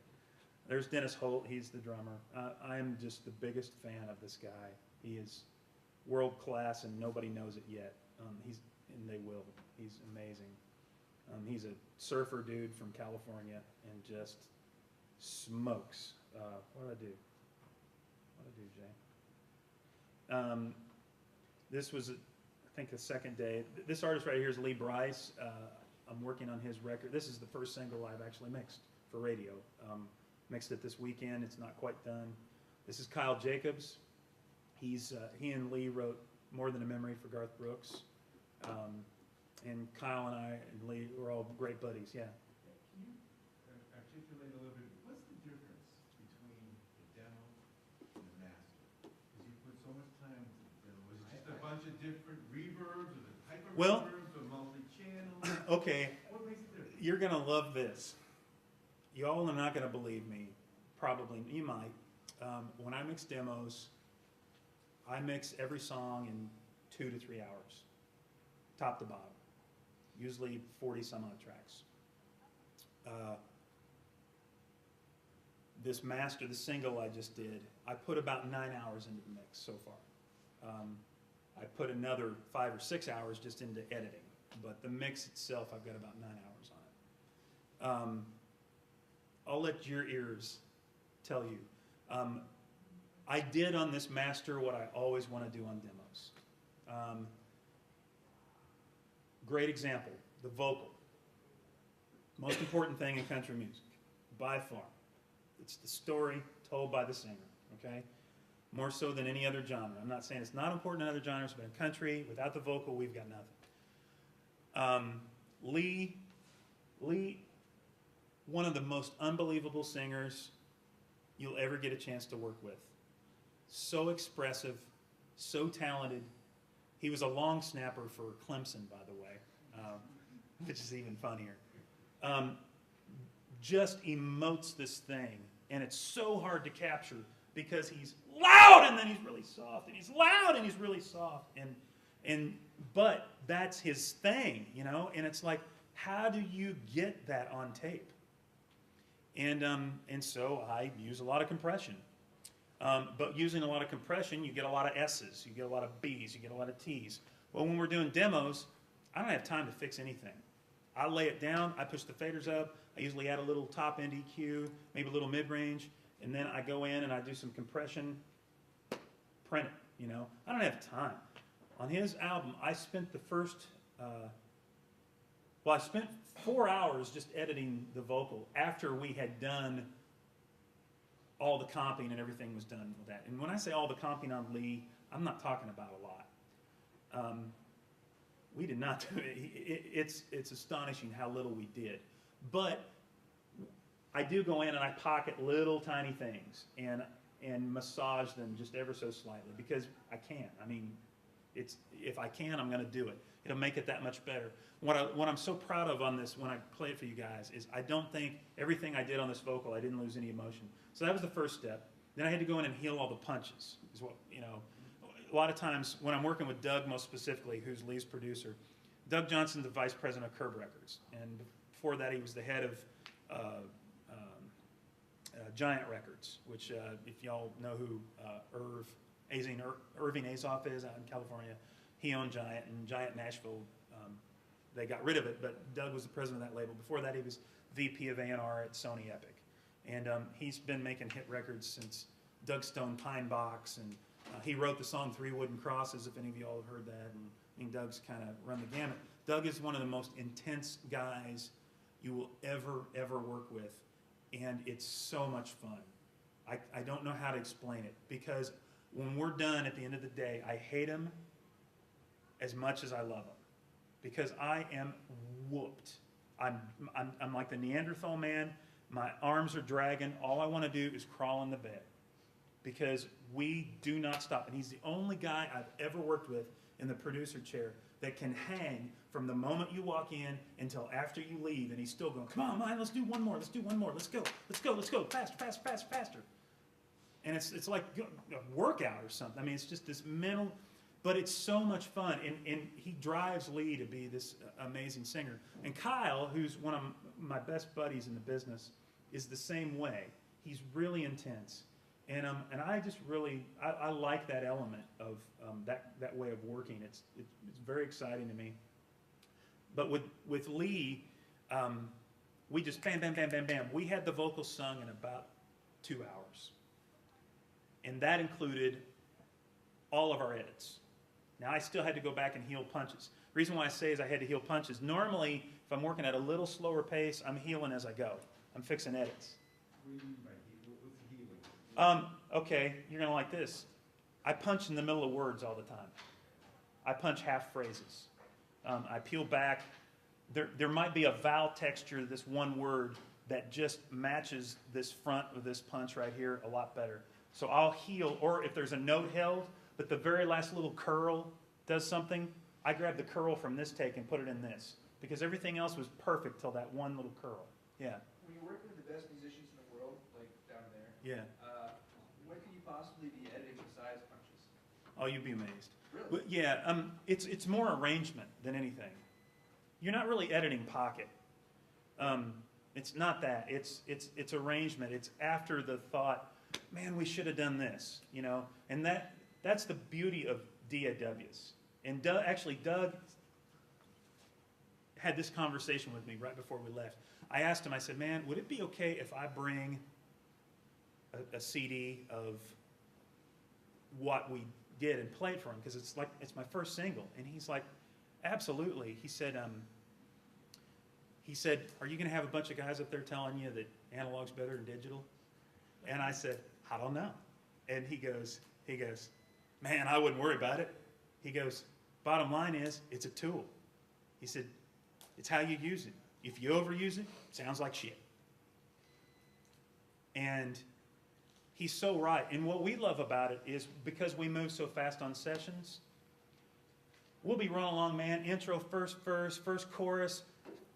There's Dennis Holt. He's the drummer. I am just the biggest fan of this guy. He is world class, and nobody knows it yet. And they will. He's amazing. He's a surfer dude from California, and just smokes. What did I do? Jay? This was, I think, the second day. This artist right here is Lee Bryce. I'm working on his record. This is the first single I've actually mixed for radio. Mixed it this weekend. It's not quite done. This is Kyle Jacobs. He and Lee wrote More Than a Memory for Garth Brooks. And Kyle and I and Lee were all great buddies, yeah. Can you articulate a little bit, what's the difference between the demo and the master? Because you put so much time into the demo. Was it just a bunch of different reverbs, or the type of reverbs, or multi-channel? Okay. What makes it different? You're going to love this. Y'all are not going to believe me. Probably. You might. When I mix demos, I mix every song in 2 to 3 hours, top to bottom. Usually 40-some odd tracks. This master, the single I just did, I put about 9 hours into the mix so far. I put another 5 or 6 hours just into editing, but the mix itself, I've got about 9 hours on it. I'll let your ears tell you. I did on this master what I always want to do on demos. Great example, the vocal. Most important thing in country music, by far. It's the story told by the singer, okay? More so than any other genre. I'm not saying it's not important in other genres, but in country, without the vocal, we've got nothing. Lee, one of the most unbelievable singers you'll ever get a chance to work with. So expressive, so talented. He was a long snapper for Clemson, by the way, which is even funnier. Just emotes this thing, and it's so hard to capture because he's loud and then he's really soft, and he's loud and he's really soft, but that's his thing, you know. And it's like, how do you get that on tape? And so I use a lot of compression. But using a lot of compression, you get a lot of S's, you get a lot of B's, you get a lot of T's. Well, when we're doing demos, I don't have time to fix anything. I lay it down, I push the faders up, I usually add a little top end EQ, maybe a little mid-range, and then I go in and I do some compression, print it, you know. I don't have time. On his album, I spent the first, I spent 4 hours just editing the vocal after we had done all the comping and everything was done with that. And when I say all the comping on Lee, I'm not talking about a lot. We did not do it. It's astonishing how little we did. But I do go in and I pocket little tiny things and massage them just ever so slightly because I can. I mean, if I can, I'm going to do it. It'll make it that much better. What I'm so proud of on this when I play it for you guys is I don't think everything I did on this vocal, I didn't lose any emotion. So that was the first step. Then I had to go in and heal all the punches. Is what, you know, a lot of times when I'm working with Doug, most specifically, who's Lee's producer, Doug Johnson's the vice president of Curb Records, and before that he was the head of Giant Records, which if y'all know who Irving Azoff is out in California, he owned Giant, and Giant Nashville, they got rid of it, but Doug was the president of that label. Before that he was VP of A&R at Sony Epic. And he's been making hit records since Doug Stone Pine Box, and he wrote the song Three Wooden Crosses, if any of y'all have heard that, and I mean, Doug's kind of run the gamut. Doug is one of the most intense guys you will ever work with, and it's so much fun. I don't know how to explain it, because when we're done at the end of the day, I hate him as much as I love him, because I am whooped. I'm like the Neanderthal man. My arms are dragging. All I want to do is crawl in the bed, because we do not stop. And he's the only guy I've ever worked with in the producer chair that can hang from the moment you walk in until after you leave, and he's still going, come on, man, let's do one more, let's do one more, let's go, faster. And it's like a workout or something. I mean, it's just this mental, but it's so much fun, and he drives Lee to be this amazing singer. And Kyle, who's one of my best buddies in the business, is the same way. He's really intense. And I just really, I like that element of that way of working. It's very exciting to me. But with Lee, we just bam, bam, bam, bam, bam. We had the vocals sung in about 2 hours. And that included all of our edits. Now, I still had to go back and heal punches. The reason why I say is I had to heal punches. Normally, if I'm working at a little slower pace, I'm healing as I go. I'm fixing edits. What do you mean by healing? What's healing? Okay, you're going to like this. I punch in the middle of words all the time. I punch half phrases. I peel back. There might be a vowel texture to this one word that just matches this front of this punch right here a lot better. So I'll heal, or if there's a note held, but the very last little curl does something, I grab the curl from this take and put it in this, because everything else was perfect till that one little curl. Yeah. When you're working with the best musicians in the world, like down there, Yeah. what could you possibly be editing besides punches? Oh, you'd be amazed. Really? Well, yeah, it's more arrangement than anything. You're not really editing pocket. It's not that. It's arrangement. It's after the thought, man, we should have done this, you know. And that's the beauty of DIWs. And Doug had this conversation with me right before we left. I asked him, I said, man, would it be okay if I bring a CD of what we did and played for him, because it's my first single. And he's like, absolutely. He said, are you going to have a bunch of guys up there telling you that analog's better than digital? And I said, I don't know. And he goes, man, I wouldn't worry about it. He goes, bottom line is, it's a tool. He said, it's how you use it. If you overuse it, it sounds like shit. And he's so right. And what we love about it is because we move so fast on sessions, we'll be running along, man, intro, first verse, first chorus,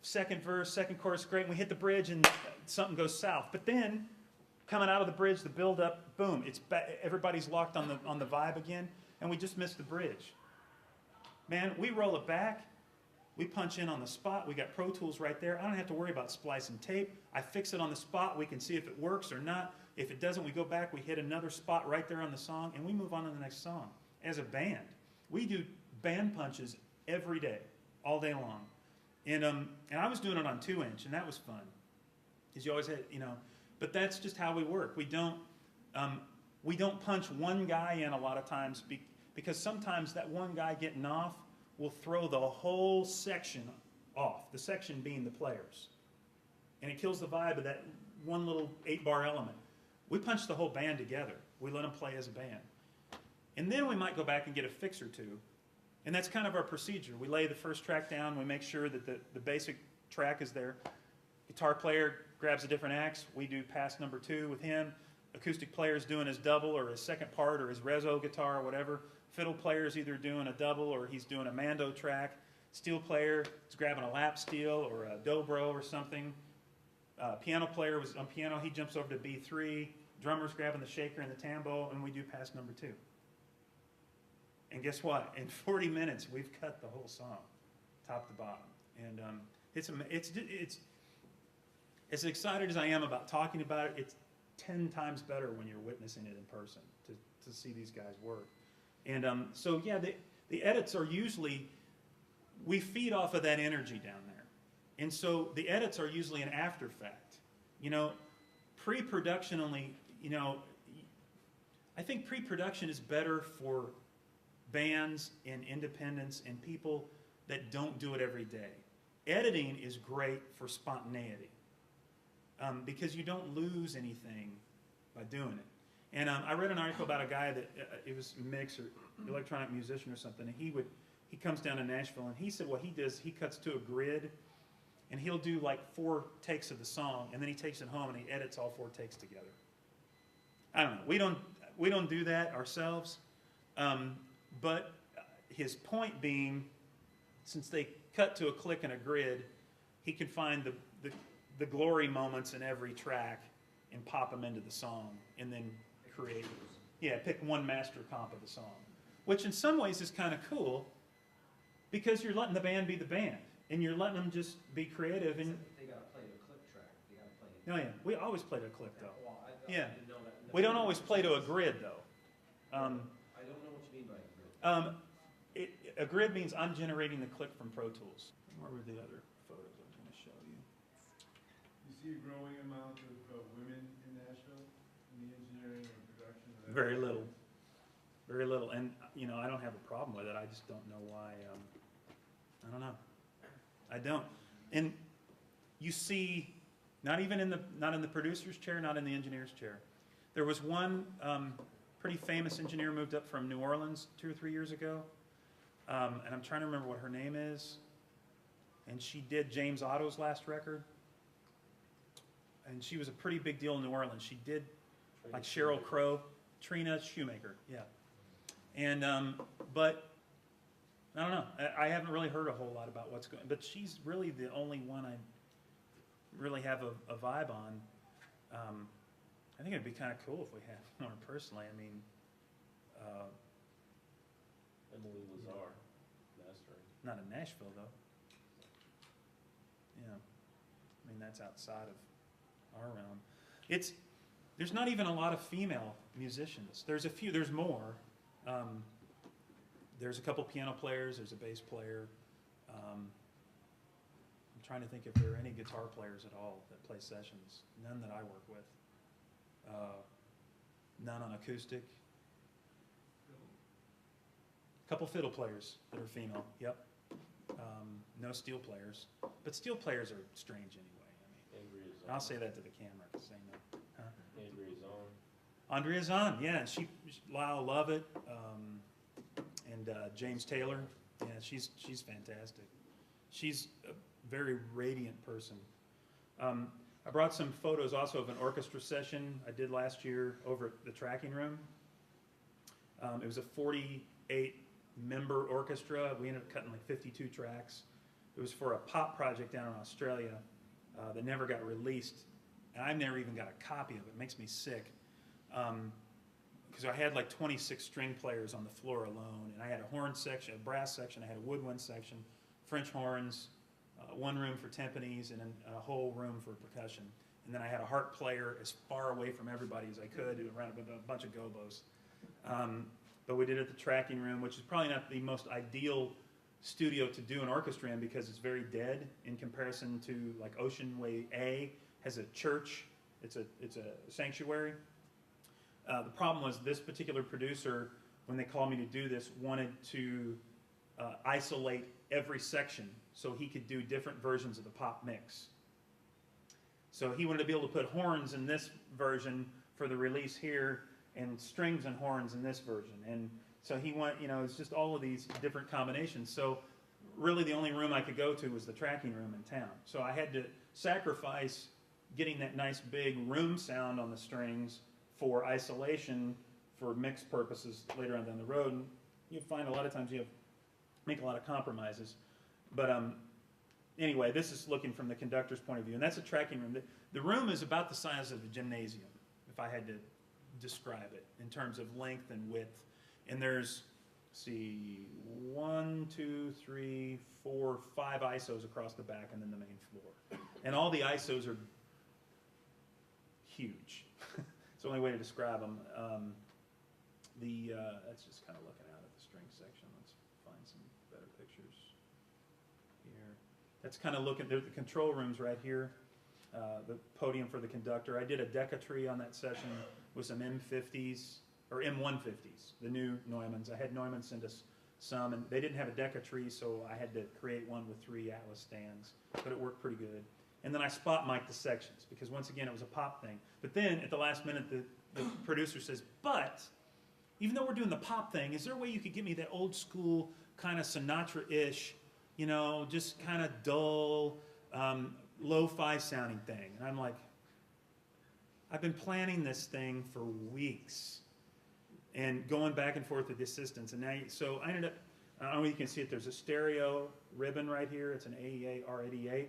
second verse, second chorus, great, and we hit the bridge and something goes south. But then, coming out of the bridge, the build up, boom, everybody's locked on the vibe again, and we just missed the bridge. Man, we roll it back, we punch in on the spot, we got Pro Tools right there. I don't have to worry about splicing tape. I fix it on the spot, we can see if it works or not. If it doesn't, we go back, we hit another spot right there on the song, and we move on to the next song. As a band, we do band punches every day, all day long. And I was doing it on 2-inch, and that was fun. Because you always had, but that's just how we work. We don't punch one guy in a lot of times because sometimes that one guy getting off will throw the whole section off, the section being the players. And it kills the vibe of that one little 8-bar element. We punch the whole band together. We let them play as a band. And then we might go back and get a fix or two. And that's kind of our procedure. We lay the first track down. We make sure that the basic track is there. Guitar player grabs a different axe. We do pass number 2 with him. Acoustic player is doing his double or his second part or his rezo guitar or whatever. Fiddle player is either doing a double or he's doing a mando track. Steel player is grabbing a lap steel or a dobro or something. Piano player was on piano. He jumps over to B3. Drummer's grabbing the shaker and the tambo, and we do pass number 2. And guess what? In 40 minutes, we've cut the whole song, top to bottom. And it's as excited as I am about talking about it, it's 10 times better when you're witnessing it in person to see these guys work. And so yeah, the edits are usually, we feed off of that energy down there. And so the edits are usually an after fact. Pre-production only, I think pre-production is better for bands and independents and people that don't do it every day. Editing is great for spontaneity because you don't lose anything by doing it. And I read an article about a guy that it was a mix or electronic musician or something, and he comes down to Nashville, and he said what he does, he cuts to a grid, and he'll do like 4 takes of the song, and then he takes it home and he edits all 4 takes together. I don't know. We don't do that ourselves, but his point being, since they cut to a click and a grid, he can find the glory moments in every track and pop them into the song, and then pick one master comp of the song, which in some ways is kind of cool because you're letting the band be the band and you're letting them just be creative. And they gotta play the click track. They gotta play. Oh yeah, we always play to a click though. Well, I Yeah, didn't know that. we don't always play to a grid though. I don't know what you mean by a grid. A grid means I'm generating the click from Pro Tools. Where were the other photos I was going to show you? You see a growing amount of women in Nashville in the engineering or production? Of that? Very little. Very little. And, I don't have a problem with it. I just don't know why. I don't know. I don't. And you see, not in the producer's chair, not in the engineer's chair. There was one pretty famous engineer moved up from New Orleans 2 or 3 years ago. And I'm trying to remember what her name is. And she did James Otto's last record. And she was a pretty big deal in New Orleans. She did like Sheryl Crow, Trina Shoemaker, yeah. And, but, I don't know. I haven't really heard a whole lot about what's going on. But she's really the only one I really have a vibe on. I think it'd be kind of cool if we had more personally. I mean, Emily Lazar, mastering. not in Nashville, though. Yeah. I mean, that's outside of our realm. There's not even a lot of female musicians. There's a few, there's more. There's a couple piano players, there's a bass player. I'm trying to think if there are any guitar players at all that play sessions. None that I work with. None on acoustic. Couple fiddle players that are female, yep. No steel players, but steel players are strange anyway. I mean, Andrea's on. I'll say that to the camera, 'cause they know. Huh? Andrea's on. Andrea's on, yeah, Lyle Lovett, and James Taylor, yeah, she's fantastic. She's a very radiant person. I brought some photos also of an orchestra session I did last year over at the tracking room. It was a 48-member orchestra. We ended up cutting like 52 tracks. It was for a pop project down in Australia that never got released, and I've never even got a copy of it. It makes me sick. Because I had like 26 string players on the floor alone, and I had a horn section, a brass section, I had a woodwind section, French horns, one room for timpanis, and a whole room for percussion. And then I had a harp player as far away from everybody as I could, around with a bunch of gobos. But we did it at the tracking room, which is probably not the most ideal studio to do an orchestra in because it's very dead in comparison to like Ocean Way A has a church. It's a sanctuary. The problem was this particular producer, when they called me to do this, wanted to isolate every section so he could do different versions of the pop mix. So he wanted to be able to put horns in this version for the release here and strings and horns in this version. And so he went, it's just all of these different combinations. So really the only room I could go to was the tracking room in town. So I had to sacrifice getting that nice big room sound on the strings for isolation for mix purposes later on down the road. And you find a lot of times you make a lot of compromises. But anyway, this is looking from the conductor's point of view, and that's a tracking room. The room is about the size of a gymnasium, if I had to describe it, in terms of length and width. And there's, let's see, 1, 2, 3, 4, 5 ISOs across the back and then the main floor. And all the ISOs are huge. It's the only way to describe them. That's just kind of looking out at the string section. Let's find some better pictures here. That's kind of looking, there's the control rooms right here. The podium for the conductor. I did a Decatree on that session with some M50s, or M150s, the new Neumanns. I had Neumann send us some, and they didn't have a Decatree, so I had to create one with 3 Atlas stands, but it worked pretty good. And then I spot mic'd the sections, because once again, it was a pop thing. But then, at the last minute, the producer says, but, even though we're doing the pop thing, is there a way you could give me that old school, kind of Sinatra-ish, just kind of dull, lo-fi sounding thing? And I'm like, I've been planning this thing for weeks and going back and forth with the assistants. And now, so I ended up, I don't know if you can see it, there's a stereo ribbon right here. It's an AEA R88.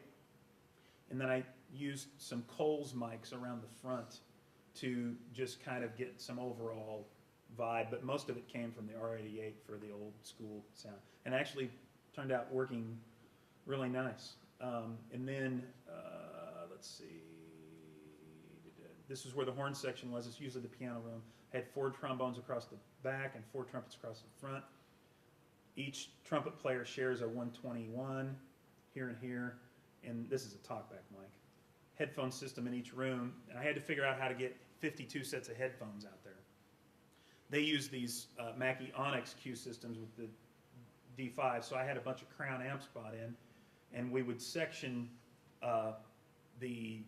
And then I used some Coles mics around the front to just kind of get some overall vibe, but most of it came from the R88 for the old school sound. And actually turned out working really nice. And then, let's see, this is where the horn section was. It's usually the piano room. Had 4 trombones across the back and 4 trumpets across the front. Each trumpet player shares a 121 here and here. And this is a talkback mic. Headphone system in each room. And I had to figure out how to get 52 sets of headphones out there. They use these Mackie Onyx Q systems with the D5, so I had a bunch of Crown amps bought in, and we would section the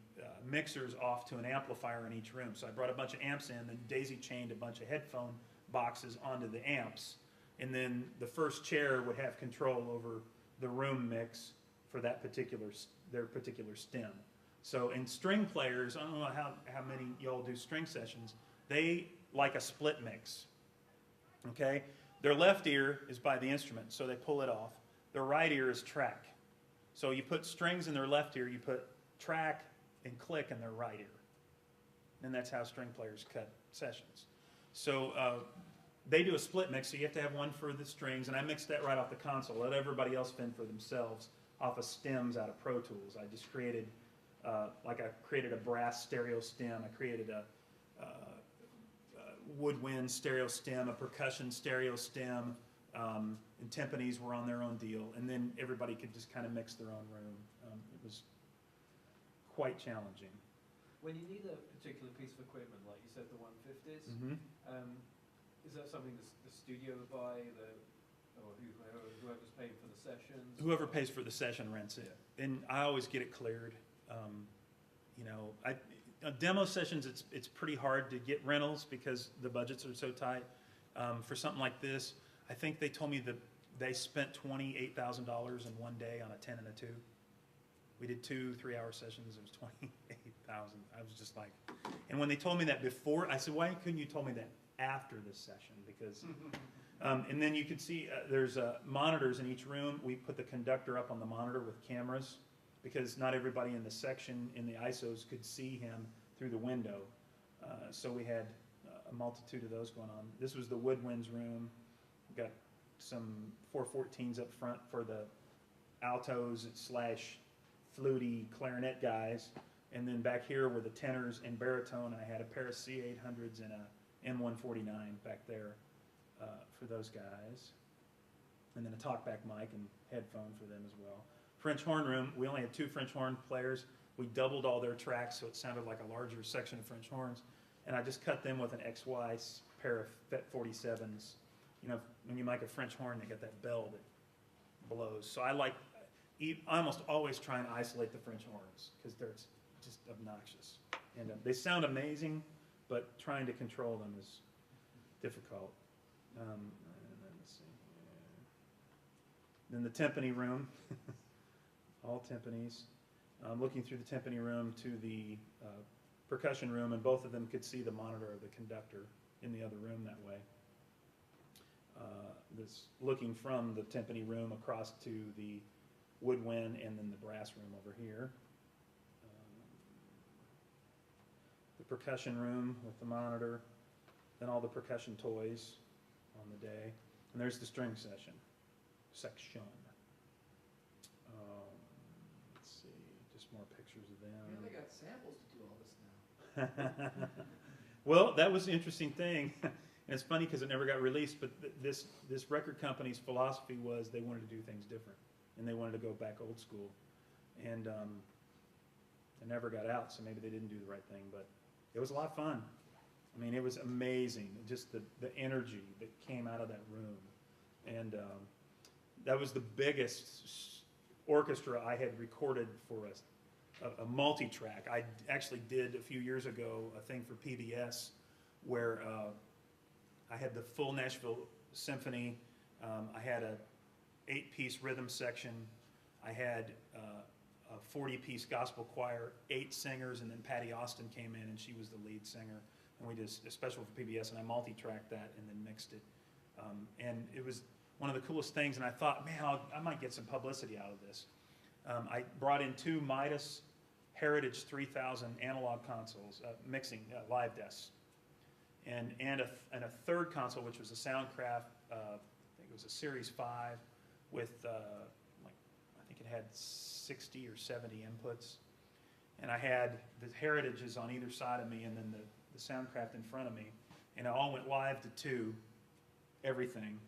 mixers off to an amplifier in each room. So I brought a bunch of amps in, then daisy-chained a bunch of headphone boxes onto the amps, and then the first chair would have control over the room mix for that their particular stem. So in string players, I don't know how many y'all do string sessions, they like a split mix, okay? Their left ear is by the instrument, so they pull it off. Their right ear is track. So you put strings in their left ear, you put track and click in their right ear. And that's how string players cut sessions. So they do a split mix, so you have to have one for the strings, and I mixed that right off the console. Let everybody else fend for themselves off of stems out of Pro Tools. I just created, I created a brass stereo stem. I created a woodwind stereo stem, a percussion stereo stem, and timpanis were on their own deal. And then everybody could just kind of mix their own room. It was quite challenging. When you need a particular piece of equipment, like you said, the 150s, Mm-hmm. is that something the studio would buy, the So whoever's paying for the sessions? Whoever pays for the session rents it, and I always get it cleared. You know, demo sessions, it's pretty hard to get rentals because the budgets are so tight. For something like this, I think they told me that they spent $28,000 in one day on a 10 and a 2. We did 2 3-hour sessions. It was 28,000. I was just like, and when they told me that before, I said, why couldn't you told me that after this session? Because, and then you could see there's monitors in each room. We put the conductor up on the monitor with cameras because not everybody in the section in the ISOs could see him through the window. So we had a multitude of those going on. This was the woodwinds room. We got some 414s up front for the altos / fluty clarinet guys. And then back here were the tenors and baritone. I had a pair of C800s and a M149 back there for those guys. And then a talkback mic and headphone for them as well. French horn room, we only had 2 French horn players. We doubled all their tracks so it sounded like a larger section of French horns. And I just cut them with an XY pair of FET 47s. You know, when you make a French horn, they get that bell that blows. So I almost always try and isolate the French horns because they're just obnoxious. And they sound amazing, but trying to control them is difficult. And then let's see here. Then the timpani room, all timpanis. Looking through the timpani room to the percussion room, and both of them could see the monitor of the conductor in the other room that way. This looking from the timpani room across to the woodwind and then the brass room over here. The percussion room with the monitor, then all the percussion toys on the day, and there's the string section. Let's see, just more pictures of them. They got samples to do all this now. Well, that was the interesting thing. And it's funny because it never got released, but this record company's philosophy was they wanted to do things different, and they wanted to go back old school. And it never got out, so maybe they didn't do the right thing, but it was a lot of fun. I mean, it was amazing, just the energy that came out of that room. And that was the biggest orchestra I had recorded for a multi-track. I actually did a few years ago a thing for PBS where I had the full Nashville Symphony. I had a 8-piece rhythm section. I had a 40-piece gospel choir, 8 singers, and then Patty Austin came in and she was the lead singer. And we did a special for PBS, and I multi-tracked that and then mixed it. And it was one of the coolest things, and I thought, man, I might get some publicity out of this. I brought in 2 Midas Heritage 3000 analog consoles, mixing live desks. And a third console, which was a Soundcraft, I think it was a Series 5 with, I think it had 60 or 70 inputs. And I had the Heritages on either side of me and then the Soundcraft in front of me. And it all went live to 2, everything.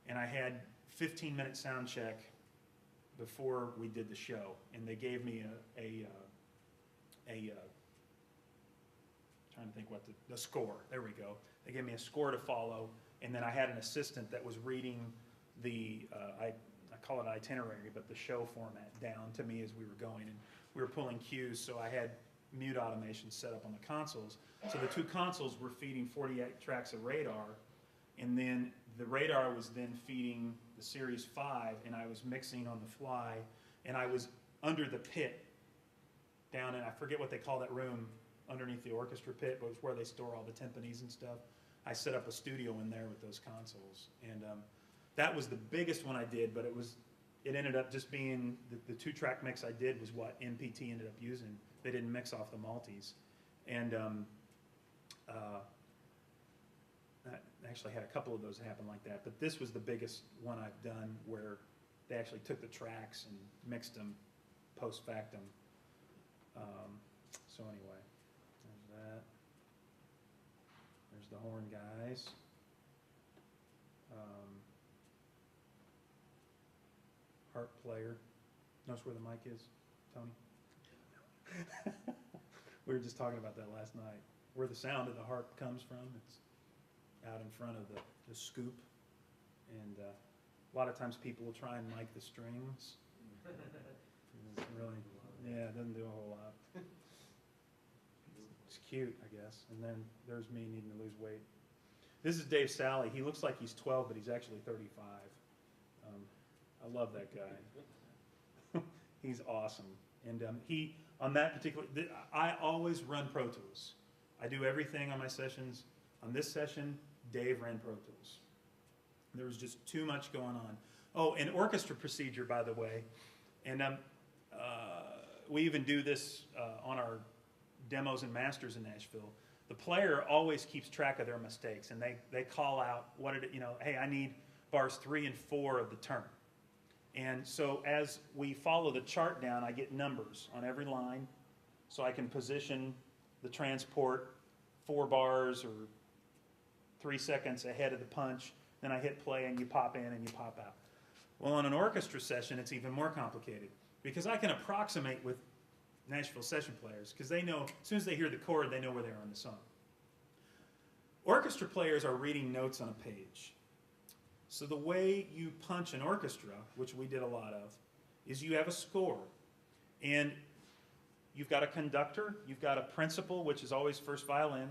And I had 15-minute sound check before we did the show. And they gave me trying to think what the score. There we go. They gave me a score to follow, and then I had an assistant that was reading the I call it itinerary, but the show format down to me as we were going, and we were pulling cues. So I had mute automation set up on the consoles. So the 2 consoles were feeding 48 tracks of radar, and then the radar was then feeding the Series 5, and I was mixing on the fly, and I was under the pit down in, I forget what they call that room underneath the orchestra pit, but it's where they store all the timpanis and stuff. I set up a studio in there with those consoles, and that was the biggest one I did, but it ended up just being, the 2-track mix I did was what MPT ended up using. They didn't mix off the multis. And I actually had a couple of those happen like that, but this was the biggest one I've done where they actually took the tracks and mixed them post-factum. So anyway, there's that. There's the horn guys. Harp player. Notice where the mic is, Tony? We were just talking about that last night. Where the sound of the harp comes from, it's out in front of the scoop. And A lot of times people will try and mic the strings. It's really, yeah, it doesn't do a whole lot. It's cute, I guess. And then there's me needing to lose weight. This is Dave Sally. He looks like he's 12, but he's actually 35. I love that guy. He's awesome. And he, on that particular, I always run Pro Tools. I do everything on my sessions. On this session, Dave ran Pro Tools. There was just too much going on. Oh, and orchestra procedure, by the way. And we even do this on our demos and masters in Nashville. The player always keeps track of their mistakes, and they call out what it, hey, I need bars 3 and 4 of the turn. And so as we follow the chart down, I get numbers on every line, so I can position the transport 4 bars or 3 seconds ahead of the punch. Then I hit play, and you pop in and you pop out. Well, on an orchestra session, it's even more complicated, because I can approximate with Nashville session players, because they know, as soon as they hear the chord, they know where they are in the song. Orchestra players are reading notes on a page. So the way you punch an orchestra, which we did a lot of, is you have a score. And you've got a conductor, you've got a principal, which is always first violin,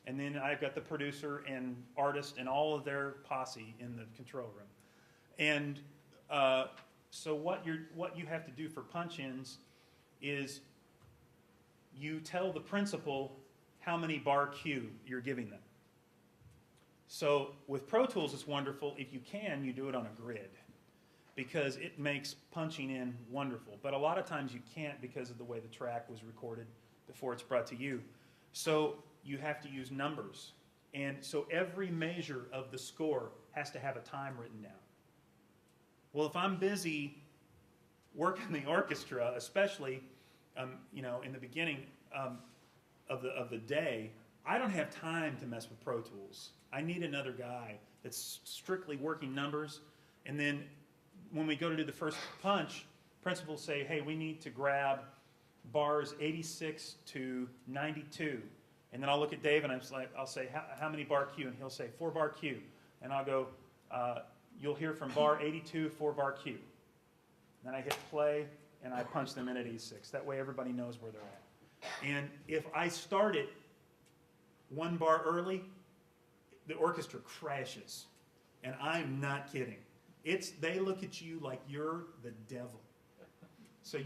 and then I've got the producer and artist and all of their posse in the control room. And so what you have to do for punch-ins is you tell the principal how many bar cue you're giving them. So with Pro Tools, it's wonderful. If you can, you do it on a grid, because it makes punching in wonderful. But a lot of times you can't, because of the way the track was recorded before it's brought to you. So you have to use numbers. And so every measure of the score has to have a time written down. Well, if I'm busy working the orchestra, especially in the beginning of the day, I don't have time to mess with Pro Tools. I need another guy that's strictly working numbers. And then when we go to do the first punch, principals say, hey, we need to grab bars 86 to 92. And then I'll look at Dave and I'll say, how many bar cue? And he'll say 4 bar cue. And I'll go, you'll hear from bar 82, 4 bar cue. Then I hit play and I punch them in at 86. That way everybody knows where they're at. And if I start it 1 bar early, the orchestra crashes. And I'm not kidding. They look at you like you're the devil. So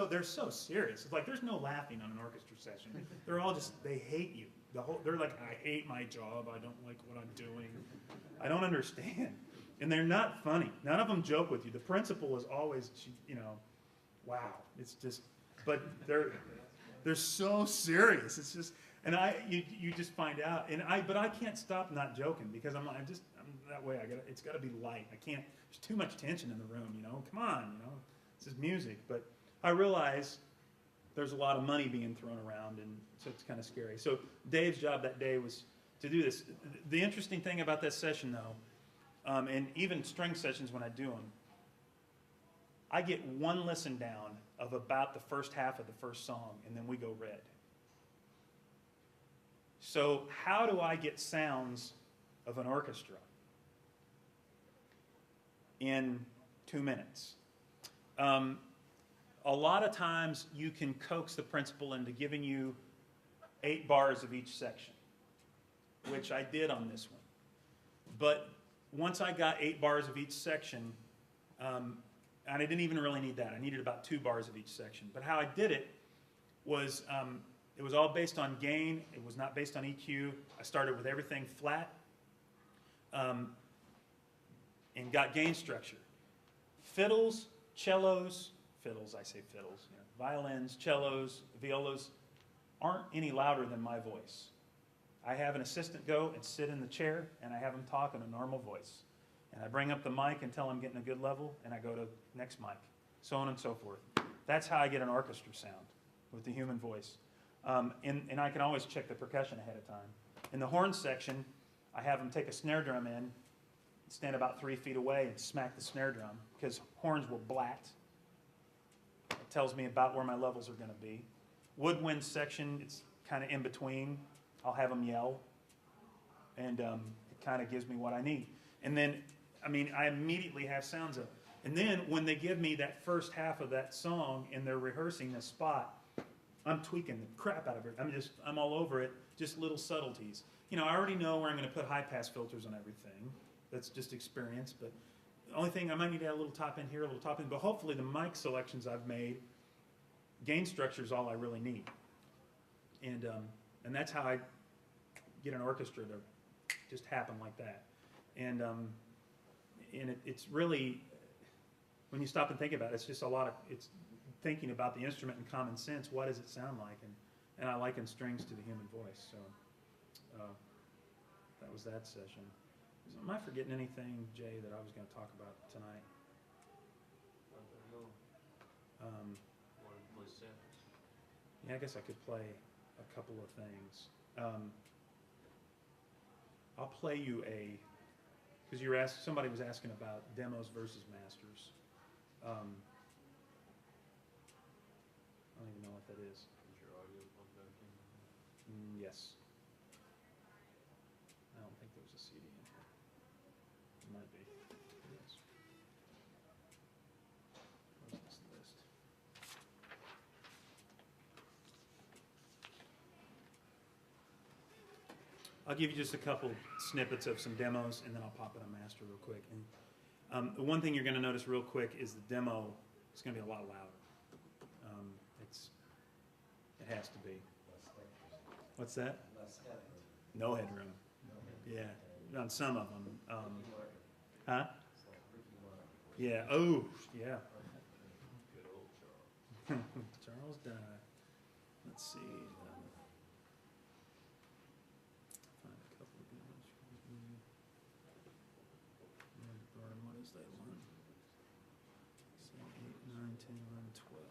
they're so serious. It's like there's no laughing on an orchestra session. They're all they hate you. They're like, I hate my job. I don't like what I'm doing. I don't understand. And they're not funny. None of them joke with you. The principal is always, wow. It's just, but they're so serious. It's just, and you just find out. But I can't stop not joking, because I'm that way. It's got to be light. I can't. There's too much tension in the room. Come on. This is music. But I realize there's a lot of money being thrown around, and so it's kind of scary. So Dave's job that day was to do this. The interesting thing about that session, though, and even string sessions when I do them, I get one listen down of about the first half of the first song, and then we go red. So how do I get sounds of an orchestra in 2 minutes? A lot of times you can coax the principal into giving you 8 bars of each section, which I did on this one. But once I got 8 bars of each section, and I didn't even really need that. I needed about 2 bars of each section. But how I did it was it was all based on gain. It was not based on EQ. I started with everything flat and got gain structure. Fiddles, cellos, violins, cellos, violas aren't any louder than my voice. I have an assistant go and sit in the chair, and I have him talk in a normal voice. And I bring up the mic until I'm getting a good level, and I go to next mic, so on and so forth. That's how I get an orchestra sound, with the human voice. And I can always check the percussion ahead of time. In the horn section, I have them take a snare drum in, stand about 3 feet away, and smack the snare drum, because horns will blat. It tells me about where my levels are going to be. Woodwind section, it's kind of in between. I'll have them yell, and it kind of gives me what I need. And then I mean, I immediately have sounds of. And then when they give me that first half of that song and they're rehearsing the spot, I'm tweaking the crap out of it. I'm all over it, just little subtleties. You know, I already know where I'm going to put high pass filters on everything. That's just experience. But the only thing, I might need to add a little top end here, a little top end. But hopefully the mic selections I've made, gain structure is all I really need. And that's how I get an orchestra to just happen like that. And it's really, when you stop and think about it, it's just a lot of, it's thinking about the instrument and common sense. What does it sound like? And I liken strings to the human voice. So that was that session. So am I forgetting anything, Jay, that I was going to talk about tonight? Yeah, I guess I could play a couple of things. I'll play you because somebody was asking about demos versus masters. I don't even know what that is. Is your audio plugged back in? Yes. I don't think there's a CD in here. It might be. Yes. Where's this list? I'll give you just a couple snippets of some demos, and then I'll pop in a master real quick. And the one thing you're going to notice real quick is the demo is going to be a lot louder. It has to be. What's that? No headroom. Yeah, on some of them. Huh? Yeah. Oh, yeah. Good old Charles. Charles died. Let's see. Find a couple of demos. What is that one? 7, 8, 9, 10, 11, 12.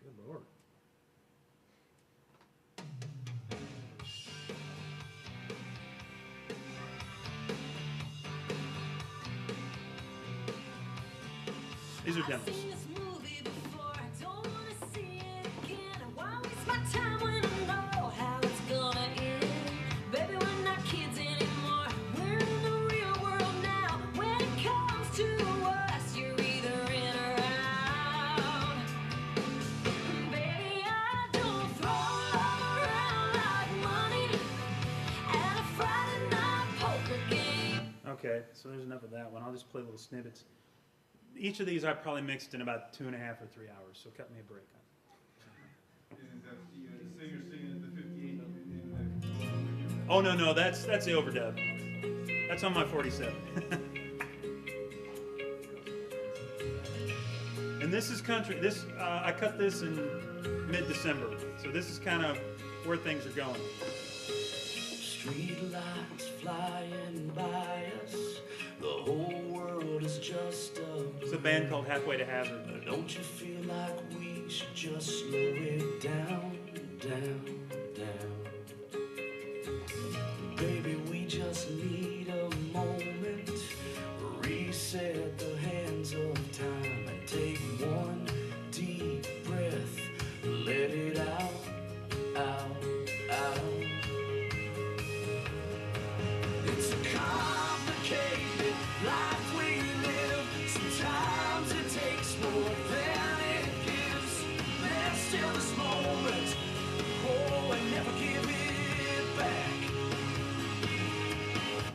Good Lord. These are demos. Okay, so there's enough of that one. I'll just play little snippets. Each of these I probably mixed in about 2.5 or 3 hours, so cut me a break on. Is that the singer singing at the 58 in the... Oh, no, that's the overdub. That's on my 47. And this is country. I cut this in mid-December, so this is kind of where things are going. Street lights flying by us, the whole world is just It's a band called Halfway to Hazard. Don't you feel like we should just slow it down, down, down? Baby, we just need a moment, reset the hands of time, and take one deep breath, let it out, out, out. It's a complicated life we live. Sometimes it takes more than it gives. There's still this moment. Oh, and never give it back.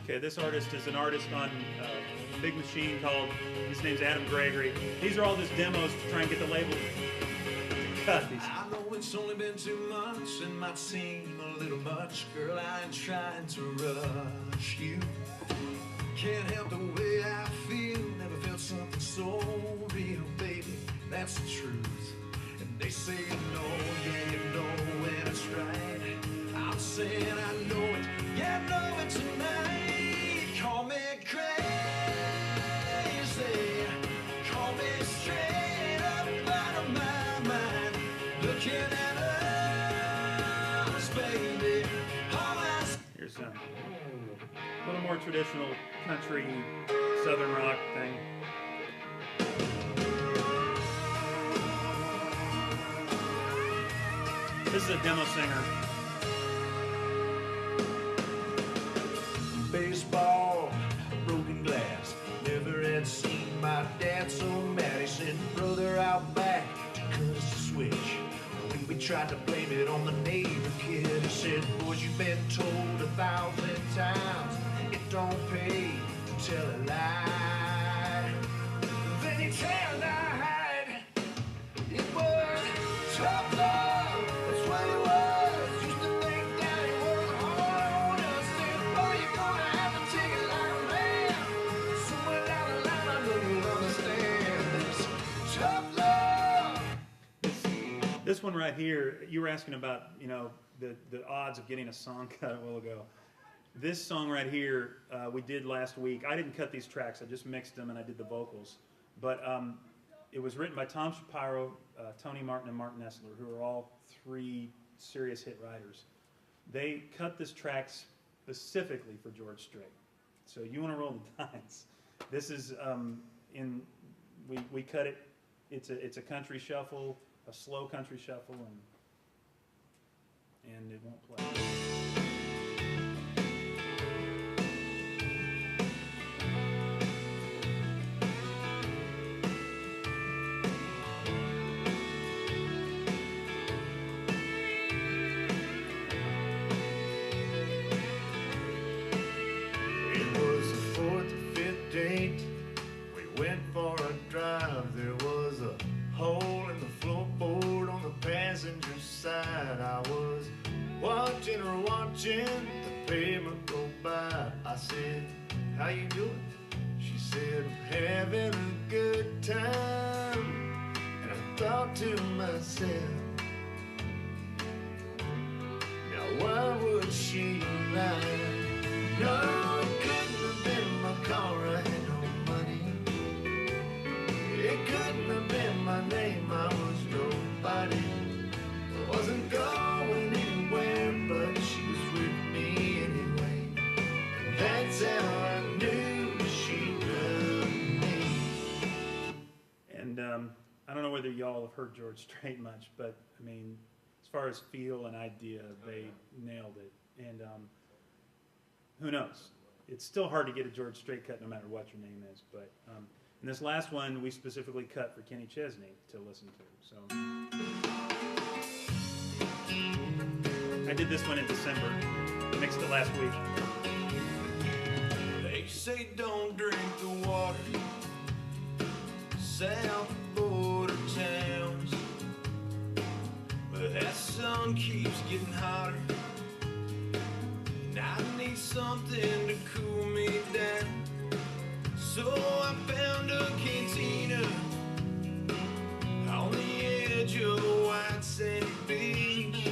Okay, this artist is an artist on a big machine called, his name's Adam Gregory. These are all just demos to try and get the label to cut these. I know it's only been 2 months and might seem a little much. Girl, I ain't trying to rush you. Can't help the way I feel. Never felt something so real, baby. That's the truth. And they say you know, yeah, you know when it's right. I'm saying I know it, yeah, I know it tonight. Call me crazy, call me straight up out of my mind. Looking at us, baby. Here's a little more traditional country, southern rock thing. This is a demo singer. switch. When we tried to blame it on the neighbor kid, he said, boys, you've been told 1,000 times it don't pay to tell a lie. Then he turned our hide. It was tough love, that's what it was. Used to think that it was hard on us. Said, boy, you're gonna have to take it like a man. Somewhere down the line, I know you'll understand this tough love. This one right here, you were asking about, you know, the odds of getting a song cut a while ago. This song right here, we did last week. I didn't cut these tracks, I just mixed them and I did the vocals. But it was written by Tom Shapiro, Tony Martin, and Martin Essler, who are all 3 serious hit writers. They cut this track specifically for George Strait. So you want to roll the dice. This is, we cut it, it's a country shuffle, a slow country shuffle, and it won't play. It was the 4th or 5th date. We went for a drive. There was a hole in the floorboard on the passenger side. I was watching her watching the pavement go by. I said, how you doing? She said, I'm having a good time. And I thought to myself, now why would she lie? No, it couldn't have been my car, I had no money. It couldn't have been my name, I was nobody. I wasn't going anywhere, but she was with me anyway. And that's how I knew she loved me. And I don't know whether y'all have heard George Strait much, but I mean, as far as feel and idea, they nailed it. And who knows? It's still hard to get a George Strait cut no matter what your name is. But and this last one we specifically cut for Kenny Chesney to listen to. So I did this one in December. Mixed it last week. They say don't drink the water south of border towns, but that sun keeps getting hotter, and I need something to cool me down. So I found a cantina on the edge of a white sandy beach.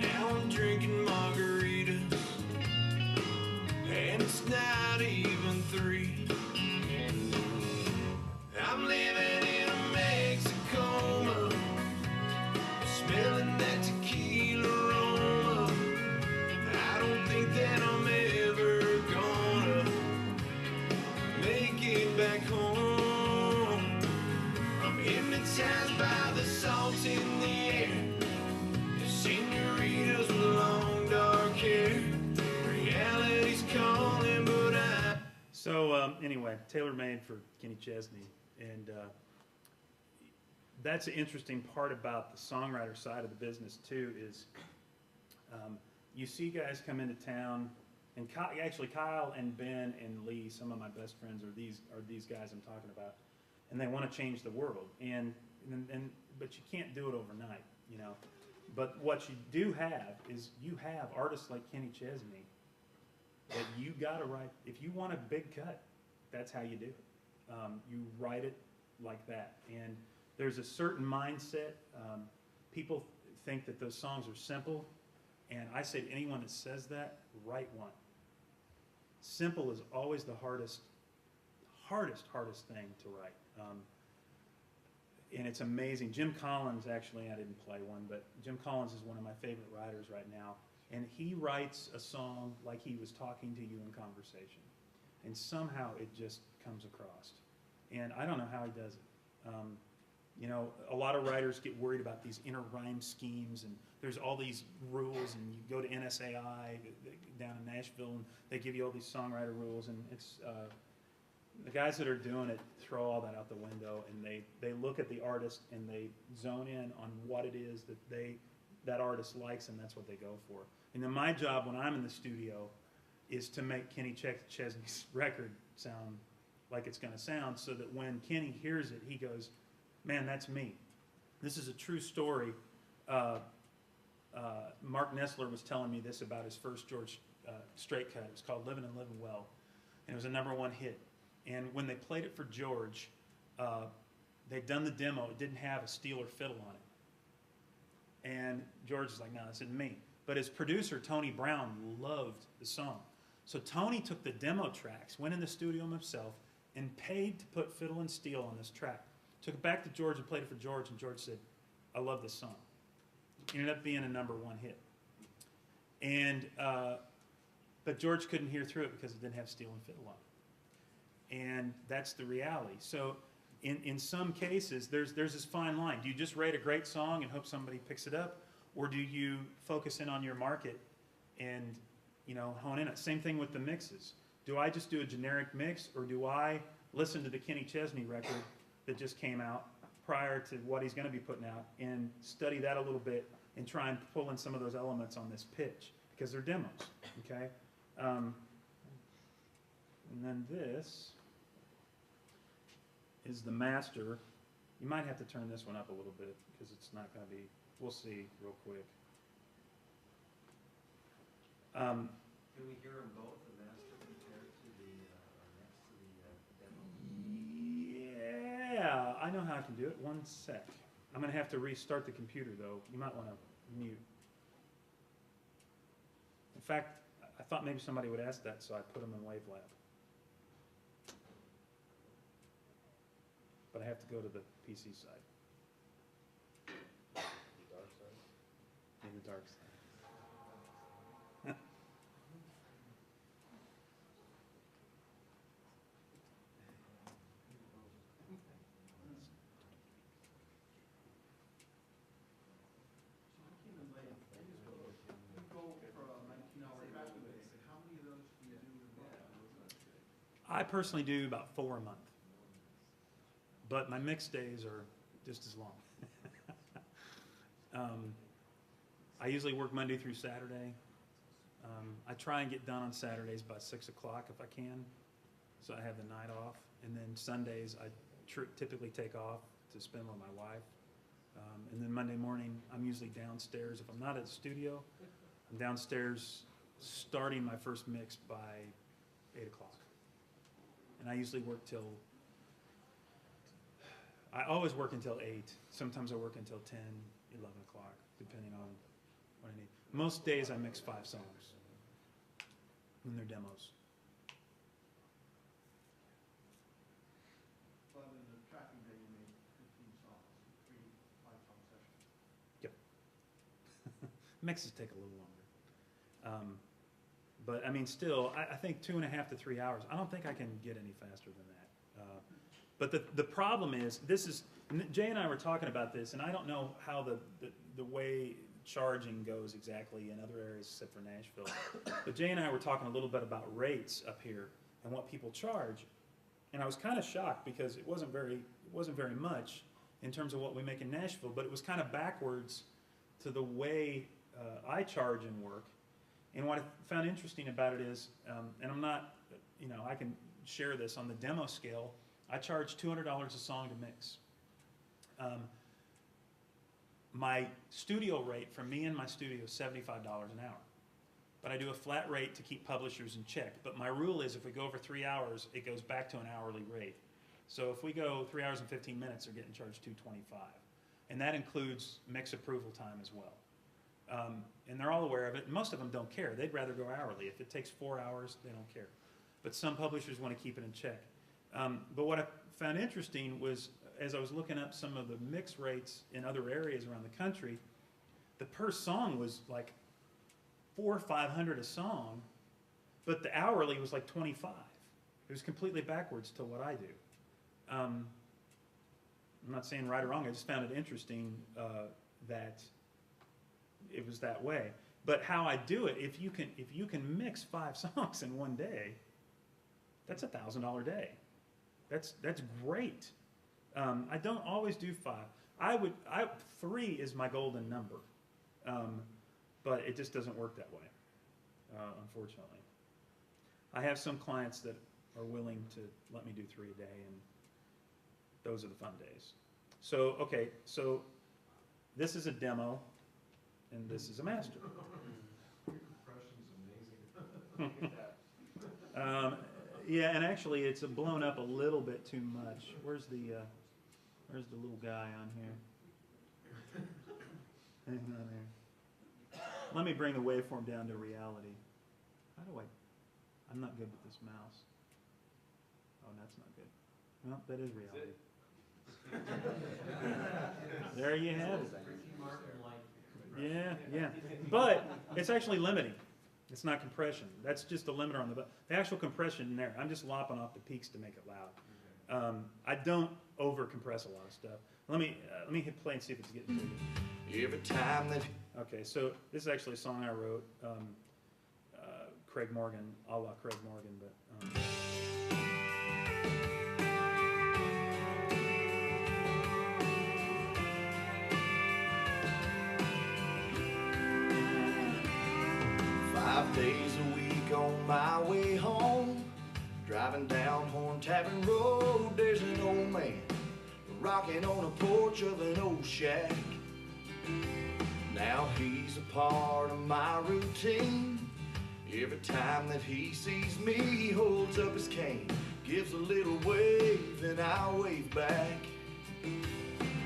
Now I'm drinking margaritas, and it's not even 3. I'm living in a Mexicoma, smelling that tequila aroma. I don't think that I'm ever gonna make it back home. I'm hypnotized by the salt in the air, the senoritas with long dark hair. Reality's calling, but I... So anyway, tailor-made for Kenny Chesney. And that's an interesting part about the songwriter side of the business too, is you see guys come into town, and actually Kyle and Ben and Lee, some of my best friends, are these guys I'm talking about, and they want to change the world, but you can't do it overnight, you know. But what you do have is you have artists like Kenny Chesney that you got to write. If you want a big cut, that's how you do it. You write it like that, and there's a certain mindset. People think that those songs are simple, and I say to anyone that says that, write one. Simple is always the hardest thing to write. And it's amazing. Jim Collins, actually, I didn't play one, but Jim Collins is one of my favorite writers right now, and he writes a song like he was talking to you in conversation, and somehow it just comes across. And I don't know how he does it. You know, a lot of writers get worried about these inner rhyme schemes, and there's all these rules, and you go to NSAI down in Nashville, and they give you all these songwriter rules, and it's, The guys that are doing it throw all that out the window, and they look at the artist and they zone in on what it is that artist likes, and that's what they go for. And then my job when I'm in the studio is to make Kenny Chesney's record sound like it's going to sound, so that when Kenny hears it, he goes, "Man, that's me." This is a true story. Mark Nessler was telling me this about his first George Strait cut. It was called "Living and Living Well," and it was a #1 hit. And when they played it for George, they'd done the demo. It didn't have a steel or fiddle on it. And George was like, "No, this isn't me." But his producer, Tony Brown, loved the song. So Tony took the demo tracks, went in the studio himself, and paid to put fiddle and steel on this track. Took it back to George and played it for George, and George said, "I love this song." It ended up being a #1 hit. And, but George couldn't hear through it because it didn't have steel and fiddle on it. And that's the reality. So in some cases, there's this fine line. Do you just write a great song and hope somebody picks it up? Or do you focus in on your market and, hone in on it? Same thing with the mixes. Do I just do a generic mix, or do I listen to the Kenny Chesney record that just came out prior to what he's going to be putting out and study that a little bit and try and pull in some of those elements on this pitch? Because they're demos, okay? And then this is the master. You might have to turn this one up a little bit because it's not going to be, we'll see real quick. Can we hear them both, the master compared to the, or next to the demo? Yeah, I know how I can do it. One sec. I'm going to have to restart the computer, though. You might want to mute. In fact, I thought maybe somebody would ask that, so I put them in WaveLab. But I have to go to the PC side. The dark side? In the dark side. I personally do about 4 a month, but my mix days are just as long. I usually work Monday through Saturday. I try and get done on Saturdays by 6 o'clock if I can, so I have the night off. And then Sundays I typically take off to spend with my wife. And then Monday morning I'm usually downstairs. If I'm not at the studio, I'm downstairs starting my first mix by 8 o'clock. And I usually work I always work until 8. Sometimes I work until 10, 11 o'clock, depending on what I need. Most days I mix 5 songs when they're demos. But in the tracking day, you made 15 songs, 3 5-song sessions. Yep. Mixes take a little longer. But I mean, still, I think 2.5 to 3 hours. I don't think I can get any faster than that. But the problem is, Jay and I were talking about this, and I don't know how the way charging goes exactly in other areas except for Nashville. But Jay and I were talking a little bit about rates up here and what people charge, and I was kind of shocked because it wasn't very much in terms of what we make in Nashville, but it was kind of backwards to the way I charge and work. And what I found interesting about it is, and I'm not, I can share this on the demo scale, I charge $200 a song to mix. My studio rate for me in my studio is $75 an hour. But I do a flat rate to keep publishers in check. But my rule is if we go over 3 hours, it goes back to an hourly rate. So if we go 3 hours and 15 minutes, they're getting charged $225. And that includes mix approval time as well. And they're all aware of it. Most of them don't care. They'd rather go hourly. If it takes 4 hours, they don't care. But some publishers want to keep it in check. But what I found interesting was, as I was looking up some of the mix rates in other areas around the country, the per song was like $400 or $500 a song, but the hourly was like $25. It was completely backwards to what I do. I'm not saying right or wrong. I just found it interesting that it was that way. But how I do it, if you can mix 5 songs in one day, that's $1,000 day. That's great. I don't always do 5. 3 is my golden number, but it just doesn't work that way, unfortunately. I have some clients that are willing to let me do 3 a day, and those are the fun days. So, okay, so this is a demo, and this is a master. Your compression's amazing. Yeah, and actually, it's blown up a little bit too much. Where's the little guy on here? Hang on there. Let me bring the waveform down to reality. How do I'm not good with this mouse. Oh, that's not good. Well, that is reality. There you have it. Yeah. But it's actually limiting. It's not compression. That's just a limiter on the actual compression in there. I'm just lopping off the peaks to make it loud. I don't over compress a lot of stuff. Let me hit play and see if it's getting to you. Every time that Okay, so this is actually a song I wrote. Craig Morgan, a la Craig Morgan, but. 5 days a week on my way home, driving down Horn Tavern Road, there's an old man rocking on a porch of an old shack. Now he's a part of my routine. Every time that he sees me, he holds up his cane, gives a little wave, and I wave back.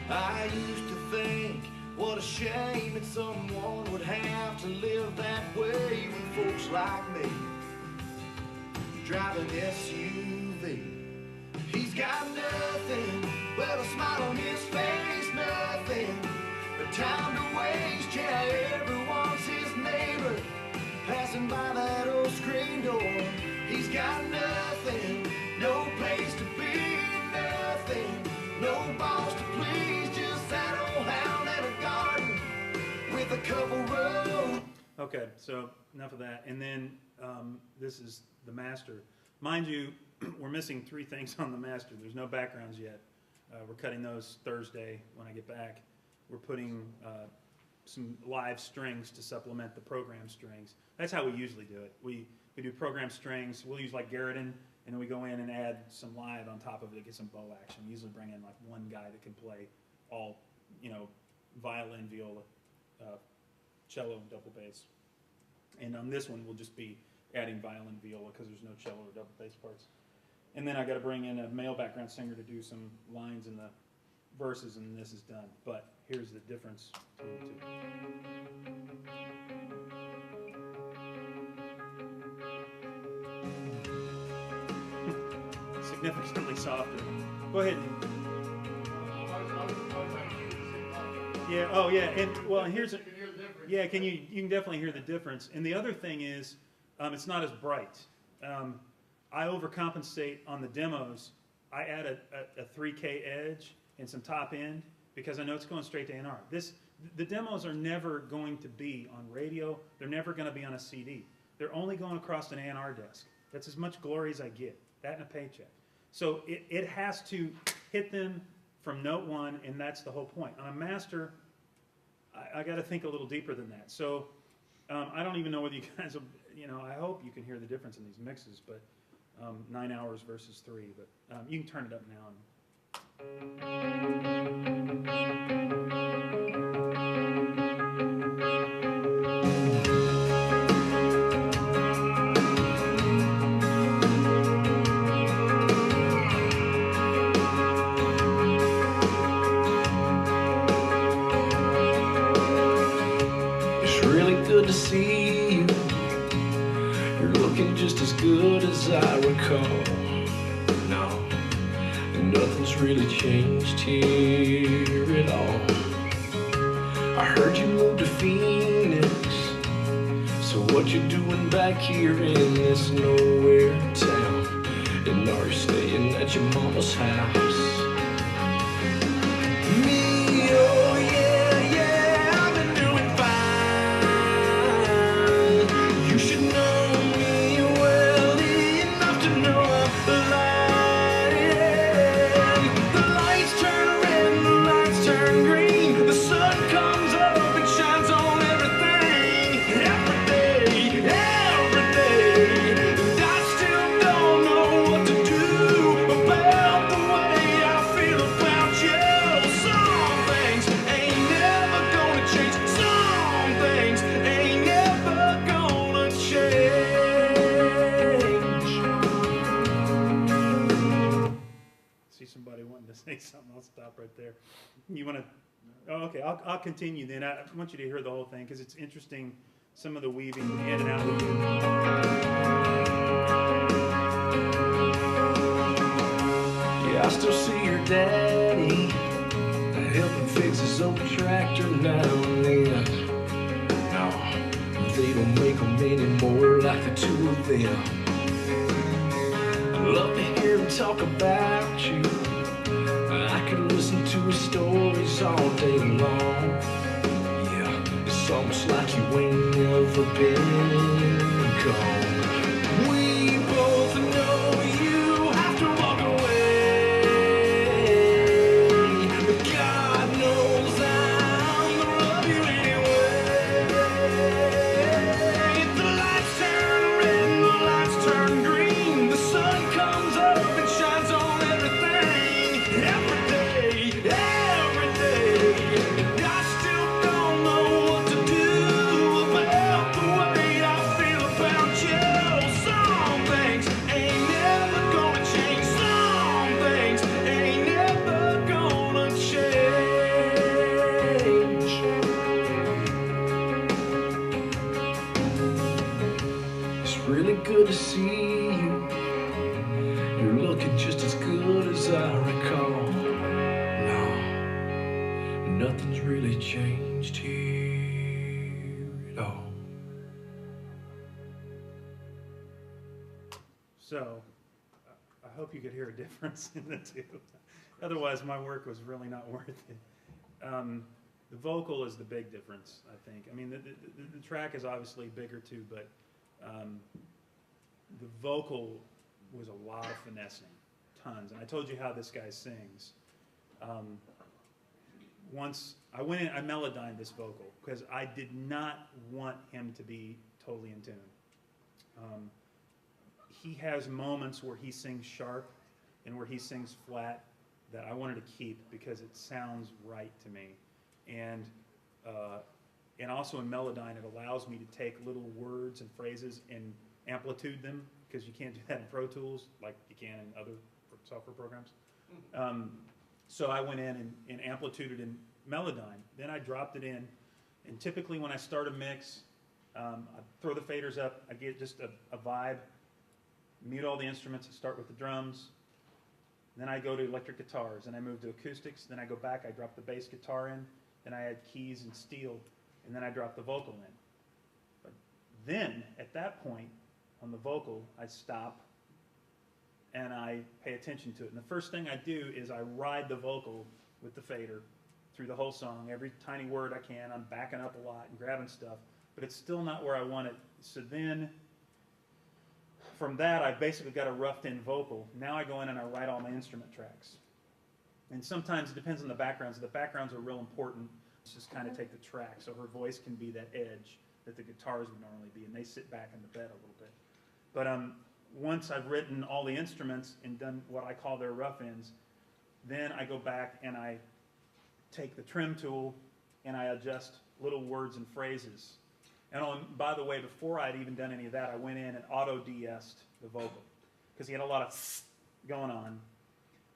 I used to think, what a shame that someone would have to live that way when folks like me drive an SUV. He's got nothing but a smile on his face, nothing but time to waste. Yeah, everyone's his neighbor, passing by that old screen door. He's got nothing, no place to be, nothing, no boss to please, just that old hound and a garden with a couple rows. Okay, so enough of that. And then this is the master. Mind you, we're missing 3 things on the master. There's no backgrounds yet. We're cutting those Thursday when I get back. We're putting some live strings to supplement the program strings. That's how we usually do it. We do program strings. We'll use like Garriton, and then we go in and add some live on top of it to get some bow action. We usually bring in like one guy that can play all, violin, viola, cello, and double bass. And on this one, we'll just be adding violin, viola, because there's no cello or double bass parts. And then I got to bring in a male background singer to do some lines in the verses, and this is done. But here's the difference between the two. Significantly softer. Go ahead. Yeah. Oh, yeah. And well, here's a. Yeah. You can definitely hear the difference. And the other thing is, it's not as bright. I overcompensate on the demos. I add a 3K edge and some top end because I know it's going straight to NR. The demos are never going to be on radio. They're never going to be on a CD. They're only going across an A&R desk. That's as much glory as I get. That and a paycheck. So it has to hit them from note 1, and that's the whole point. On a master, I got to think a little deeper than that. So I don't even know whether you guys will, I hope you can hear the difference in these mixes, but 9 hours versus 3. But you can turn it up now. It's really good to see you. You're looking just as good as I recall. No, and nothing's really changed here at all. I heard you moved to Phoenix, so what you doing back here in this nowhere town? And are you staying at your mama's house? Me, oh yeah, I've been doing fine. You should know me well enough to know I'm lying. You want to? Oh, okay. I'll continue then. I want you to hear the whole thing because it's interesting. Some of the weaving in and out of the. Yeah, I still see your daddy helping fix his old tractor now and then. No, they don't make them anymore like the two of them. I love to hear him talk about you. I could listen to his stories all day long. Yeah, it's almost like you ain't never been gone. We both know you have to walk away, but God knows I'm gonna love you anyway. If the lights turn red and the lights turn green, the sun comes up and shines on everything. Every day, I still don't know what to do about the way I feel about you. Some things ain't never gonna change. Some things ain't never gonna change. It's really good to see you. You're looking just as good as I recall. No, nothing's really changed here at all. So, I hope you could hear a difference in the two. Otherwise, my work was really not worth it. The vocal is the big difference, I think. I mean, the track is obviously bigger too, but the vocal was a lot of finessing, tons. And I told you how this guy sings. Once I went in, I melodined this vocal because I did not want him to be totally in tune. He has moments where he sings sharp and where he sings flat that I wanted to keep because it sounds right to me. And also in Melodyne, it allows me to take little words and phrases and amplitude them because you can't do that in Pro Tools like you can in other software programs. So I went in and amplituded in Melodyne. Then I dropped it in. And typically when I start a mix, I throw the faders up. I get just a vibe. Mute all the instruments, I start with the drums, then I go to electric guitars, then I move to acoustics, then I go back, I drop the bass guitar in, then I add keys and steel, and then I drop the vocal in. But then, at that point, on the vocal, I stop and I pay attention to it. And the first thing I do is I ride the vocal with the fader through the whole song, every tiny word I can. I'm backing up a lot and grabbing stuff, but it's still not where I want it. So then, from that, I've basically got a roughed-in vocal. Now I go in and I write all my instrument tracks. And sometimes it depends on the backgrounds. The backgrounds are real important. Let's just kind of take the track so her voice can be that edge that the guitars would normally be, and they sit back in the bed a little bit. But once I've written all the instruments and done what I call their rough ends, then I go back and I take the trim tool and I adjust little words and phrases. And by the way, before I'd even done any of that, I went in and auto-de-essed the vocal because he had a lot of going on.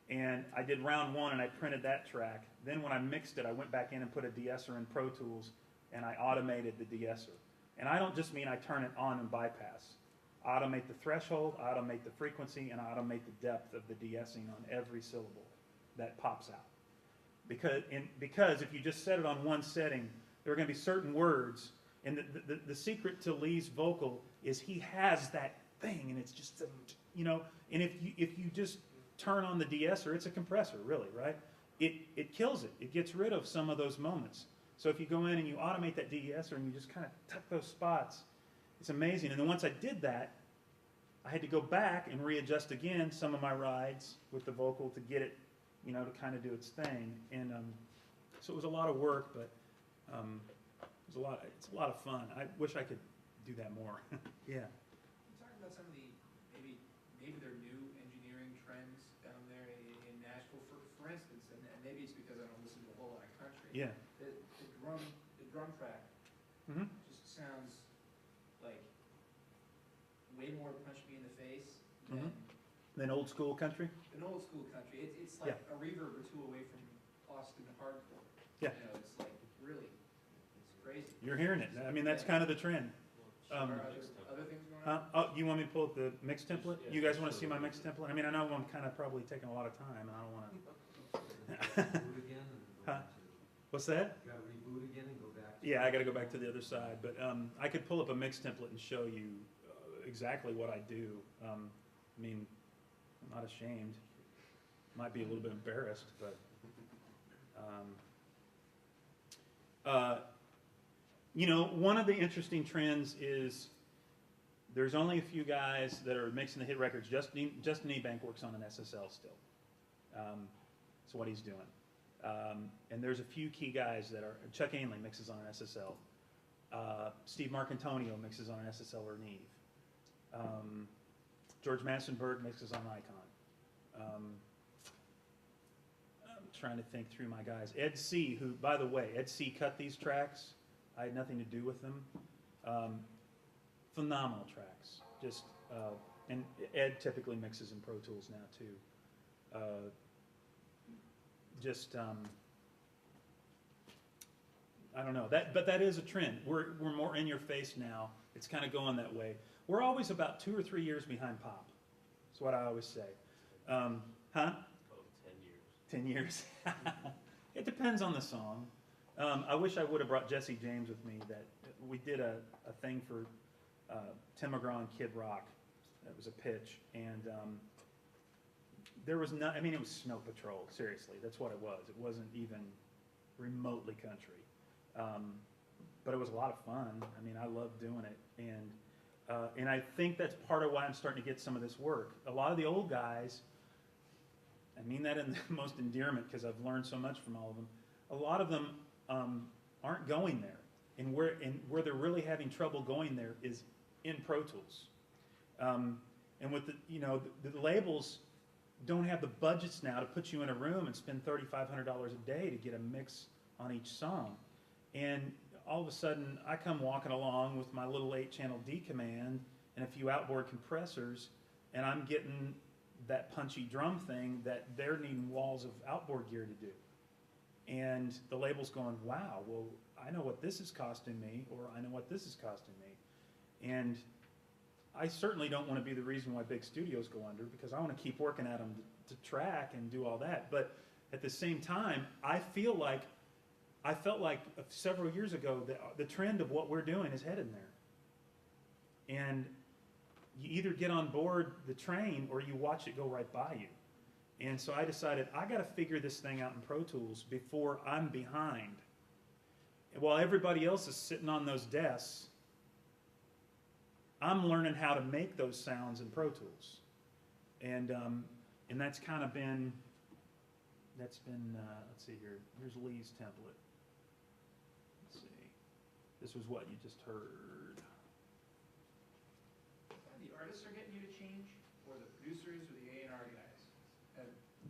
And I did round one and I printed that track. Then when I mixed it, I went back in and put a de-esser in Pro Tools and I automated the de-esser. And I don't just mean I turn it on and bypass. I automate the threshold, I automate the frequency, and I automate the depth of the de-essing on every syllable that pops out. Because if you just set it on one setting, there are going to be certain words. And the secret to Lee's vocal is he has that thing, and it's just, you know, and if you just turn on the de-esser, it's a compressor, really, right? It kills it. It gets rid of some of those moments. So if you go in and you automate that de-esser and you just kind of tuck those spots, it's amazing. And then once I did that, I had to go back and readjust again some of my rides with the vocal to get it, you know, to kind of do its thing. And so it was a lot of work, but it's a lot of fun. I wish I could do that more. Yeah. You talk about some of the maybe they're new engineering trends down there in Nashville, for instance, and maybe it's because I don't listen to a whole lot of country. Yeah. The drum track just sounds like way more punch me in the face than Then old school country? an old school country. It's like a reverb or two away from Austin hardcore. Yeah. You know, it's like, really, it's crazy. You're hearing it. I mean, that's kind of the trend. Are there other things going on? Oh, you want me to pull up the mix template? You guys want to see my mix template? I mean, I know I'm kind of probably taking a lot of time, and I don't want to. Reboot again and go Huh? back to, What's that? you gotta reboot again and go back to. Yeah, I got to go back to the other side, but I could pull up a mix template and show you exactly what I do. I mean, I'm not ashamed. Might be a little bit embarrassed, but. You know, one of the interesting trends is there's only a few guys that are mixing the hit records. Justin Ebank works on an SSL still. That's what he's doing. And there's a few key guys that are, Chuck Ainley mixes on an SSL. Steve Marcantonio mixes on an SSL or Neve. George Massenberg mixes on Icon. I'm trying to think through my guys. Ed C., who, by the way, Ed C. cut these tracks. I had nothing to do with them. Phenomenal tracks. Just, and Ed typically mixes in Pro Tools now too. I don't know, but that is a trend. We're more in your face now. It's kind of going that way. We're always about 2 or 3 years behind pop. That's what I always say. Huh? About 10 years. 10 years. It depends on the song. I wish I would have brought Jesse James with me. That we did a thing for Tim McGraw and Kid Rock. That was a pitch, and there was no. I mean, it was Snow Patrol. Seriously, that's what it was. It wasn't even remotely country, but it was a lot of fun. I mean, I loved doing it, and I think that's part of why I'm starting to get some of this work. A lot of the old guys. I mean that in the most endearment because I've learned so much from all of them. A lot of them aren't going there, and where they're really having trouble going there is in Pro Tools, and with the labels don't have the budgets now to put you in a room and spend $3,500 a day to get a mix on each song, and all of a sudden I come walking along with my little 8-channel D command and a few outboard compressors, and I'm getting that punchy drum thing that they're needing walls of outboard gear to do. And the label's going, wow, well, I know what this is costing me, or I know what this is costing me. And I certainly don't want to be the reason why big studios go under, because I want to keep working at them to track and do all that. But at the same time, I felt like several years ago that the trend of what we're doing is headed there. And you either get on board the train or you watch it go right by you. And so I decided I got to figure this thing out in Pro Tools before I'm behind. And while everybody else is sitting on those desks, I'm learning how to make those sounds in Pro Tools. And that's kind of been, let's see here, here's Lee's template. Let's see, this was what you just heard. The artists are getting you to change, or the producers or the A&R guys?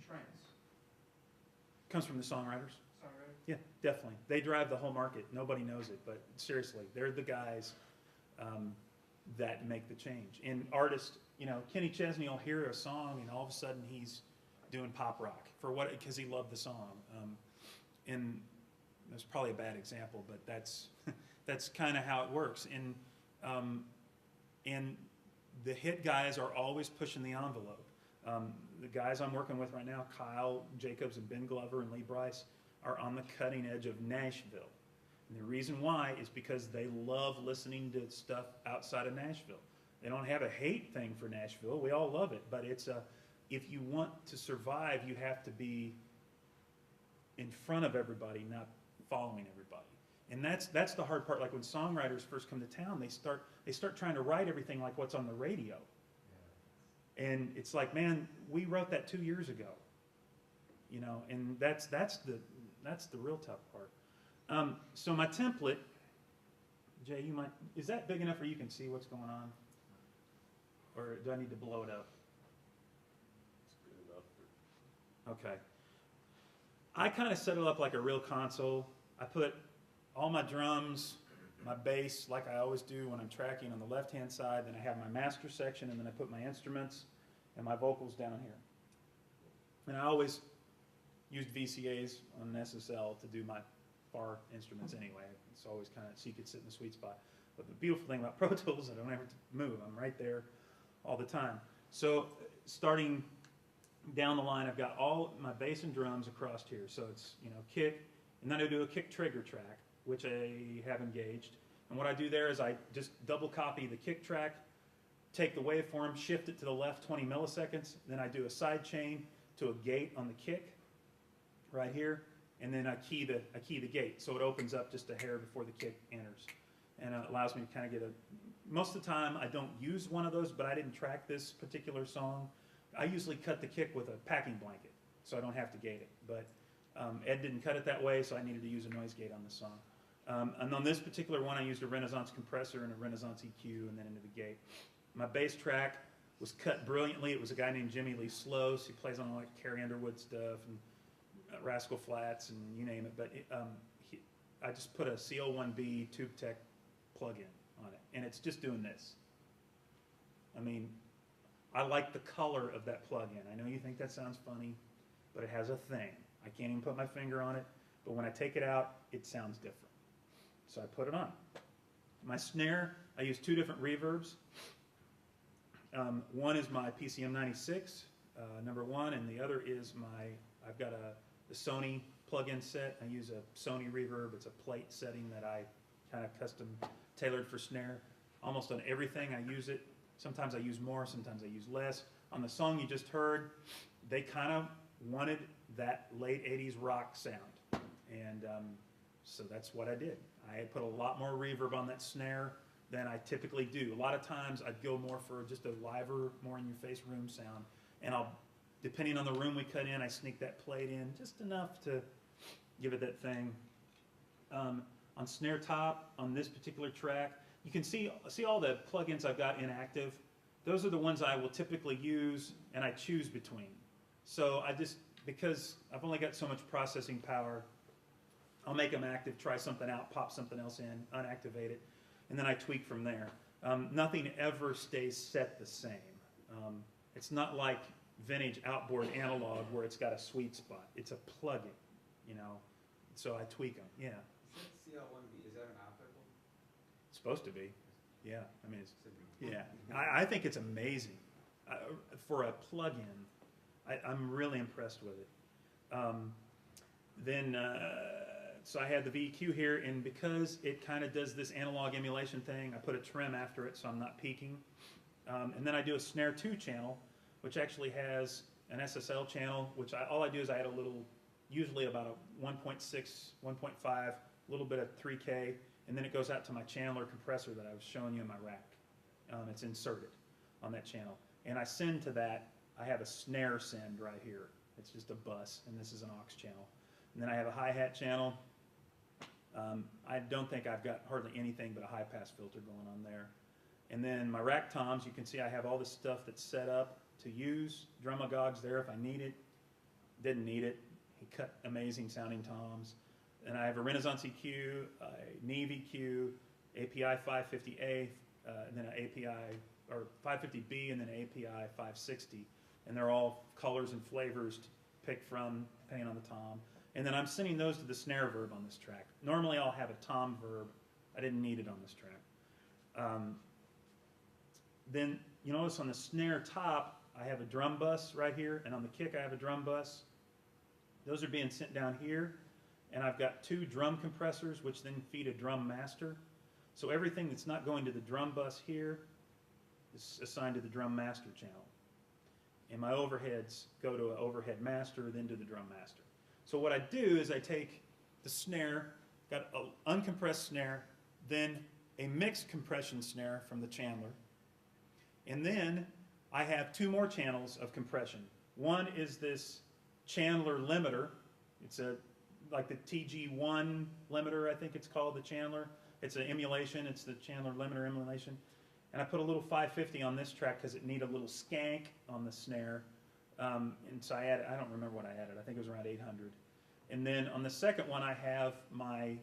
Trends. Comes from the songwriters. Songwriters? Yeah, definitely. They drive the whole market. Nobody knows it, but seriously, they're the guys that make the change. And artists, Kenny Chesney will hear a song and all of a sudden he's doing pop rock because he loved the song. And that's probably a bad example, but that's kind of how it works. And the hit guys are always pushing the envelope. The guys I'm working with right now, Kyle Jacobs and Ben Glover and Lee Bryce, are on the cutting edge of Nashville. And the reason why is because they love listening to stuff outside of Nashville. They don't have a hate thing for Nashville. We all love it, but if you want to survive, you have to be in front of everybody, not following everybody. And that's the hard part. Like when songwriters first come to town, they start trying to write everything like what's on the radio. And it's like, man, we wrote that 2 years ago, and that's the real tough part. So my template, Jay, is that big enough where you can see what's going on? Or do I need to blow it up? It's good enough. Okay. I kind of set it up like a real console. I put all my drums, my bass, like I always do when I'm tracking, on the left-hand side. Then I have my master section, and then I put my instruments and my vocals down here. And I always, used VCAs on an SSL to do my bar instruments anyway. It's always kind of, so you could sit in the sweet spot. But the beautiful thing about Pro Tools, I don't have to move. I'm right there all the time. So starting down the line, I've got all my bass and drums across here. So it's, you know, kick, and then I do a kick trigger track, which I have engaged. And what I do there is I just double copy the kick track, take the waveform, shift it to the left 20 milliseconds, then I do a side chain to a gate on the kick right here, and then I key the gate, so it opens up just a hair before the kick enters. And it allows me to kind of get most of the time I don't use one of those, but I didn't track this particular song. I usually cut the kick with a packing blanket, so I don't have to gate it. But Ed didn't cut it that way, so I needed to use a noise gate on this song. And on this particular one, I used a Renaissance compressor and a Renaissance EQ, and then into the gate. My bass track was cut brilliantly. It was a guy named Jimmy Lee Sloas. He plays on like Carrie Underwood stuff and Rascal Flatts and you name it. But I just put a CO1B Tube Tech plug-in on it, and it's just doing this. I mean, I like the color of that plug-in. I know you think that sounds funny, but it has a thing. I can't even put my finger on it, but when I take it out, it sounds different. So I put it on. My snare, I use two different reverbs. One is my PCM96, number one, and the other is I've got the Sony plug-in set. I use a Sony reverb. It's a plate setting that I kind of custom tailored for snare. Almost on everything I use it. Sometimes I use more, sometimes I use less. On the song you just heard, they kind of wanted that late 80s rock sound. And so that's what I did. I put a lot more reverb on that snare than I typically do. A lot of times I'd go more for just a liver, more in your face room sound. And depending on the room we cut in, I sneak that plate in just enough to give it that thing. On snare top, on this particular track, you can see all the plugins I've got inactive. Those are the ones I will typically use and I choose between. So because I've only got so much processing power, I'll make them active, try something out, pop something else in, unactivate it, and then I tweak from there. Nothing ever stays set the same. It's not like vintage outboard analog where it's got a sweet spot. It's a plug-in, you know, so I tweak them, yeah. Is that CL1B, is that an optical? It's supposed to be, yeah. I mean, yeah. I think it's amazing. For a plug-in, I'm really impressed with it. So I had the VEQ here, and because it kind of does this analog emulation thing, I put a trim after it so I'm not peaking. And then I do a snare 2 channel, which actually has an SSL channel, which all I do is I add a little, usually about a 1.6, 1.5, a little bit of 3K, and then it goes out to my Chandler compressor that I was showing you in my rack. It's inserted on that channel. And I send to that, I have a snare send right here. It's just a bus, and this is an aux channel. And then I have a hi-hat channel. I don't think I've got hardly anything but a high-pass filter going on there. And then my rack toms, you can see I have all this stuff that's set up to use. Drumagogue's there if I need it. Didn't need it. He cut amazing sounding toms. And I have a Renaissance EQ, a Neve EQ, API 550A, and then an API, or 550B, and then an API 560. And they're all colors and flavors to pick from, depending on the tom. And then I'm sending those to the snare verb on this track. Normally I'll have a tom verb. I didn't need it on this track. Then you notice on the snare top, I have a drum bus right here, and on the kick I have a drum bus. Those are being sent down here, and I've got 2 drum compressors, which then feed a drum master. So everything that's not going to the drum bus here is assigned to the drum master channel. And my overheads go to an overhead master, then to the drum master. So what I do is I take the snare, got an uncompressed snare, then a mixed compression snare from the Chandler, and then I have 2 more channels of compression. One is this Chandler limiter. It's like the TG1 limiter, I think it's called, the Chandler. It's an emulation. It's the Chandler limiter emulation. And I put a little 550 on this track because it needed a little skank on the snare. And so I don't remember what I added. I think it was around 800. And then on the second one, I have my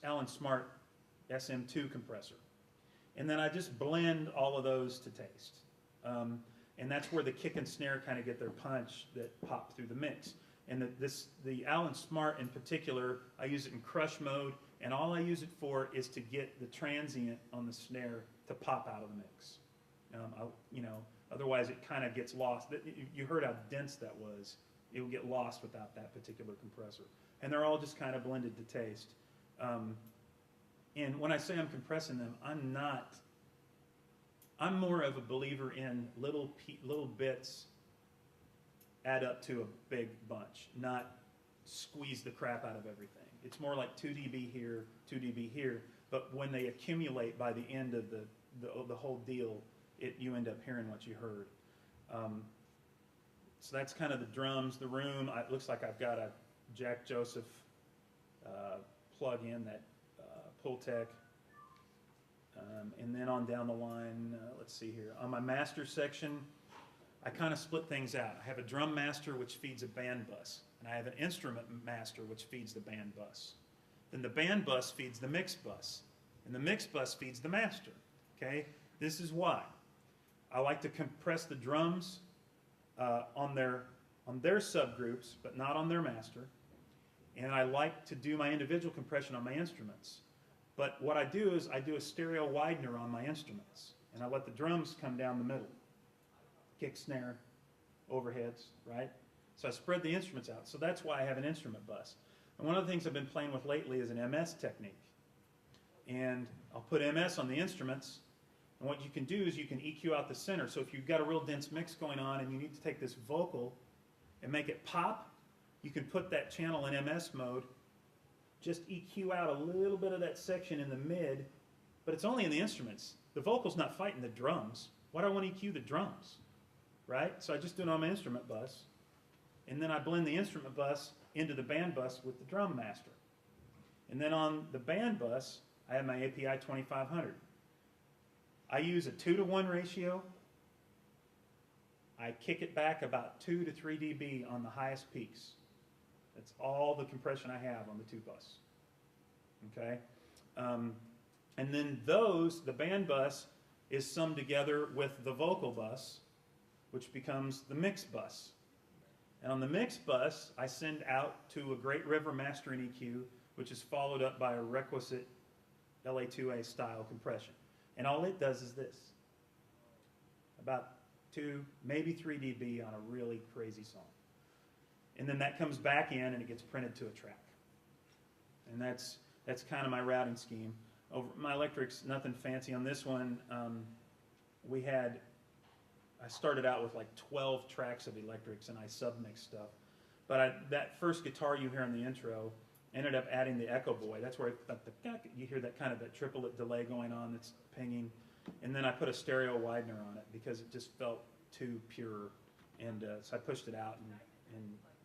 Allen Smart SM2 compressor. And then I just blend all of those to taste. And that's where the kick and snare kind of get their punch that pop through the mix. And the Allen Smart in particular, I use it in crush mode, and all I use it for is to get the transient on the snare to pop out of the mix. Otherwise it kind of gets lost. You heard how dense that was. It will get lost without that particular compressor. And they're all just kind of blended to taste. And when I say I'm compressing them, I'm more of a believer in little bits add up to a big bunch, not squeeze the crap out of everything. It's more like 2 dB here, 2 dB here, but when they accumulate by the end of the whole deal, you end up hearing what you heard. So that's kind of the drums. The room, it looks like I've got a Jack Joseph plug-in, that Pultec. And then on down the line, let's see here. On my master section, I kind of split things out. I have a drum master which feeds a band bus, and I have an instrument master which feeds the band bus. Then the band bus feeds the mix bus, and the mix bus feeds the master. Okay? This is why. I like to compress the drums on their subgroups, but not on their master. And I like to do my individual compression on my instruments. But what I do is I do a stereo widener on my instruments, and I let the drums come down the middle. Kick, snare, overheads, right? So I spread the instruments out. So that's why I have an instrument bus. And one of the things I've been playing with lately is an MS technique. And I'll put MS on the instruments, and what you can do is you can EQ out the center. So if you've got a real dense mix going on and you need to take this vocal and make it pop, you can put that channel in MS mode, just EQ out a little bit of that section in the mid, but it's only in the instruments. The vocal's not fighting the drums. Why do I want to EQ the drums? Right? So I just do it on my instrument bus, and then I blend the instrument bus into the band bus with the drum master. And then on the band bus, I have my API 2500. I use a 2-to-1 ratio. I kick it back about 2 to 3 dB on the highest peaks. That's all the compression I have on the 2 bus. Okay? And then the band bus is summed together with the vocal bus, which becomes the mix bus. And on the mix bus, I send out to a Great River mastering EQ, which is followed up by a requisite LA2A style compression. And all it does is this. About 2, maybe 3 dB on a really crazy song. And then that comes back in and it gets printed to a track. And that's kind of my routing scheme. My electrics, nothing fancy. On this one, I started out with like 12 tracks of electrics and I submixed stuff. But that first guitar you hear in the intro ended up adding the Echo Boy. That's where you hear that kind of that triplet delay going on that's pinging. And then I put a stereo widener on it because it just felt too pure. And so I pushed it out and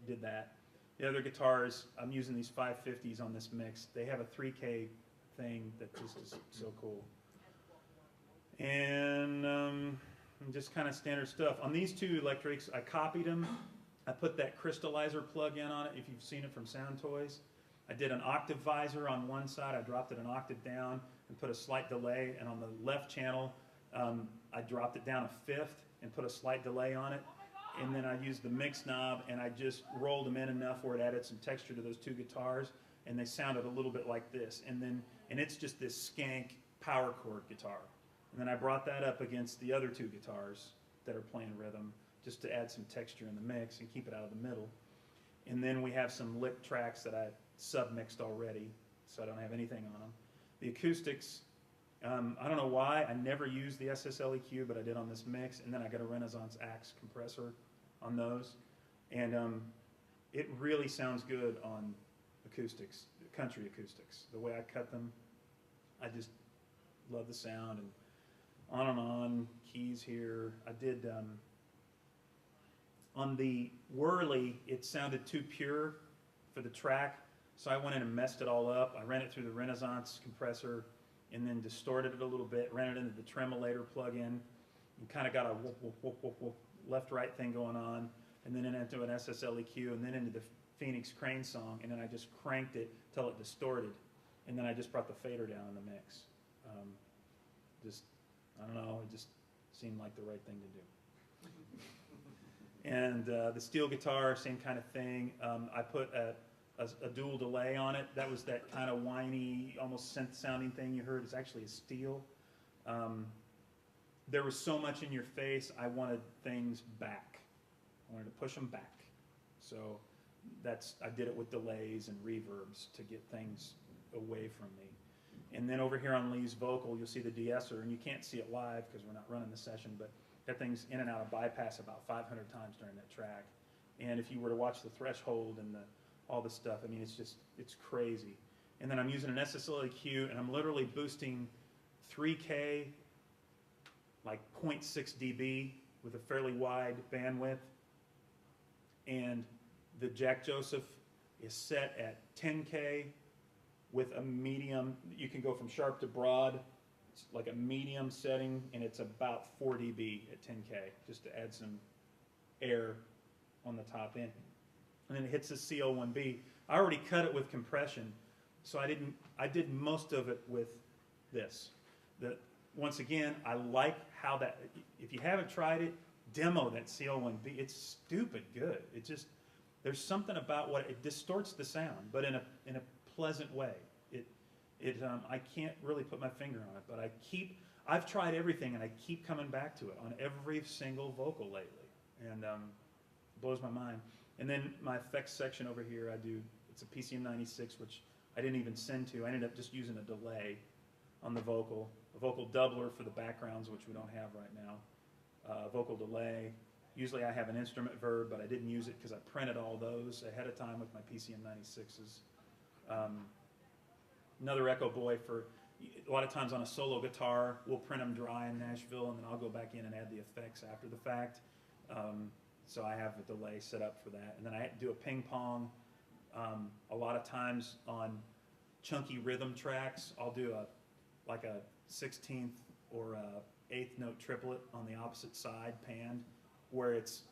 did that. The other guitars, I'm using these 550s on this mix. They have a 3K thing that just is so cool. And just kind of standard stuff. On these 2 electrics, I copied them. I put that crystallizer plug-in on it, if you've seen it from Sound Toys. I did an octave visor on one side. I dropped it an octave down and put a slight delay. And on the left channel, I dropped it down a 5th and put a slight delay on it. And then I used the mix knob and I just rolled them in enough where it added some texture to those 2 guitars, and they sounded a little bit like this. And it's just this skank power chord guitar. And then I brought that up against the other 2 guitars that are playing rhythm just to add some texture in the mix and keep it out of the middle. And then we have some lick tracks that I submixed already, so I don't have anything on them. The acoustics, I don't know why, I never used the SSL EQ, but I did on this mix, and then I got a Renaissance Axe compressor on those. And it really sounds good on acoustics, country acoustics. The way I cut them, I just love the sound, and on, keys here. I did, on the Whirly, it sounded too pure for the track, so I went in and messed it all up. I ran it through the Renaissance compressor and then distorted it a little bit, ran it into the tremolator plug-in, and kind of got a whoop, whoop, whoop, whoop, whoop, left-right thing going on, and then into an SSL EQ, and then into the Phoenix Crane song, and then I just cranked it till it distorted, and then I just brought the fader down in the mix. I don't know, it just seemed like the right thing to do. And the steel guitar, same kind of thing. I put a dual delay on it. That was that kind of whiny, almost synth-sounding thing you heard. It's actually a steel. There was so much in your face, I wanted things back. I wanted to push them back. So I did it with delays and reverbs to get things away from me. And then over here on Lee's vocal, you'll see the de-esser, and you can't see it live because we're not running the session, but that thing's in and out of bypass about 500 times during that track. And if you were to watch the threshold and all the stuff, I mean, it's crazy. And then I'm using an SSL EQ, and I'm literally boosting 3K, like 0.6 dB with a fairly wide bandwidth. And the Jack Joseph is set at 10K with a medium. You can go from sharp to broad. It's like a medium setting, and it's about 4 dB at 10K, just to add some air on the top end. And then it hits the CO1B. I already cut it with compression, so I did most of it with this. Once again, I like how that, if you haven't tried it, demo that CO1B. It's stupid good. It just, there's something about it distorts the sound, but in a pleasant way. I can't really put my finger on it, but I've tried everything, and I keep coming back to it on every single vocal lately, and it blows my mind. And then my effects section over here, it's a PCM96, which I didn't even send to. I ended up just using a delay on the vocal, a vocal doubler for the backgrounds, which we don't have right now, vocal delay. Usually I have an instrument verb, but I didn't use it because I printed all those ahead of time with my PCM96s. Another Echo Boy for, a lot of times on a solo guitar, we'll print them dry in Nashville, and then I'll go back in and add the effects after the fact. So I have a delay set up for that. And then I do a ping pong. A lot of times on chunky rhythm tracks, I'll do like a 16th or a 8th note triplet on the opposite side, panned, where it's,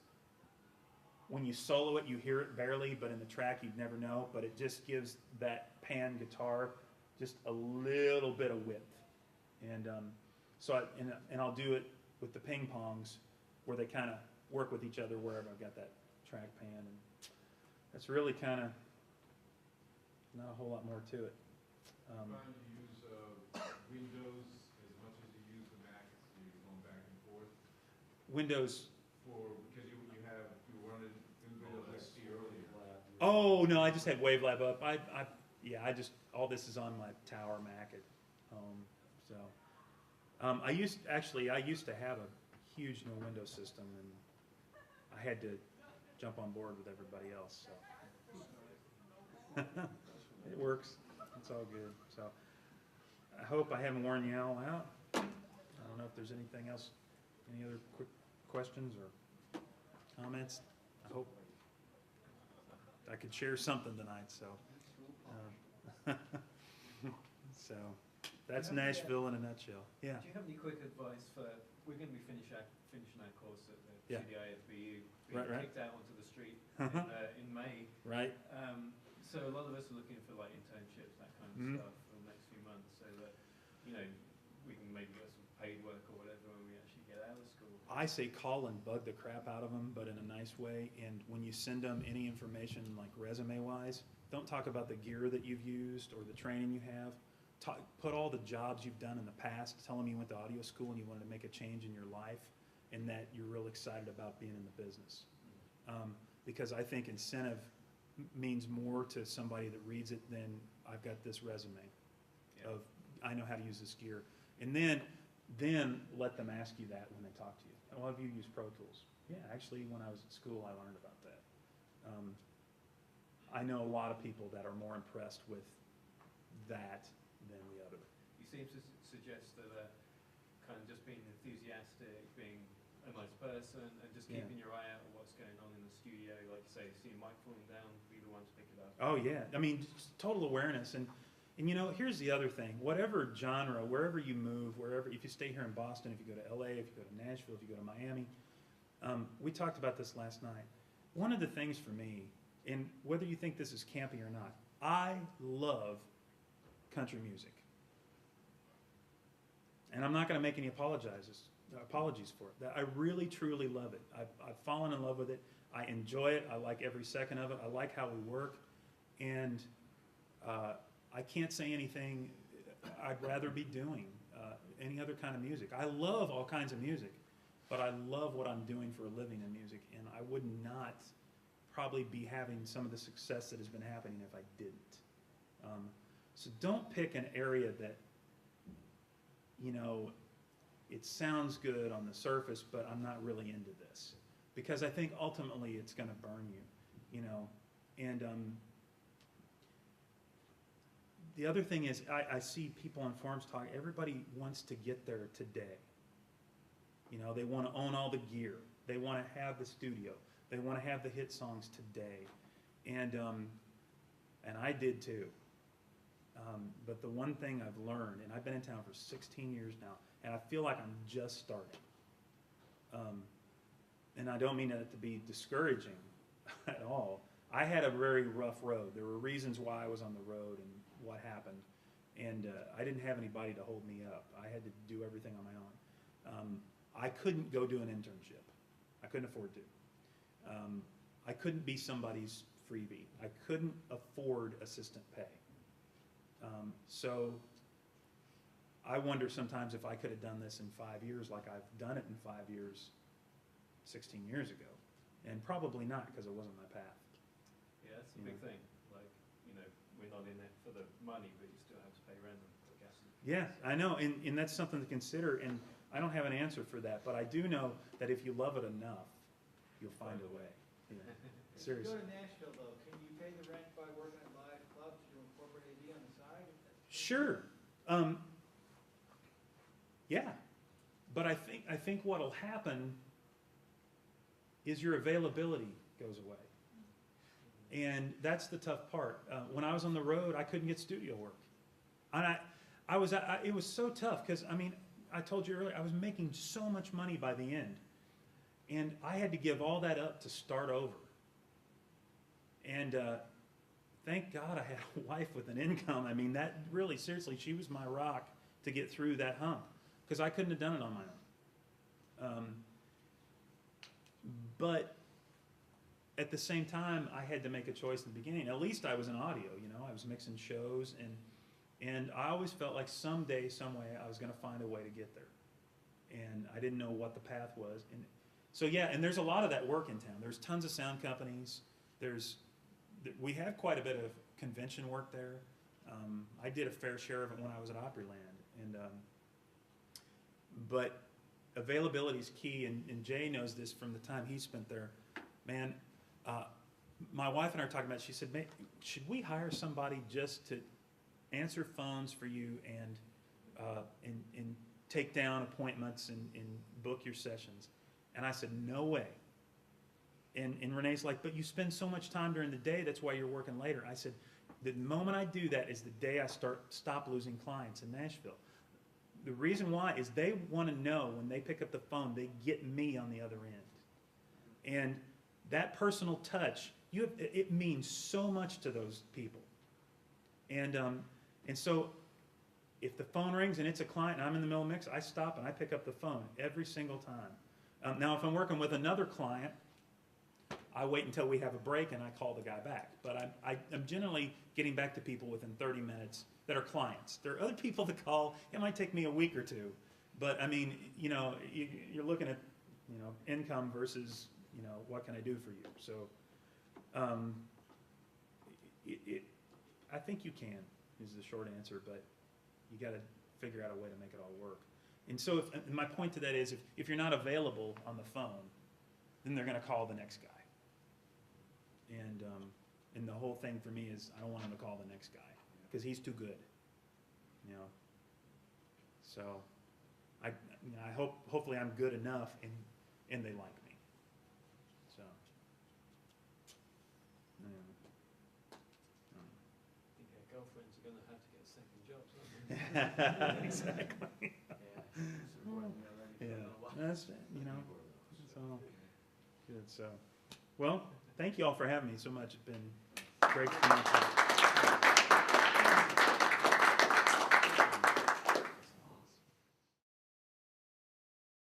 when you solo it, you hear it barely, but in the track you'd never know, but it just gives that pan guitar just a little bit of width. And I'll do it with the ping pongs where they kind of work with each other wherever I've got that track pan. And that's really kind of not a whole lot more to it. Trying to use Windows as much as you use the Mac, so you're going back and forth? Windows. Because you were running Windows XP earlier. Oh, no, I just had Wavelab up. All this is on my Tower Mac at home. So I used to have a huge no Windows system, and I had to jump on board with everybody else. So it works. It's all good. So I hope I haven't worn you all out. I don't know if there's anything else, any other quick questions or comments. I hope I could share something tonight. So. So that's Nashville in a nutshell. Yeah. Do you have any quick advice for, we're going to be finishing our course at the DI.RE, being kicked out onto the street in May. Right. So a lot of us are looking for like internships, that kind of stuff for the next few months, so that, we can maybe get some paid work or whatever when we actually get out of school. I say call and bug the crap out of them, but in a nice way. And when you send them any information, like resume-wise, don't talk about the gear that you've used or the training you have. Put all the jobs you've done in the past. Tell them you went to audio school and you wanted to make a change in your life, and that you're real excited about being in the business. Because I think incentive means more to somebody that reads it than I've got this resume of I know how to use this gear. And then let them ask you that when they talk to you. Well, have you used Pro Tools? Yeah, actually, when I was at school, I learned about that. I know a lot of people that are more impressed with that than the other. You seem to suggest that kind of just being enthusiastic, being a nice person, and just keeping your eye out on what's going on in the studio. Like you say, see a mic falling down, be the one to pick it up. Oh yeah, I mean, just total awareness. And here's the other thing. Whatever genre, wherever you move, if you stay here in Boston, if you go to LA, if you go to Nashville, if you go to Miami, we talked about this last night. One of the things for me, and whether you think this is campy or not, I love country music. And I'm not going to make any apologizes apologies for it. That I really, truly love it. I've fallen in love with it. I enjoy it. I like every second of it. I like how we work. And I can't say anything I'd rather be doing any other kind of music. I love all kinds of music, but I love what I'm doing for a living in music, and I would not probably be having some of the success that has been happening if I didn't. So don't pick an area that, you know, it sounds good on the surface, but I'm not really into this. Because I think ultimately it's going to burn you, you know. And the other thing is, I see people on forums talking, everybody wants to get there today. You know, they want to own all the gear. They want to have the studio. They want to have the hit songs today. And I did too. But the one thing I've learned, and I've been in town for 16 years now, and I feel like I'm just starting. And I don't mean that to be discouraging at all. I had a very rough road. There were reasons why I was on the road and what happened. And I didn't have anybody to hold me up. I had to do everything on my own. I couldn't go do an internship. I couldn't afford to. I couldn't be somebody's freebie. I couldn't afford assistant pay. So I wonder sometimes if I could have done this in 5 years like I've done it in 5 years 16 years ago. And probably not, because it wasn't my path. Yeah, that's a big thing. Like, you know, we're not in it for the money, but you still have to pay rent and gas. Yeah, I know, and that's something to consider, and I don't have an answer for that, but I do know that if you love it enough, you'll find a way. Yeah. Seriously. If you go to Nashville, though, can you pay the rent by working at live clubs to incorporate AD on the side? Sure. Yeah, but I think what'll happen is your availability goes away. And that's the tough part. When I was on the road, I couldn't get studio work. And it was so tough because, I mean, I told you earlier, I was making so much money by the end. And I had to give all that up to start over. And thank God I had a wife with an income. I mean, that really, seriously, she was my rock to get through that hump. Because I couldn't have done it on my own. But at the same time, I had to make a choice in the beginning. At least I was in audio, you know. I was mixing shows, and I always felt like someday, some way, I was going to find a way to get there. And I didn't know what the path was. And so yeah, and there's a lot of that work in town. There's tons of sound companies. We have quite a bit of convention work there. I did a fair share of it when I was at Opryland, and but availability is key, and Jay knows this from the time he spent there. Man, my wife and I were talking about it. She said, should we hire somebody just to answer phones for you and take down appointments and book your sessions? And I said, no way. And Renee's like, but you spend so much time during the day, that's why you're working later. I said, the moment I do that is the day I stop losing clients in Nashville. The reason why is they want to know when they pick up the phone, they get me on the other end. And that personal touch, it means so much to those people. And so if the phone rings and it's a client and I'm in the middle of mix, I stop and I pick up the phone every single time. Now, if I'm working with another client, I wait until we have a break and I call the guy back. But I'm generally getting back to people within 30 minutes that are clients. There are other people that call. It might take me a week or two. But, I mean, you know, you're looking at, you know, income versus, you know, what can I do for you? So I think you can, is the short answer. But you got to figure out a way to make it all work. And so and my point to that is if you're not available on the phone, then they're going to call the next guy. And the whole thing for me is I don't want him to call the next guy because he's too good, you know. So I hopefully I'm good enough and they like me. So I think our girlfriends are going to have to get second jobs, aren't they? Exactly. Yeah, that's, you know, it's all good. So, well, thank you all for having me so much. It's been great to meet you.